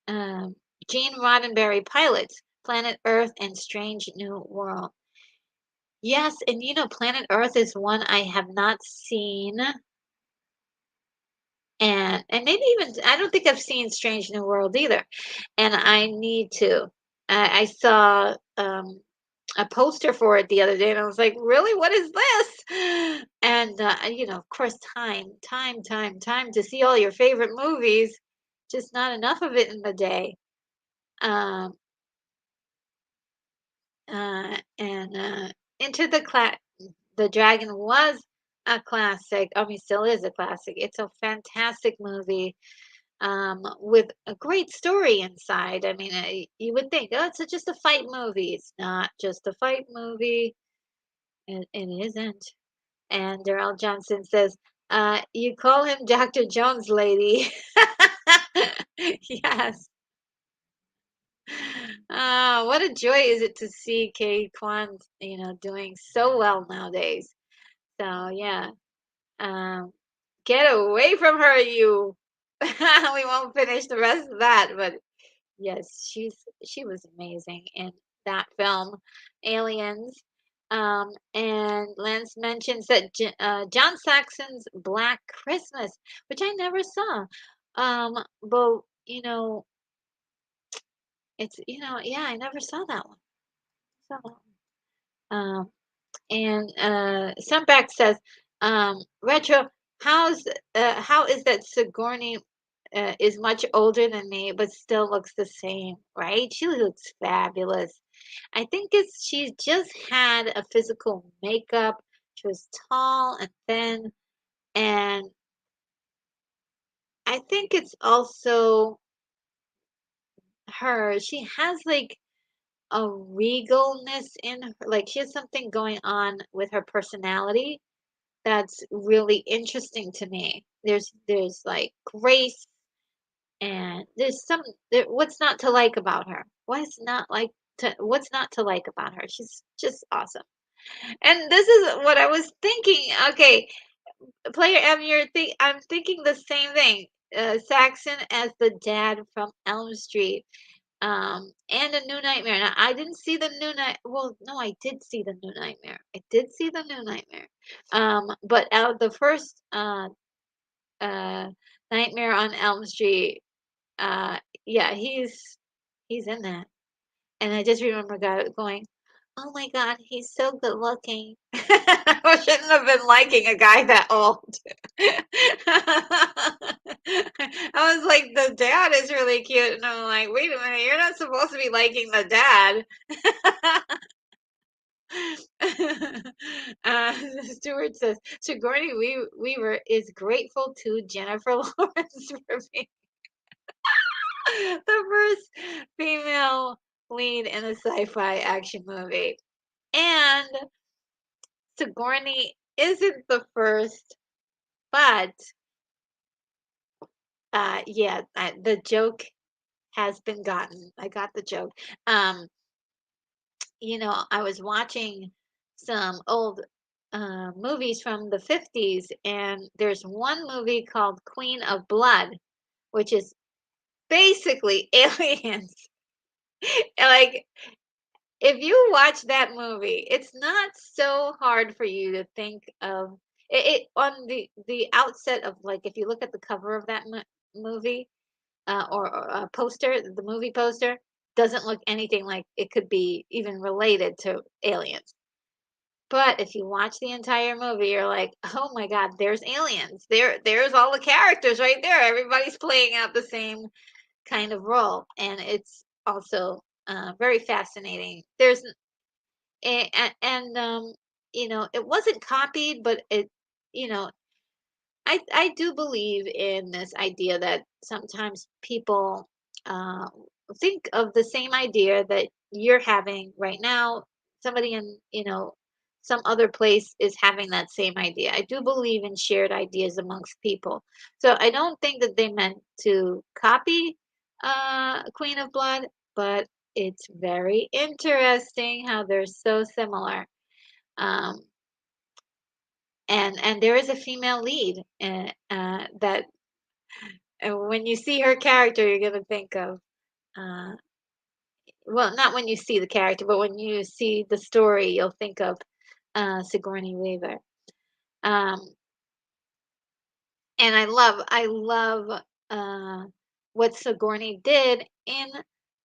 Gene Roddenberry pilots, Planet Earth and Strange New World. Yes, and Planet Earth is one I have not seen, and maybe even I don't think I've seen Strange New World either, and I need to. I saw a poster for it the other day, and I was like, really, what is this? And of course, time to see all your favorite movies, just not enough of it in the day. Um, and Into the Dragon was a classic. I mean, still is a classic. It's a fantastic movie with a great story inside. I mean, you would think, oh, it's just a fight movie. It's not just a fight movie. It isn't. And Darrell Johnson says, you call him Dr. Jones, lady. Yes. What a joy is it to see Kay Kwan, doing so well nowadays. So yeah, um, get away from her, you. We won't finish the rest of that, but yes, she was amazing in that film, Aliens. And Lance mentions that John Saxon's Black Christmas, which I never saw. But it's yeah, I never saw that one. Saw that one. And Sunback says, Retro, how is that Sigourney is much older than me, but still looks the same, right? She looks fabulous. I think she just had a physical makeup. She was tall and thin, and I think it's also her. She has like a regalness in her, like she has something going on with her personality that's really interesting to me. There's like grace and what's not to like about her? What's not to like about her? She's just awesome. And this is what I was thinking. Okay, player M, I'm thinking the same thing. Saxon as the dad from Elm Street. And A New Nightmare. Now, I didn't see the New Night. Well, no, I did see the New Nightmare. I did see the New Nightmare. But out of the first uh, Nightmare on Elm Street, uh, yeah, he's in that. And I just remember going, oh my God, he's so good looking. I shouldn't have been liking a guy that old. I was like, the dad is really cute. And I'm like, wait a minute, you're not supposed to be liking the dad. uh, Stewart says, Sigourney Weaver is grateful to Jennifer Lawrence for being the first female lead in a sci-fi action movie. And Sigourney isn't the first, but Yeah, the joke has been gotten. I got the joke. Um, I was watching some old movies from the 50s, and there's one movie called Queen of Blood, which is basically aliens. Like, if you watch that movie, it's not so hard for you to think of it on the outset of, like, if you look at the cover of that movie, or a poster, the movie poster doesn't look anything like it could be even related to aliens. But if you watch the entire movie, you're like, "Oh my God, there's aliens. There's all the characters right there. Everybody's playing out the same kind of role." And it's also very fascinating. It wasn't copied, but you know, I do believe in this idea that sometimes people uh, think of the same idea that you're having right now. Somebody in, some other place is having that same idea. I do believe in shared ideas amongst people. So I don't think that they meant to copy Queen of Blood, but it's very interesting how they're so similar. Um, and there is a female lead, that when you see her character, you're gonna think of, uh, well, not when you see the character, but when you see the story, you'll think of Sigourney Weaver. Um, and I love what Sigourney did in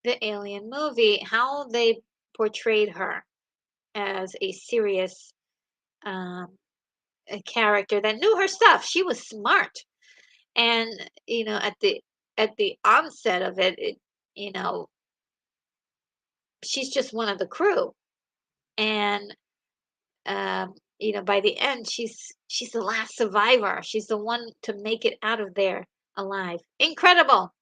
the Alien movie, how they portrayed her as a serious, um, a character that knew her stuff. She was smart. And, at the onset of it, you know, she's just one of the crew. And, by the end, she's the last survivor. She's the one to make it out of there alive. Incredible.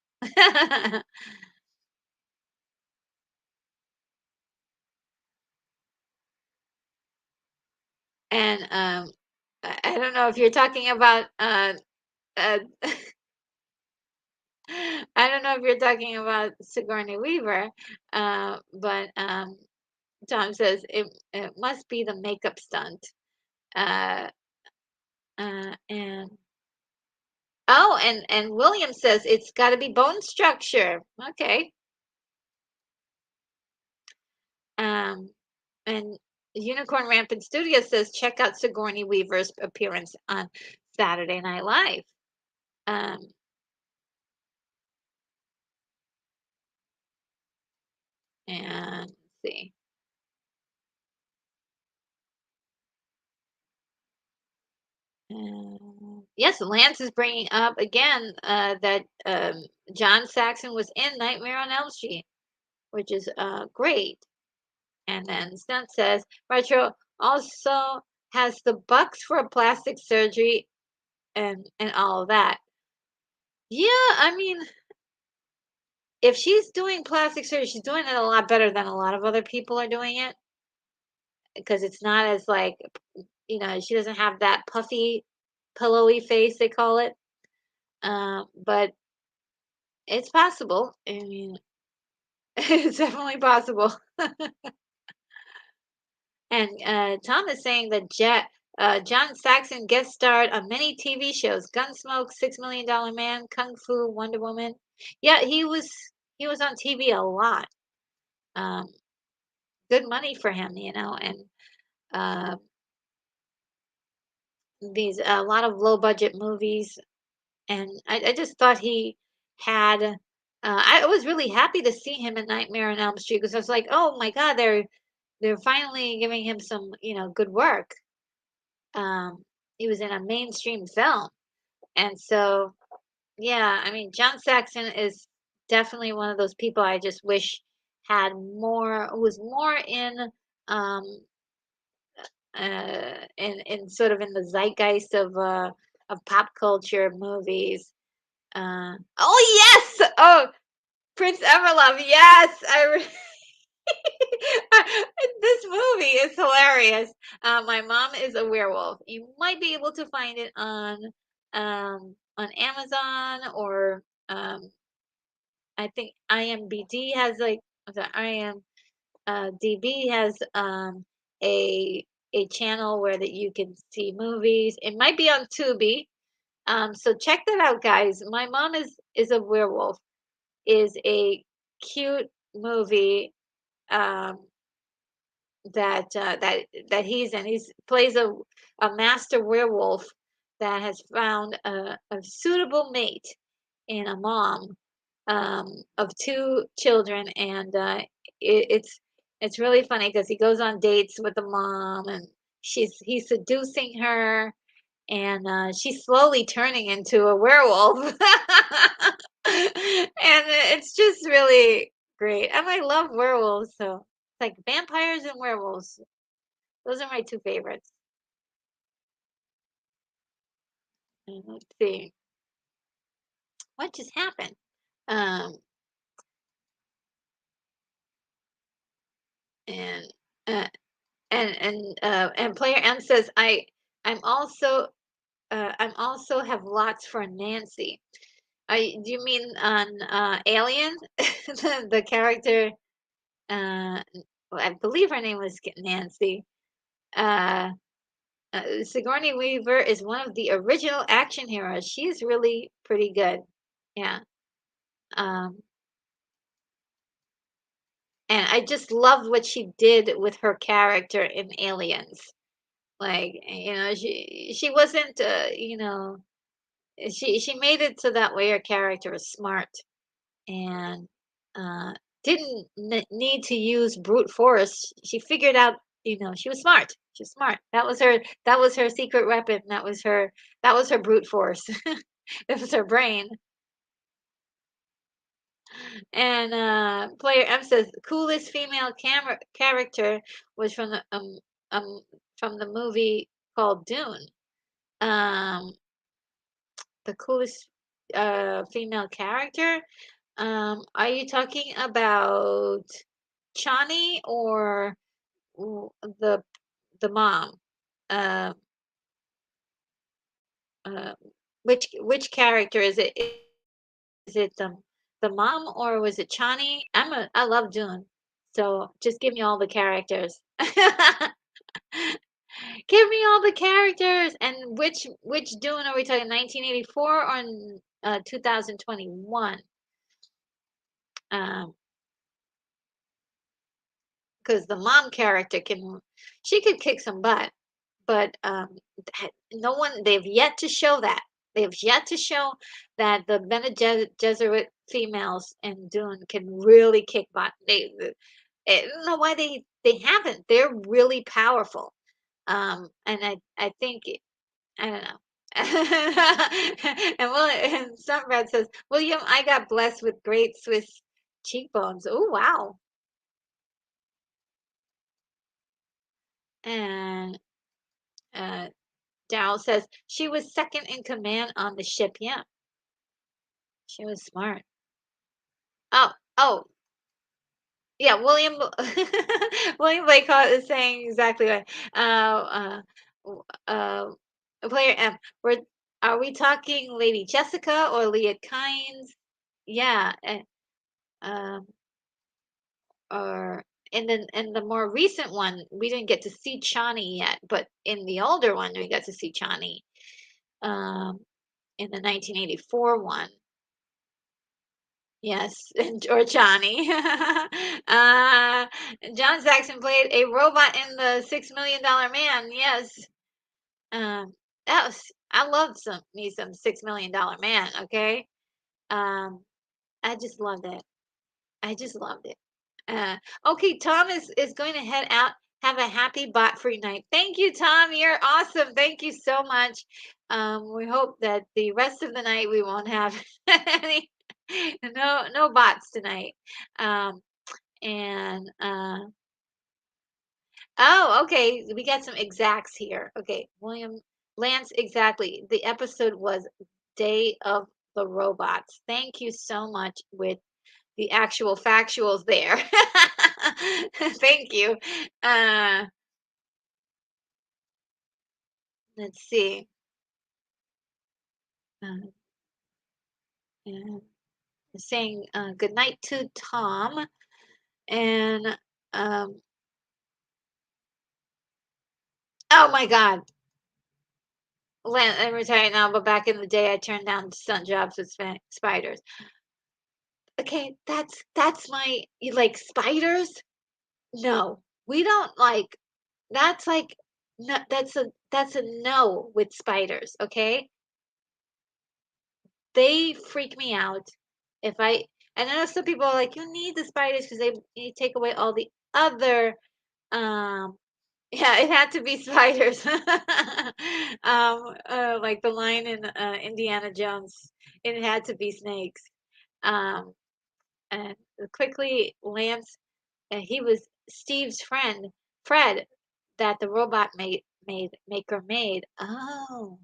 And I don't know if you're talking about I don't know if you're talking about Sigourney Weaver, but Tom says it must be the makeup stunt. Uh, and oh, and William says it's got to be bone structure. Okay. Um, and Unicorn Rampant Studio says check out Sigourney Weaver's appearance on Saturday Night Live. Um, and let's see. Yes, Lance is bringing up again that John Saxon was in Nightmare on Elm Street, which is great. And then Stunt says, Retro also has the bucks for plastic surgery and all of that. Yeah, I mean, if she's doing plastic surgery, she's doing it a lot better than a lot of other people are doing it because it's not as like, she doesn't have that puffy, pillowy face, they call it. But it's possible. I mean, it's definitely possible. And Tom is saying that John Saxon guest starred on many TV shows: Gunsmoke, $6 Million Man, Kung Fu, Wonder Woman. Yeah, he was on TV a lot. Um, Good money for him, and uh, these a lot of low budget movies. And I just thought he had. I was really happy to see him in Nightmare on Elm Street because I was like, oh my God, they're finally giving him some, good work. He was in a mainstream film. And so, yeah, I mean, John Saxon is definitely one of those people I just wish had more, was more um, in sort of in the zeitgeist of pop culture movies. Oh yes! Oh, Prince Everlove, yes! This movie is hilarious. My mom is a werewolf. You might be able to find it on on Amazon, or I think IMBD has like DB has a a channel where that you can see movies. It might be on Tubi. So check that out, guys. My Mom is a Werewolf is a cute movie um, that he's in. He's plays a master werewolf that has found a suitable mate in a mom of two children, and it's really funny because he goes on dates with the mom, and he's seducing her, and she's slowly turning into a werewolf. And it's just really great. And I love werewolves, so it's like vampires and werewolves. Those are my two favorites. And let's see, what just happened? Um, and uh, and player M says, I'm also have lots for Nancy. Do you mean on Alien? The character, uh, well, I believe her name was Nancy. Uh, Sigourney Weaver is one of the original action heroes. She's really pretty good. Yeah. Um, and I just loved what she did with her character in Aliens. Like, she wasn't, she made it so that way her character was smart and uh, didn't need to use brute force. She figured out, she was smart. She was smart. That was her secret weapon. That was her brute force. That was her brain. And player M says coolest female camera character was um from the movie called Dune. Um, the coolest female character. Are you talking about Chani or w- the the mom? Uh, uh, which character is it? Is it the mom or was it Chani? I love Dune, so just give me all the characters. Give me all the characters. And which Dune are we talking? 1984 or 2021? Um, because the mom character she could kick some butt, but no one they've yet to show that. They've yet to show that the Bene Gesserit females in Dune can really kick butt. I don't know why they haven't. They're really powerful. And I think I don't know. And Sunbread says, William, I got blessed with great Swiss cheekbones. Oh wow. And uh Daryl says she was second in command on the ship. Yeah, she was smart. Oh, oh, yeah. William Blackhart is saying exactly what. Player M. Are we talking Lady Jessica or Leah Kynes? Yeah, um, or in the more recent one, we didn't get to see Chani yet, but in the older one, we got to see Chani. Um, in the 1984 one. Yes, or Johnny. John Saxon played a robot in the $6 Million Man. Yes. That was I loved some $6 Million Man. Okay. Um, I just loved it. I just loved it. Uh, okay, Tom is going to head out. Have a happy bot free night. Thank you, Tom. You're awesome. Thank you so much. We hope that the rest of the night we won't have any no bots tonight. Um, and oh, okay, we got some exacts here. Okay, William Lance, exactly. The episode was Day of the Robots. Thank you so much with the actual factuals there. Thank you. Uh, let's see. and saying good night to Tom. And um, oh my God, I'm retired now, but back in the day, I turned down stunt jobs with spiders. Okay, that's my you like spiders? No, we don't like. That's like no, that's a no with spiders. Okay, they freak me out. If I and I know some people are like, you need the spiders because they take away all the other um yeah, it had to be spiders. Like the line in Indiana Jones, it had to be snakes. Um, and quickly Lance, he was Steve's friend, Fred, that the robot maker made. Oh,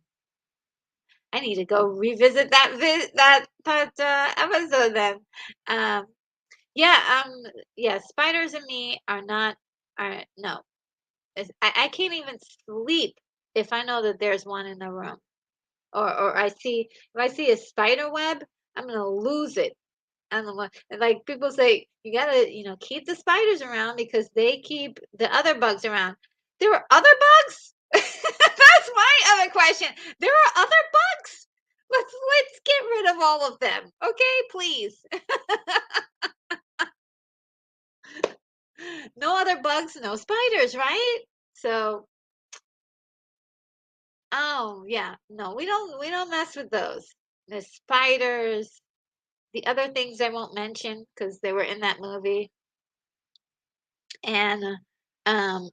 I need to go revisit that episode then. Um, yeah, yeah, spiders and me are not are no. I can't even sleep if I know that there's one in the room. Or I see if I see a spider web, I'm gonna lose it. And like people say, you gotta, keep the spiders around because they keep the other bugs around. There are other bugs? That's my other question. There are other bugs? Let's get rid of all of them. Okay, please. No other bugs, no spiders, right? So, oh yeah, no, we don't mess with those. The spiders, the other things I won't mention because they were in that movie, and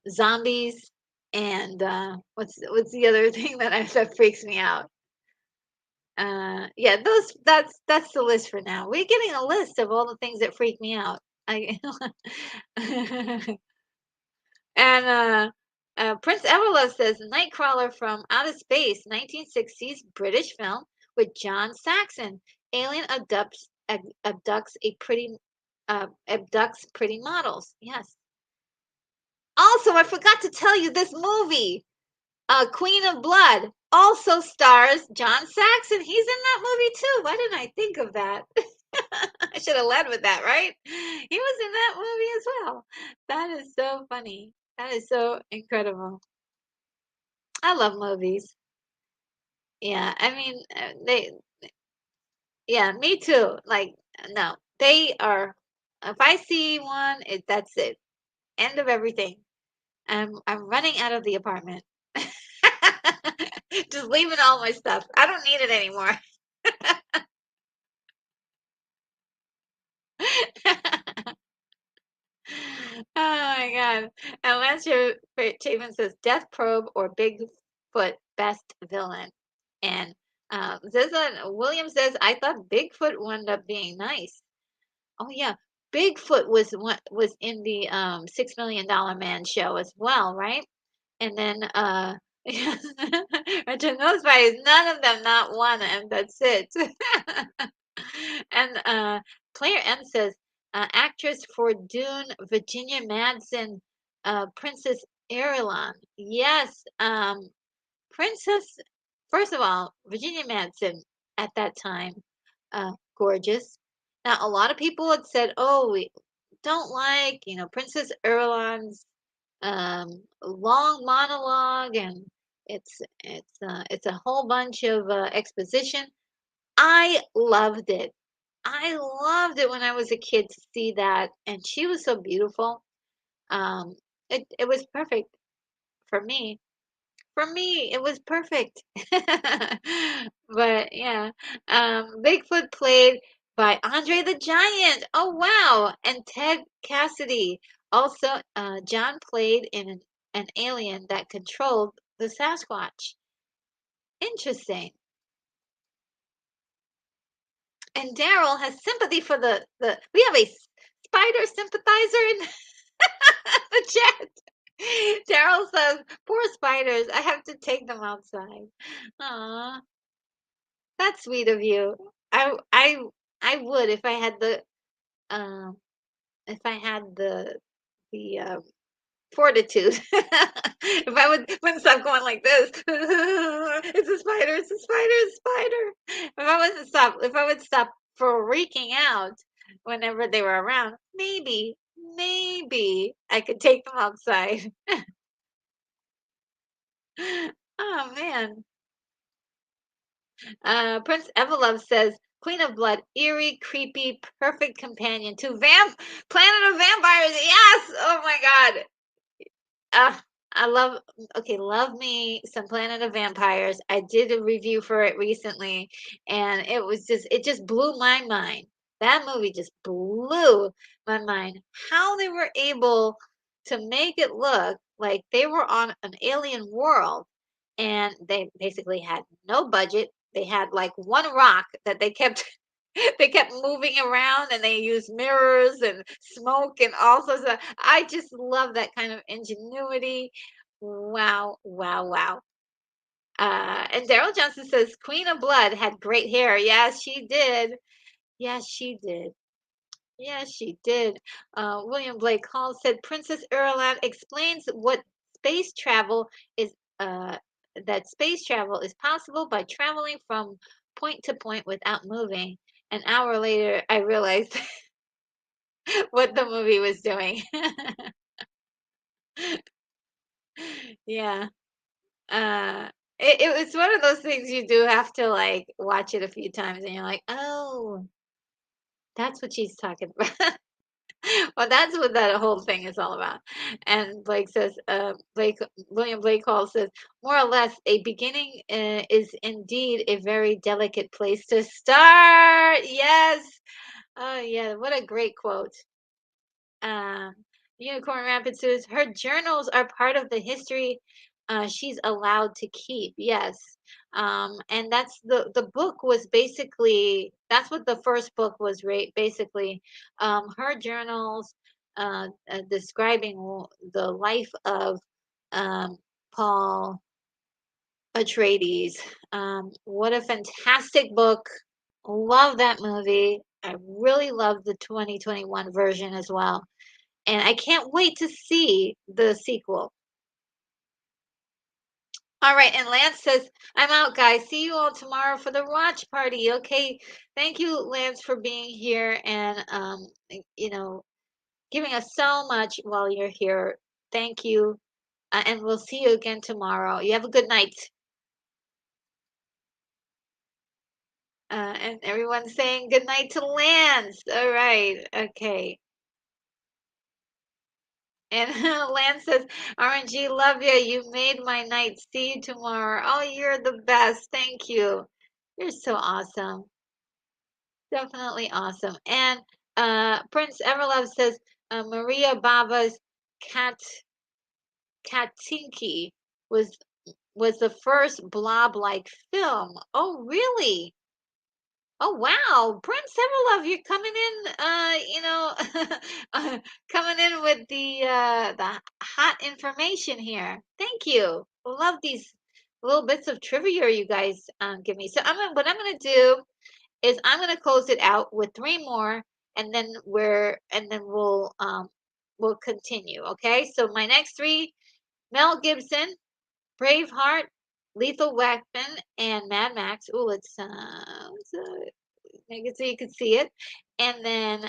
zombies, and what's the other thing that freaks me out? Yeah, that's the list for now. We're getting a list of all the things that freak me out. I And Prince Everlove says Nightcrawler from Outer Space, 1960s British film with John Saxon. Alien abducts pretty models. Yes. Also, I forgot to tell you this movie, Queen of Blood, also stars John Saxon. He's in that movie too. Why didn't I think of that? I should have led with that, right? He was in that movie as well. That is so funny. That is so incredible. I love movies. Yeah, I mean, yeah, me too. Like, no, they are, if I see one, that's it. End of everything. I'm running out of the apartment. Just leaving all my stuff. I don't need it anymore. Oh my God. And Lance Chapin says Death Probe or Bigfoot best villain. And William says, I thought Bigfoot wound up being nice. Oh yeah. Bigfoot was in the $6 Million Man show as well, right? And then Richard knows by none of them, not one, and that's it. And Player M says, actress for Dune, Virginia Madsen, Princess Irulan. Yes, Princess. First of all, Virginia Madsen at that time, gorgeous. Now, a lot of people had said, "Oh, we don't like, Princess Irulan's long monologue, and it's a whole bunch of exposition." I loved it. I loved it when I was a kid to see that, and she was so beautiful. Um, it was perfect for me. For me, it was perfect. But yeah, Bigfoot played by Andre the Giant. Oh wow, and Ted Cassidy. Also, John played in an alien that controlled the Sasquatch. Interesting. And Daryl has sympathy for the. We have a spider sympathizer in the chat. Daryl says, "Poor spiders. I have to take them outside." Aw, that's sweet of you. I I I would um if I had the fortitude. If I wouldn't stop going like this, it's a spider, it's a spider, it's a spider. If I would stop freaking out whenever they were around, maybe I could take them outside. Oh man. Prince Evelove says, Queen of Blood, eerie, creepy, perfect companion to Planet of Vampires. Yes! Oh my God. Uh, I love, okay, love me some Planet of Vampires. I did a review for it recently, and it just blew my mind. That movie just blew my mind. How they were able to make it look like they were on an alien world, and they basically had no budget. They had like one rock that they kept they kept moving around, and they used mirrors and smoke and all sorts of. I just love that kind of ingenuity. Wow, wow, wow. And Daryl Johnson says Queen of Blood had great hair. Yes, she did. Yes, she did. Yes, she did. William Blake Hall said Princess Irulan explains what space travel is. That space travel is possible by traveling from point to point without moving. An hour later, I realized what the movie was doing. Yeah. Uh, it was one of those things you do have to like watch it a few times and you're like, oh, that's what she's talking about. Well, that's what that whole thing is all about. And Blake says, William Blake Hall says, more or less, a beginning is indeed a very delicate place to start. Yes. Oh, yeah. What a great quote. Um, Unicorn Rapids says her journals are part of the history she's allowed to keep. Yes. And that's the book was basically that's what the first book was, right? Basically, her journals describing the life of um, Paul Atreides. What a fantastic book. Love that movie. I really love the 2021 version as well. And I can't wait to see the sequel. All right, and Lance says, I'm out, guys. See you all tomorrow for the watch party. Okay. Thank you, Lance, for being here and you know, giving us so much while you're here. Thank you. And we'll see you again tomorrow. You have a good night. And everyone's saying good night to Lance. All right. Okay. And Lance says, RNG, love you. You made my night. See you tomorrow. Oh, you're the best. Thank you. You're so awesome. Definitely awesome. And Prince Everlove says, Maria Bava's Cat Katinki was was the first blob-like film. Oh, really? Oh wow, Prince Everlove, you're coming in, coming in with the hot information here. Thank you. Love these little bits of trivia you guys give me. So what I'm gonna do is I'm gonna close it out with three more, and then we'll continue. Okay. So my next three: Mel Gibson, Braveheart, Lethal Weapon, and Mad Max. Oh, let's make it so you can see it. And then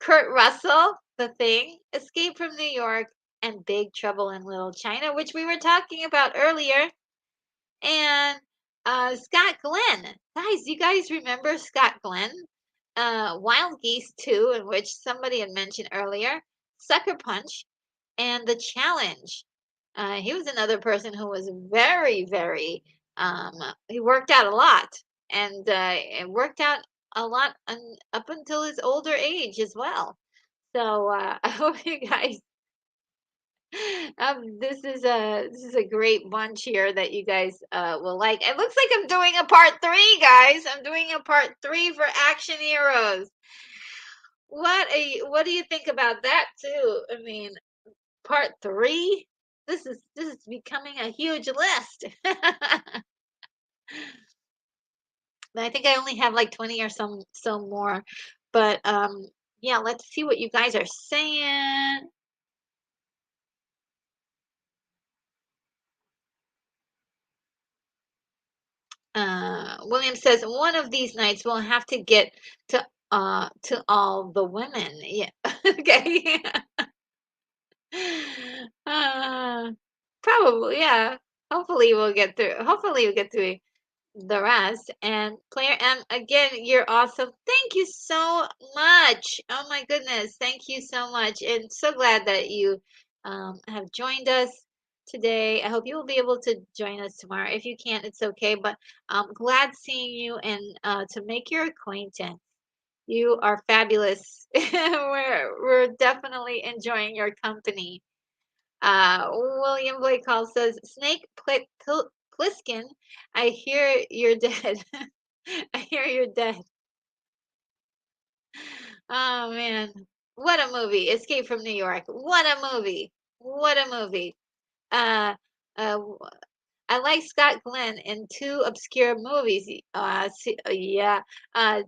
Kurt Russell, The Thing, Escape from New York, and Big Trouble in Little China, which we were talking about earlier. And Scott Glenn. Guys, you guys remember Scott Glenn? Wild Geese 2, in which somebody had mentioned earlier, Sucker Punch, and The Challenge. He was another person who was very, very, he worked out a lot and worked out a lot up until his older age as well. So I hope you guys, this is a great bunch here that you guys will like. It looks like I'm doing a part three, guys. I'm doing a part three for Action Heroes. What do you think about that too? I mean, part three. This is becoming a huge list. I think I only have like 20 or so more. But yeah, let's see what you guys are saying. William says one of these nights we'll have to get to all the women. Yeah. Okay. Uh, Probably, yeah. Hopefully we'll get through the rest. And Player M, again, you're awesome. Thank you so much. Oh my goodness. Thank you so much. And so glad that you have joined us today. I hope you will be able to join us tomorrow. If you can't, it's okay. But I'm glad seeing you and to make your acquaintance. You are fabulous. We're definitely enjoying your company. William Blake Hall says, Pliskin, I hear you're dead. I hear you're dead. Oh man. What a movie. Escape from New York. What a movie. What a movie. Uh, uh, w- I like Scott Glenn in two obscure movies. Yeah. An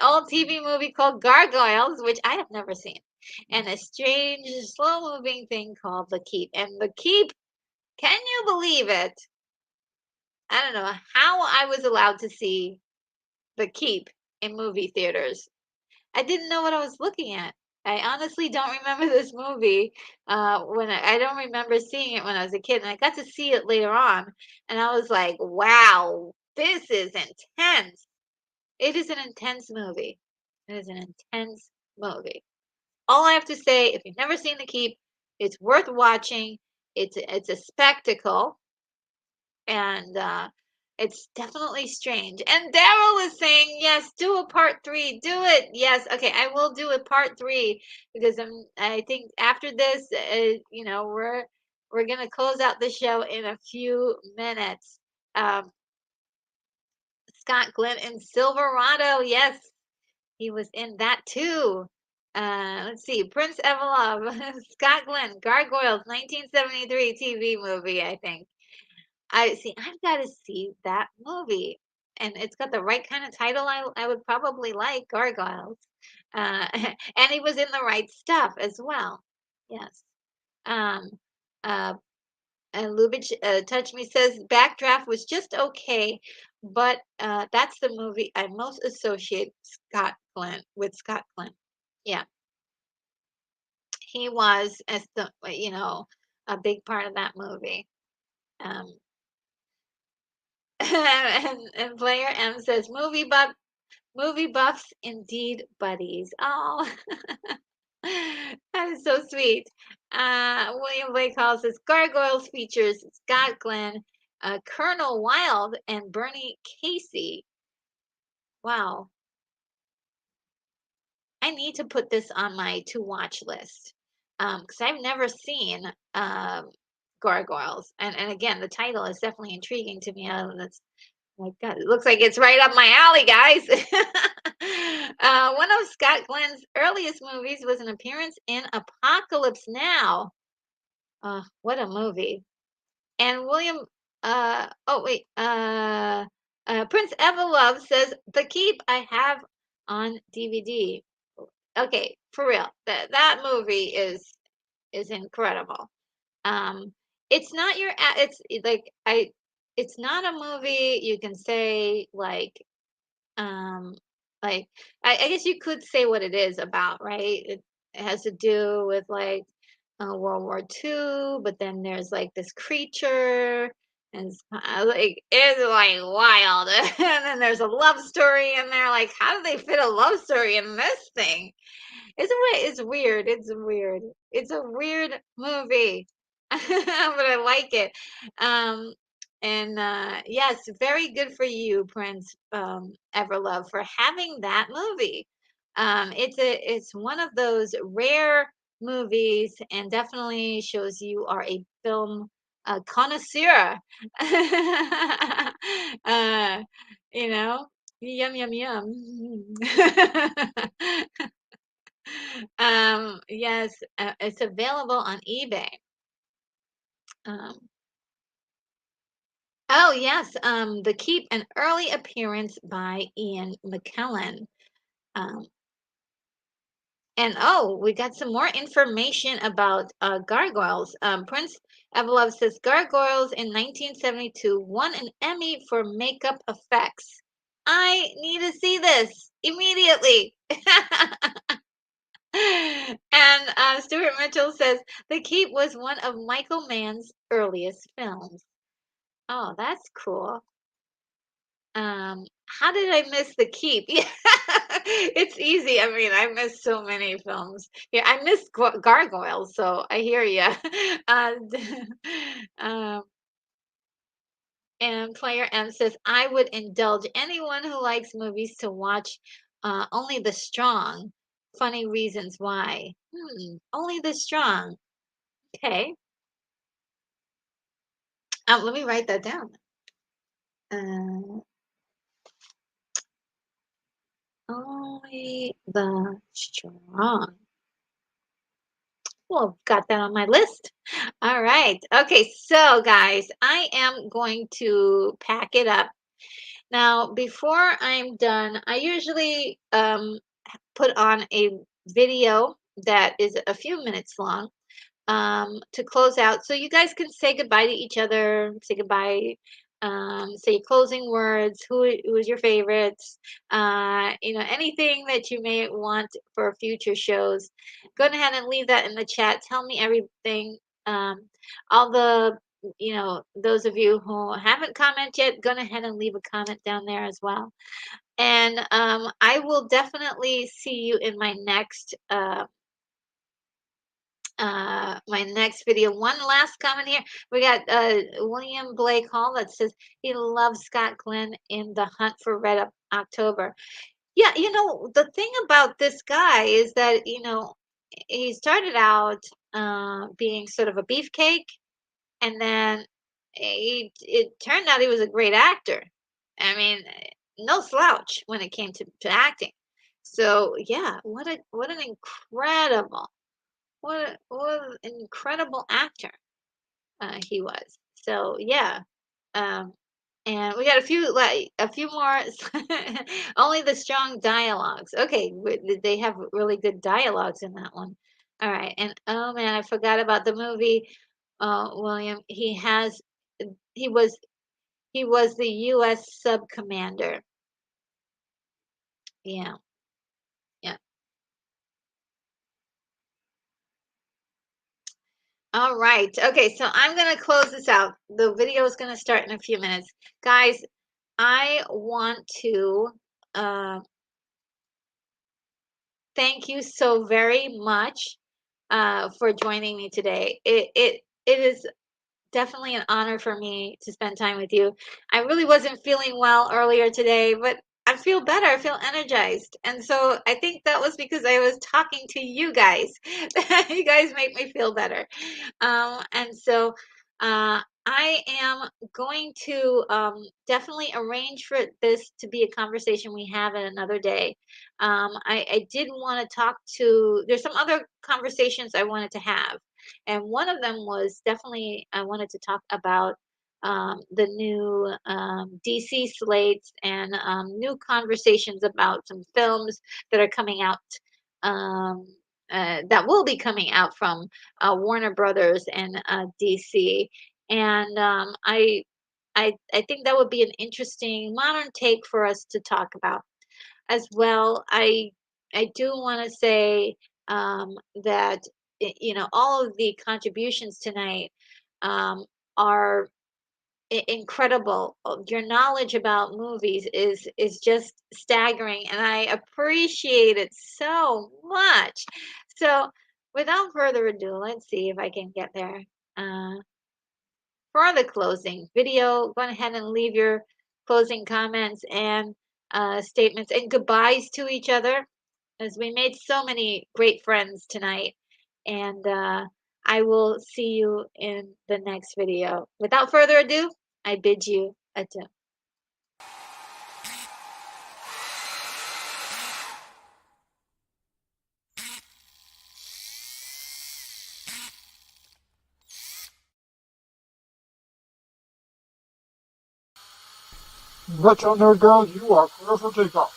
old TV movie called Gargoyles, which I have never seen, and a strange, slow-moving thing called The Keep. And The Keep, can you believe it? I don't know how I was allowed to see The Keep in movie theaters. I didn't know what I was looking at. I honestly don't remember this movie when I don't remember seeing it when I was a kid, and I got to see it later on, and I was like, "Wow, this is intense." It is an intense movie. It is an intense movie. All I have to say, if you've never seen The Keep, it's worth watching. It's a spectacle, and it's definitely strange. And Daryl is saying, yes, do a part three. Do it. Yes. Okay, I will do a part three because I think after this, we're gonna close out the show in a few minutes. Um, Scott Glenn in Silverado. Yes, he was in that too. Let's see, Prince Evelov, Scott Glenn, Gargoyles, 1973 TV movie, I think. I've got to see that movie. And it's got the right kind of title I would probably like, Gargoyles. And he was in the right stuff as well. Yes. Um, uh, and Lubitsch Touch Me says Backdraft was just okay, but that's the movie I most associate Scott Glenn with Scott Glenn. Yeah, he was as the a big part of that movie. Um, and Player M says movie buffs indeed buddies. Oh, that is so sweet. William Blake Hall says Gargoyles features Scott Glenn, Colonel Wild, and Bernie Casey. Wow, I need to put this on my to watch list because I've never seen Gargoyles, and again the title is definitely intriguing to me. That's my God, it looks like it's right up my alley, guys. One of Scott Glenn's earliest movies was an appearance in Apocalypse Now. What a movie. And William, oh wait, Prince Everlove says, The Keep I have on DVD. Okay, for real. That movie is incredible. Um, it's not it's not a movie you can say um like I guess you could say what it is about, right? It has to do with World War II, but then there's like this creature and it's like wild. And then there's a love story in there. Like, how do they fit a love story in this thing? It's weird. It's weird. It's a weird movie, but I like it. Um, and yes, very good for you, Prince Everlove, for having that movie. It's one of those rare movies, and definitely shows you are a film connoisseur. uh, you know, yum yum yum. Yes, it's available on eBay. Um, oh yes, The Keep, an early appearance by Ian McKellen. Um, And oh, we got some more information about gargoyles. Prince Evelov says gargoyles in 1972 won an Emmy for makeup effects. I need to see this immediately. And Stuart Mitchell says The Keep was one of Michael Mann's earliest films. Oh, that's cool. How did I miss The Keep? Yeah, it's easy. I mean, I missed so many films. Yeah, I missed Gargoyles, so I hear you. Um, and Player M says, I would indulge anyone who likes movies to watch Only the Strong. Funny reasons why. Only the Strong. Okay. Let me write that down. Uh, Only the Strong. Well, got that on my list. All right. Okay, so guys, I am going to pack it up. Now, before I'm done, I usually put on a video that is a few minutes long to close out. So you guys can say goodbye to each other, say goodbye, say your closing words, who is your favorites, anything that you may want for future shows. Go ahead and leave that in the chat. Tell me everything. All the, those of you who haven't commented yet, go ahead and leave a comment down there as well. And I will definitely see you in my next video. One last comment here. We got William Blake Hall that says he loves Scott Glenn in The Hunt for Red October. Yeah, the thing about this guy is that, he started out being sort of a beefcake, and then it turned out he was a great actor. I mean, no slouch when it came to acting. So yeah, what an incredible what an incredible actor he was. So yeah, um, and we got a few more. Only the strong dialogues. Okay, they have really good dialogues in that one. All right, and oh man, I forgot about the movie. William, he was he was the U.S. sub commander. Yeah, yeah. All right. Okay, so I'm going to close this out. The video is going to start in a few minutes. Guys, I want to thank you so very much for joining me today. It is definitely an honor for me to spend time with you. I really wasn't feeling well earlier today, but I feel better. I feel energized. And so I think that was because I was talking to you guys. You guys make me feel better. And so I am going to definitely arrange for this to be a conversation we have at another day. I did want to there's some other conversations I wanted to have. And one of them was definitely, I wanted to talk about the new DC slates and new conversations about some films that are coming out, um, that will be coming out from Warner Brothers and DC. And I think that would be an interesting modern take for us to talk about as well. I do want to say that all of the contributions tonight um, are incredible. Your knowledge about movies is just staggering, and I appreciate it so much. So, without further ado, let's see if I can get there. Uh, for the closing video, go ahead and leave your closing comments and statements and goodbyes to each other, as we made so many great friends tonight. And I will see you in the next video. Without further ado, I bid you adieu. Retro Nerd Girl, you are clear for takeoff.